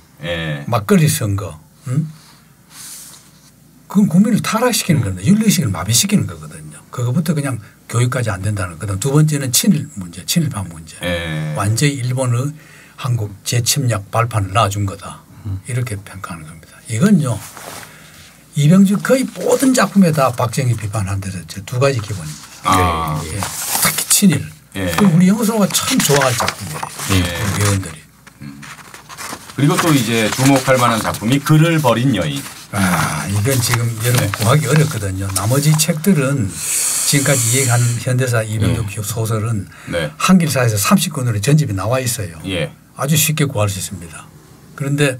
막걸리 선거. 그건 국민을 타락시키는 겁니다. 윤리의식을 마비시키는 거거든요. 그거부터 그냥 교육까지 안 된다는 거다. 두 번째는 친일 문제, 친일파 문제. 완전히 일본의 한국 재침략 발판을 놔준 거다. 이렇게 평가하는 겁니다. 이건요. 이병주 거의 모든 작품에다 박정희 비판한 데서 두 가지 기본입니다. 예. 특히 친일. 우리 영서가 참 좋아할 작품이에요. 외원들이. 그리고 또 이제 주목할 만한 작품이 글을 버린 여인. 아, 이건 지금 여러분 구하기 어렵거든요. 나머지 책들은 지금까지 얘기한 현대사 이병주 소설은 한길사에서 30권으로 전집이 나와 있어요. 아주 쉽게 구할 수 있습니다. 그런데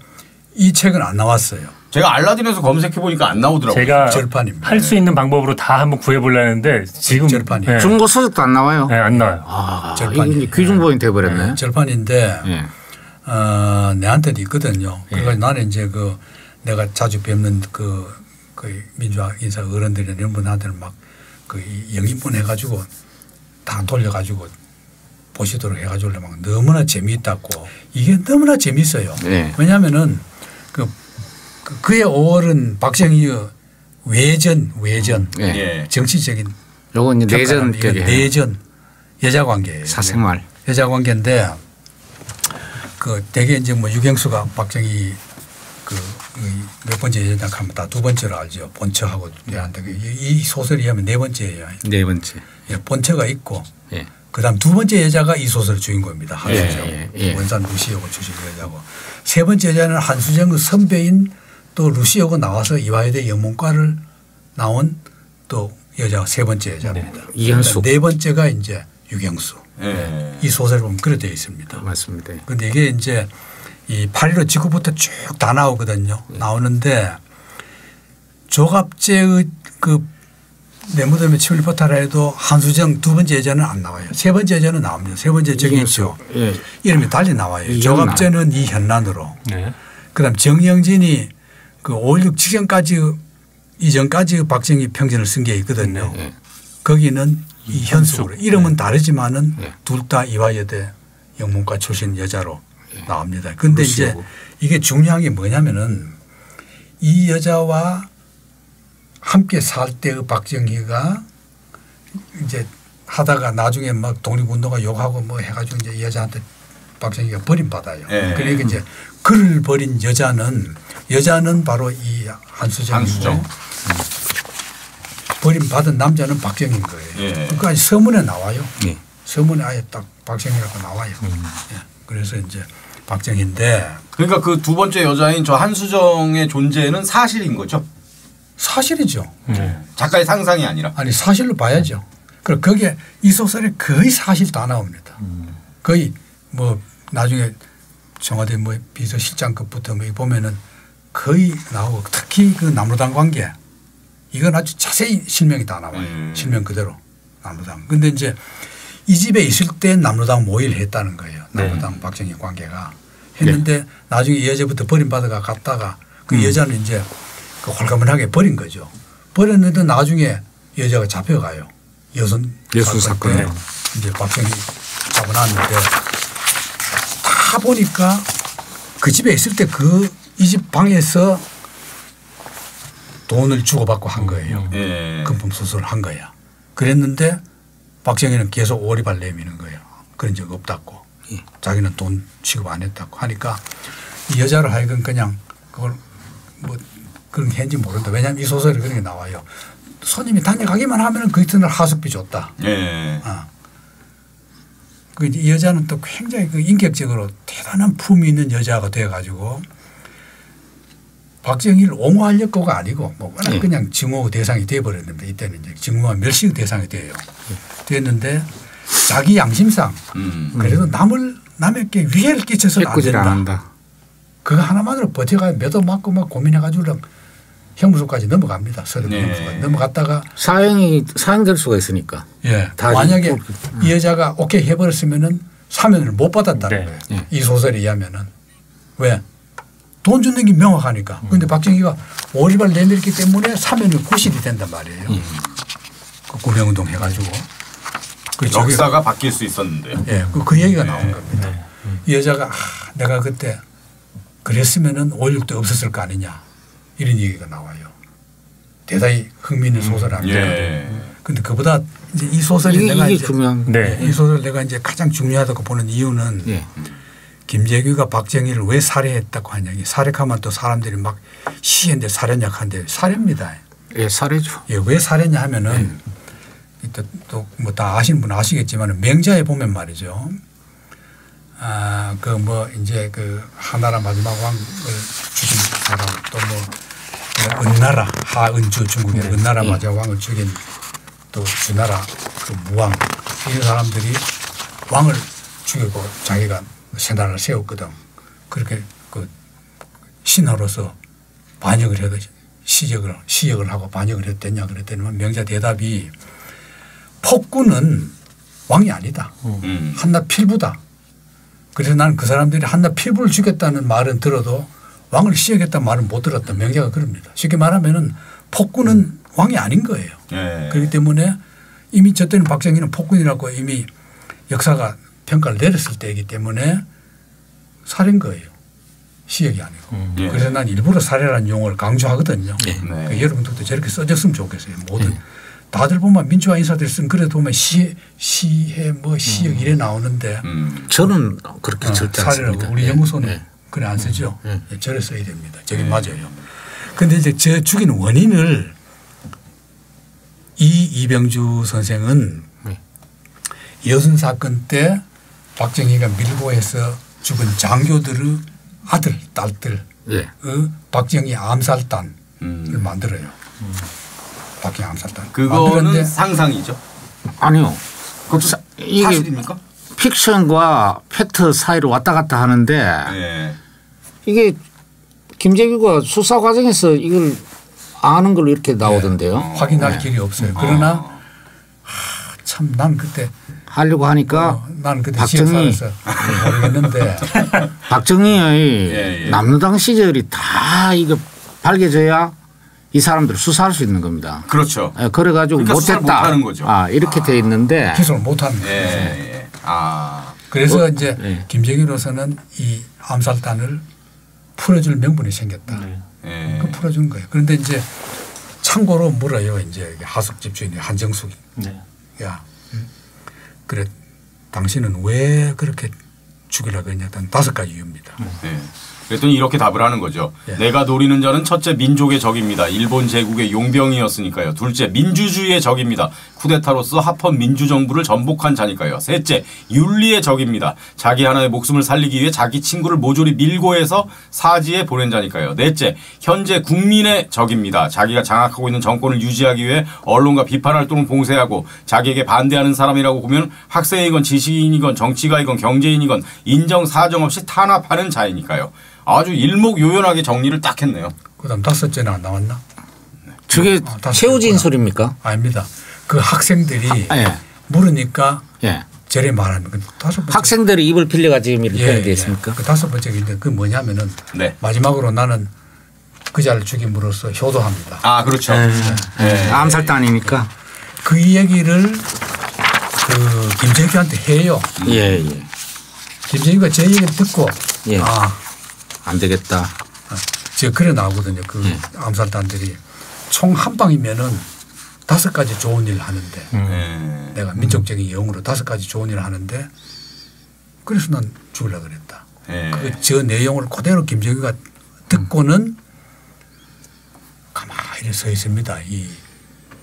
이 책은 안 나왔어요. 제가 알라딘에서 검색해 보니까 안 나오더라고요. 제가 절판입니다. 할 수 있는 방법으로 다 한번 구해보려는데 지금 절판이에요. 네. 중고 서적도 안 나와요. 네, 안 나와요. 아, 절판이 귀중보인 돼버렸네. 절판인데 내한테도 있거든요. 그래서 나는 이제 그 내가 자주 뵙는 그 민주화 인사 어른들이나 이런 분한테는 막 그 영입문 해가지고 다 돌려가지고 보시도록 해가지고 막 너무나 재미있다고 이게 너무나 재미있어요. 왜냐하면은 그의 5월은 박정희의 외전 정치적인 요건 내전 내전 여자 관계예요. 사생활 여자 관계인데 그 대개 이제 뭐 유경수가 박정희 그 몇 번째 여자 하면 다 두 번째로 알죠. 본처하고 이 소설이 하면 네 번째예요. 네 번째. 본처가 있고 그다음 두 번째 여자가 이 소설의 주인공입니다. 한수정. 원산 루시오고 주식 여자고 세 번째 여자는 한수정의 선배인 또 루시오가 나와서 이화여대 영문과를 나온 또 여자가 세 번째 여자입니다. 이현숙. 네 번째가 이제 유경수. 이 소설을 보면 그래 되어 있습니다. 맞습니다. 그런데 이게 이제 이 8.15 직후부터 쭉 다 나오거든요. 나오는데 조갑제의 그 내무덤의 침을 포탈라 해도 한수정 두 번째 여자는 안 나와요. 세 번째 여자는 나옵니다. 세 번째 저기 있죠. 이름이 달리 나와요. 조갑제는 이현란으로. 그다음 정영진이 그 5.16 직전까지 이전까지 박정희 평전을 쓴 게 있거든요. 거기는 이현숙으로 이름은 다르지만은 둘 다 이화여대 영문과 출신 여자로 나옵니다. 그런데 이제 이게 중요한 게 뭐냐면은 이 여자와 함께 살 때의 박정희가 이제 하다가 나중에 막 독립운동가 욕하고 뭐 해가지고 이제 이 여자한테 박정희가 버림받아요. 그러니까 이제 그를 버린 여자는 바로 이 한수정이고 버림받은 남자는 박정희인 거예요. 그러니까 서문에 나와요. 서문에 아예 딱 박정희라고 나와요. 그래서 이제 박정희인데 그러니까 그 두 번째 여자인 저 한수정의 존재는 사실인 거죠? 사실이죠. 작가의 상상이 아니라. 아니 사실로 봐야죠. 그리고 거기에 이 소설에 거의 사실 다 나옵니다. 거의 뭐 나중에 청와대 뭐 비서실장급부터 뭐 보면은 거의 나오고 특히 그 남로당 관계 이건 아주 자세히 실명이 다 나와요. 실명 그대로 남로당. 근데 이제 이 집에 있을 때 남로당 모의를 했다는 거예요. 남로당 네. 박정희 관계가 했는데 네. 나중에 이 여자부터 버림받아가 갔다가 그 여자는 이제 그 홀가분하게 버린 거죠. 버렸는데 나중에 여자가 잡혀가요. 여순 사건 때 이제 박정희 잡아놨는데 다 보니까 그 집에 있을 때 그 이 집 방에서 돈을 주고받고 한 거예요. 금품 수수를 한 거야. 그랬는데 박정희는 계속 오리발 내미는 거예요. 그런 적 없다고. 자기는 돈 취급 안 했다고 하니까 이 여자를 하여금 그냥 그걸 뭐 그런 게 했는지 모른다. 왜냐하면 이 소설에 그런 게 나와요. 손님이 다녀가기만 하면 그 이튿날 하숙비 줬다. 이 여자는 또 굉장히 그 인격적으로 대단한 품이 있는 여자가 되어가지고 박정희를 옹호하려고가 아니고 뭐 워낙 그냥 증오 대상이 되어버렸는데 이때는 이제 증오와 멸시 대상이 돼요. 됐는데 자기 양심상 그래도 남에게 위해를 끼쳐서는 안 된다. 그거 하나만으로 버텨가 매도 맞고 막 고민해가지고 형무소까지 넘어갑니다. 서울 형무소까지 넘어갔다가 사형될 수가 있으니까. 예. 만약에 이 여자가 오케이 해버렸으면은 사면을 못 받았다는 거예요. 이 소설에 의하면은 왜? 돈 주는 게 명확하니까. 그런데 박정희가 오리발 내밀기 때문에 사면은 구실이 된단 말이에요. 그 구명운동 해가지고. 역사가 바뀔 수 있었는데요. 예. 그 얘기가 나온 겁니다. 이 여자가 내가 그때 그랬으면은 5.16도 없었을 거 아니냐. 이런 얘기가 나와요. 대단히 흥미있는 소설 아닙니까? 그런데 그보다 이제 이 소설이 내가 이제 이 소설 내가 이제 가장 중요하다고 보는 이유는 김재규가 박정희를 왜 살해했다고 하냐. 살해하면 또 사람들이 막 시인데 살해냐 한데 살해입니다. 예, 살해죠. 예, 왜 살해냐 하면은 또 뭐 다 아시는 분은 아시겠지만 명자에 보면 말이죠. 그 뭐 이제 그 하나라 마지막 왕을 죽인 사람 또 뭐 은나라 하은주 중국의 은나라 마지막 왕을 죽인 또 주나라 그 무왕 이런 사람들이 왕을 죽이고 자기가 새나라를 세웠거든. 그렇게 그 신하로서 반역을 해도 시역을 하고 반역을 했더냐 그랬더니 명자 대답이 폭군은 왕이 아니다. 한낱 필부다. 그래서 나는 그 사람들이 한낱 필부를 죽였다는 말은 들어도 왕을 시역했다는 말은 못 들었다. 명자가 그럽니다. 쉽게 말하면은 폭군은 왕이 아닌 거예요. 그렇기 때문에 이미 저때는 박정희는 폭군이라고 이미 역사가 평가를 내렸을 때이기 때문에 살인 거예요. 시역이 아니고. 그래서 난 일부러 살해라는 용어를 강조하거든요. 그러니까 여러분들도 저렇게 써줬으면 좋겠어요. 모든 다들 보면 민주화 인사들이 쓴 글에 보면 시해 뭐 시역 이래 나오는데 저는 그렇게 절대 안 씁니다. 우리 연구소는 그래 안 쓰죠. 저래 써야 됩니다. 저게 맞아요. 그런데 이제 저 죽인 원인을 이병주 선생은 여순 사건 때 박정희가 밀고 해서 죽은 장교들의 아들, 딸들 박정희 암살단을 만들어요. 박정희 암살단. 그거는 상상이죠? 아니요. 이게 사실입니까? 픽션과 팩트 사이를 왔다 갔다 하는데 이게 김재규가 수사 과정에서 이걸 아는 걸로 이렇게 나오던데요. 확인할 길이 없어요. 그러나 참 난 그때 하려고 하니까 난 그때 박정희 모르겠는데 박정희의 남로당 시절이 다 이거 밝혀져야 이 사람들 수사할 수 있는 겁니다. 그렇죠. 그래가지고 그러니까 못했다. 못하는 거죠. 이렇게 돼 있는데 기소를 못하는 거죠. 그래서 이제 김정희로서는 이 암살단을 풀어줄 명분이 생겼다. 그 풀어준 거예요. 그런데 이제 참고로 물어요. 이제 하숙집 주인이 한정숙이. 야, 그래 당신은 왜 그렇게 죽이려고 했냐? 5가지 이유입니다. 그랬더니 이렇게 답을 하는 거죠. 내가 노리는 자는 첫째 민족의 적입니다. 일본 제국의 용병이었으니까요. 둘째 민주주의의 적입니다. 쿠데타로서 합헌 민주정부를 전복한 자니까요. 셋째 윤리의 적입니다. 자기 하나의 목숨을 살리기 위해 자기 친구를 모조리 밀고 해서 사지에 보낸 자니까요. 넷째 현재 국민의 적입니다. 자기가 장악하고 있는 정권을 유지하기 위해 언론과 비판활동을 봉쇄하고 자기에게 반대하는 사람이라고 보면 학생이건 지식인이건 정치가이건 경제인이건 인정 사정 없이 탄압하는 자이니까요. 아주 일목요연하게 정리를 딱 했네요. 그다음 다섯째는 안 나왔나? 저게 최우진 소리입니까? 아닙니다. 그 학생들이 물으니까 저래 말하는 건 다섯 번째. 학생들이 입을 빌려가 지금 이렇게 표현되어 있습니까? 그 다섯 번째인데 그 뭐냐면은 마지막으로 나는 그자를 죽임으로써 효도합니다. 아 그렇죠. 암살단이니까. 그 얘기를 그 김재규한테 해요. 김재규가 제 얘기를 듣고 안 되겠다. 제가 그래 나오거든요. 그 암살단들이 총 한 방이면은 5가지 좋은 일을 하는데 내가 민족적인 영으로 5가지 좋은 일을 하는데 그래서 난 죽으려고 그랬다. 저 내용을 그대로 김재규가 듣고는 가만히 서 있습니다. 이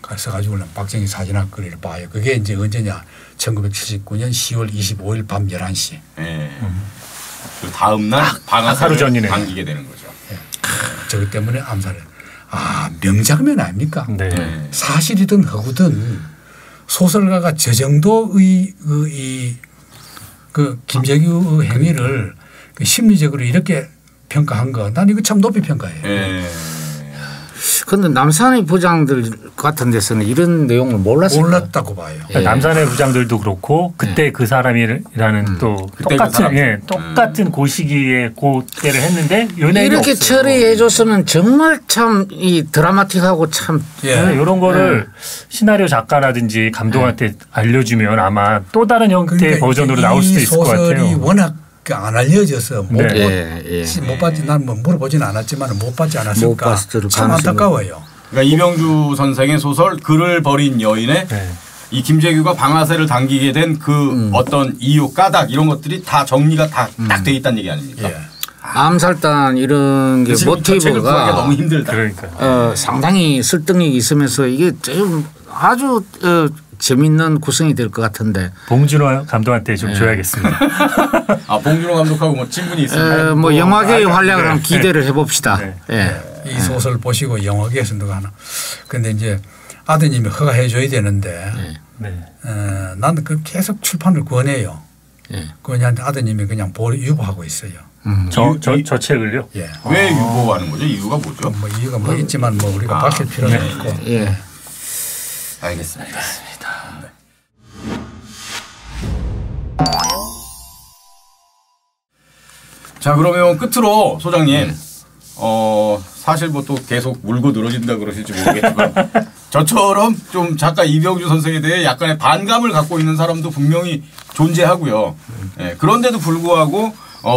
가서가지고 박정희 사진학거리를 봐요. 그게 이제 언제냐 1979년 10월 25일 밤 11시. 그 다음 날 하루 전이네. 당기게 되는 거죠. 저것 때문에 암살을. 명작면 아닙니까? 사실이든 허구든 소설가가 저 정도의 그 김재규 행위를 심리적으로 이렇게 평가한 거 난 이거 참 높이 평가해요. 그런데 남산의 부장들 같은 데서는 이런 내용을 몰랐다고 봐요. 남산의 부장들도 그렇고 그때 그 사람이라는 또 똑같은 그 시기에 그때를 했는데 이렇게 처리해 줬으면 정말 참 이 드라마틱하고 참 이런 거를 시나리오 작가라든지 감독한테 알려주면 아마 또 다른 형태의 버전으로 나올 수도 있을 것 같아요. 소설이 워낙 안 알려져서 못 봤지. 난 뭐 물어보지는 않았지만 못 봤지 않았을까. 참 안타까워요. 그러니까 이병주 선생의 소설 글을 버린 여인에 이 김재규가 방아쇠를 당기게 된 그 어떤 이유 까닭 이런 것들이 다 정리가 다 딱 돼 있다는 얘기 아닙니까? 암살단 이런 게 모티브가 너무 힘들다. 그러니까. 상당히 설득력이 있으면서 이게 좀 아주 재밌는 구성이 될 것 같은데. 봉준호 감독한테 좀 줘야겠습니다. 봉준호 감독하고 뭐 친분이 있습니다. 뭐 영화계의 활약을 한번 기대를 해봅시다. 이 소설 보시고 영화계에서 누가 하나. 그런데 이제 아드님이 허가해 줘야 되는데 나는 그 계속 출판을 권해요. 그냥 아드님이 그냥 유보하고 있어요. 저 책을요? 왜 유보하는 거죠? 이유가 뭐죠? 뭐 이유가 뭐 있지만 뭐 우리가 밝힐 필요는 없고. 알겠습니다. 자 그러면 끝으로 소장님 사실 뭐 또 계속 물고 늘어진다 그러실지 모르겠지만 저처럼 좀 작가 이병주 선생에 대해 약간의 반감을 갖고 있는 사람도 분명히 존재하고요. 그런데도 불구하고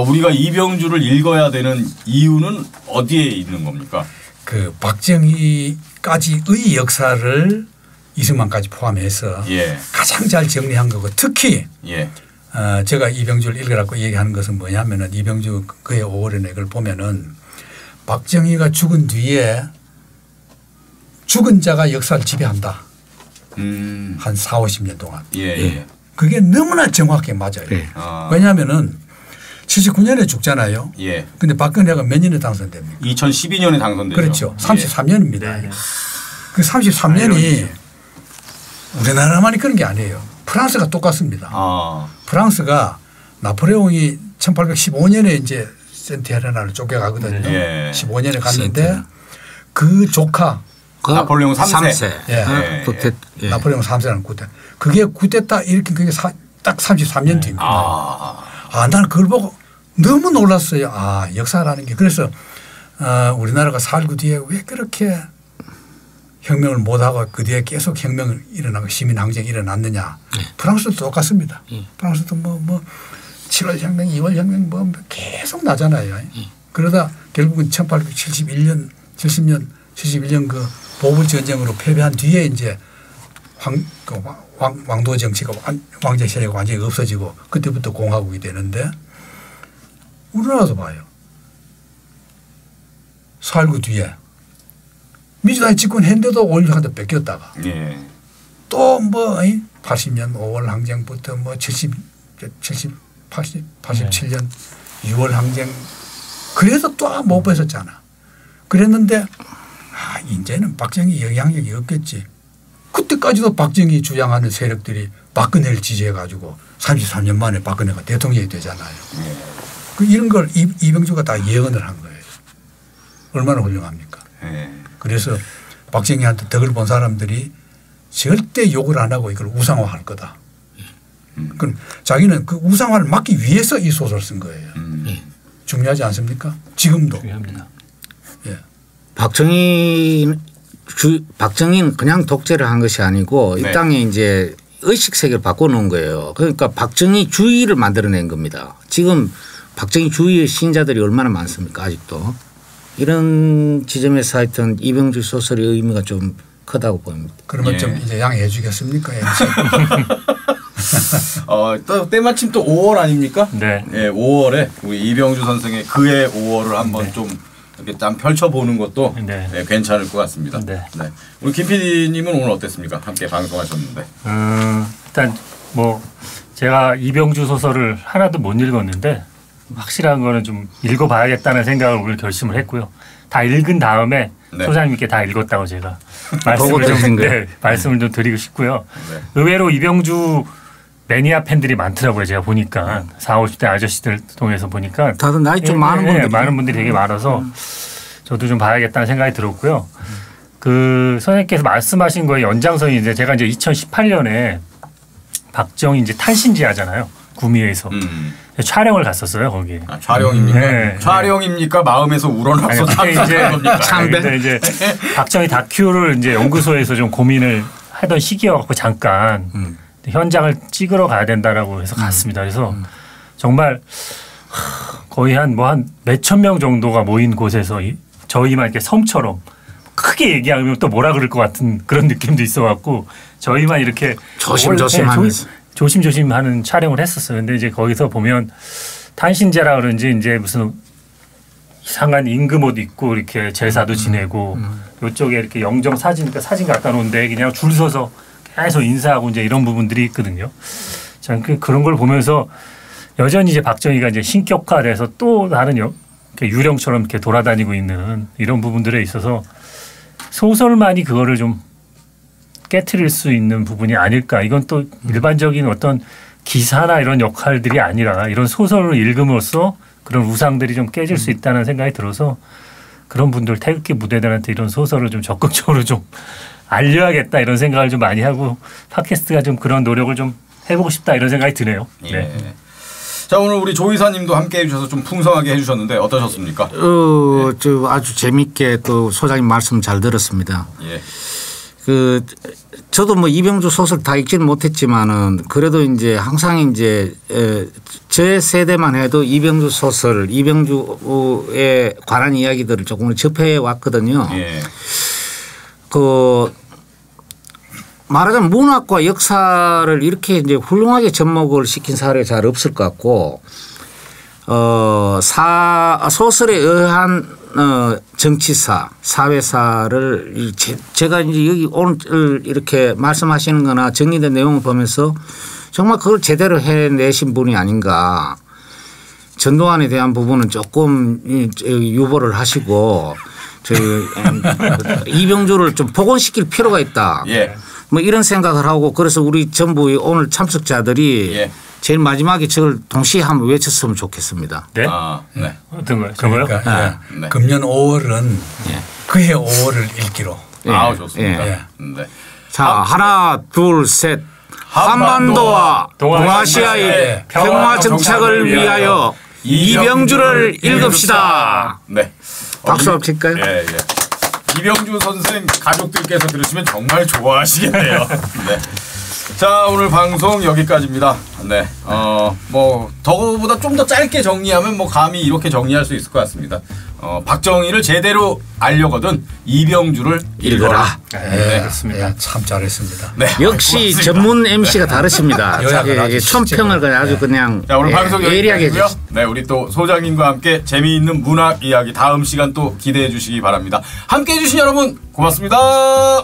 우리가 이병주를 읽어야 되는 이유는 어디에 있는 겁니까? 그 박정희까지의 역사를 이승만까지 포함해서 가장 잘 정리한 거고 특히 제가 이병주를 읽으라고 얘기하는 것은 뭐냐면은 이병주 그의 5월의 맥을 보면은 박정희가 죽은 뒤에 죽은 자가 역사를 지배한다. 한 4, 50년 동안. 그게 너무나 정확하게 맞아요. 왜냐하면은 79년에 죽잖아요. 근데 박근혜가 몇 년에 당선됩니까? 2012년에 당선되죠. 그렇죠. 33년입니다. 그 33년이 우리나라만이 그런 게 아니에요. 프랑스가 똑같습니다. 프랑스가 나폴레옹이 1815년에 이제 센테르나를 쫓겨가거든요. 15년에 갔는데 그 조카 나폴레옹 3세. 나폴레옹 3세라는 쿠데. 그게 쿠데타 이렇게 그게 딱 33년 뒤입니다. 나는 그걸 보고 너무 놀랐어요. 역사라는 게. 그래서 우리나라가 살고 뒤에 왜 그렇게 혁명을 못하고 그 뒤에 계속 혁명을 일어나고 시민항쟁이 일어났느냐. 프랑스도 똑같습니다. 프랑스도 뭐 7월 혁명, 2월 혁명 뭐 계속 나잖아요. 그러다 결국은 1871년, 71년 그 보불 전쟁으로 패배한 뒤에 이제 왕도 정치가 왕제 세력이 완전히 없어지고 그때부터 공화국이 되는데 우리나라도 봐요. 4.19 뒤에 민주당이 집권했는데도 5.16한테 뺏겼다가 예. 또 뭐 80년 5월 항쟁부터 뭐 87년 6월 항쟁 그래서 또 못 뺏었잖아. 그랬는데 이제는 박정희 영향력이 없겠지. 그때까지도 박정희 주장하는 세력들이 박근혜를 지지해 가지고 33년 만에 박근혜가 대통령이 되잖아요. 그 이런 걸 이병주가 다 예언을 한 거예요. 얼마나 훌륭합니까? 그래서 박정희한테 덕을 본 사람들이 절대 욕을 안 하고 이걸 우상화할 거다. 그럼 자기는 그 우상화를 막기 위해서 이 소설을 쓴 거예요. 중요하지 않습니까? 지금도. 중요합니다. 예. 박정희는 그냥 독재를 한 것이 아니고 네. 이 땅에 이제 의식 세계를 바꿔놓은 거예요. 그러니까 박정희 주의를 만들어낸 겁니다. 지금 박정희 주의의 신자들이 얼마나 많습니까? 아직도. 이런 지점에서 하여튼 이병주 소설의 의미가 좀 크다고 보입니다. 그러면 예. 좀 이제 양해해 주겠습니까? 또 때마침 또 5월 아닙니까? 네. 예, 5월에 우리 이병주 선생의 그의 5월을 한번 좀 이렇게 좀 펼쳐보는 것도 네. 예, 괜찮을 것 같습니다. 네. 네. 우리 김 PD님은 오늘 어땠습니까? 함께 방송하셨는데. 일단 뭐 제가 이병주 소설을 하나도 못 읽었는데 확실한 거는 좀 읽어봐야겠다는 생각을 오늘 결심을 했고요. 다 읽은 다음에 네. 소장님께 다 읽었다고 제가 말씀을 좀 드리고 싶고요. 네. 의외로 이병주 매니아 팬들이 많더라고요. 제가 보니까 40, 50대 아저씨들 통해서 보니까 다들 나이 좀 많은 분들이 많은 분들이 되게 많아서 저도 좀 봐야겠다는 생각이 들었고요. 그 선생님께서 말씀하신 거에 연장선이 이제 제가 이제 2018년에 박정희 이제 탄신지하잖아요. 구미에서 촬영을 갔었어요 거기. 촬영입니까? 네. 촬영입니까? 마음에서 우러나서 참배인 겁니까? 참배. 근데 이제 박정희 다큐를 이제 연구소에서 좀 고민을 하던 시기여갖고 잠깐 현장을 찍으러 가야 된다라고 해서 갔습니다. 그래서 정말 거의 한 몇천 명 정도가 모인 곳에서 저희만 이렇게 섬처럼 크게 얘기하면 또 뭐라 그럴 것 같은 그런 느낌도 있어갖고 저희만 이렇게 조심조심하면서 조심조심하는 촬영을 했었어요. 근데 이제 거기서 보면 탄신제라 그런지 이제 무슨 이상한 임금 옷 입고 이렇게 제사도 지내고 이쪽에 이렇게 영정 사진, 그러니까 사진 갖다 놓은데 그냥 줄 서서 계속 인사하고 이제 이런 부분들이 있거든요. 저는 그런 걸 보면서 여전히 이제 박정희가 이제 신격화돼서 또 다른 유령처럼 이렇게 돌아다니고 있는 이런 부분들에 있어서 소설만이 그거를 좀 깨트릴 수 있는 부분이 아닐까. 이건 또 일반적인 어떤 기사나 이런 역할들이 아니라 이런 소설을 읽음으로써 그런 우상들이 좀 깨질 수 있다는 생각이 들어서 그런 분들 태극기 무대들한테 이런 소설을 좀 적극적으로 좀 알려야겠다 이런 생각을 좀 많이 하고 팟캐스트가 좀 그런 노력을 좀 해보고 싶다 이런 생각이 드네요. 네. 예. 자 오늘 우리 조 이사님도 함께 해주셔서 좀 풍성하게 해주셨는데 어떠셨습니까? 저 아주 재밌게 또 소장님 말씀 잘 들었습니다. 예. 저도 뭐 이병주 소설 다 읽지는 못했지만은 그래도 이제 항상 이제 제 세대만 해도 이병주 소설, 이병주에 관한 이야기들을 조금 접해 왔거든요. 예. 말하자면 문학과 역사를 이렇게 이제 훌륭하게 접목을 시킨 사례가 잘 없을 것 같고, 소설에 의한 정치사, 사회사를 제가 이제 여기 오늘 이렇게 말씀하시는 거나 정리된 내용을 보면서 정말 그걸 제대로 해내신 분이 아닌가. 전두환에 대한 부분은 조금 유보를 하시고 이병주를 좀 복원시킬 필요가 있다. 예. 뭐 이런 생각을 하고 그래서 우리 전부 오늘 참석자들이 예. 제일 마지막에 저걸 동시에 한번 외쳤으면 좋겠습니다. 네? 네. 어떤 거요? 저거요? 그러니까 네. 금년 5월은 그해 5월을 읽기로. 아 좋습니다. 예. 네. 자 하나 둘 셋 한반도와 동아시아의 평화 정착을 위하여 이병주를 읽읍시다. 네. 박수 한번 칠까요? 예. 이병주 선생 가족들께서 들으시면 정말 좋아하시겠네요. 네. 자, 오늘 방송 여기까지입니다. 네, 뭐 더보다 좀 더 짧게 정리하면 뭐 감히 이렇게 정리할 수 있을 것 같습니다. 박정희를 제대로 알려거든 이병주를 읽어라. 네, 그렇습니다. 네, 참 잘했습니다. 네, 역시 전문 MC가 다르십니다. 총평을 그냥 아주 그냥 자, 오늘 방송 여기까지고요. 네, 우리 또 소장님과 함께 재미있는 문학 이야기 다음 시간 또 기대해 주시기 바랍니다. 함께해 주신 여러분 고맙습니다.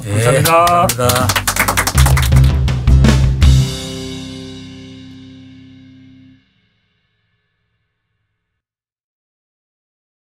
감사합니다. 감사합니다.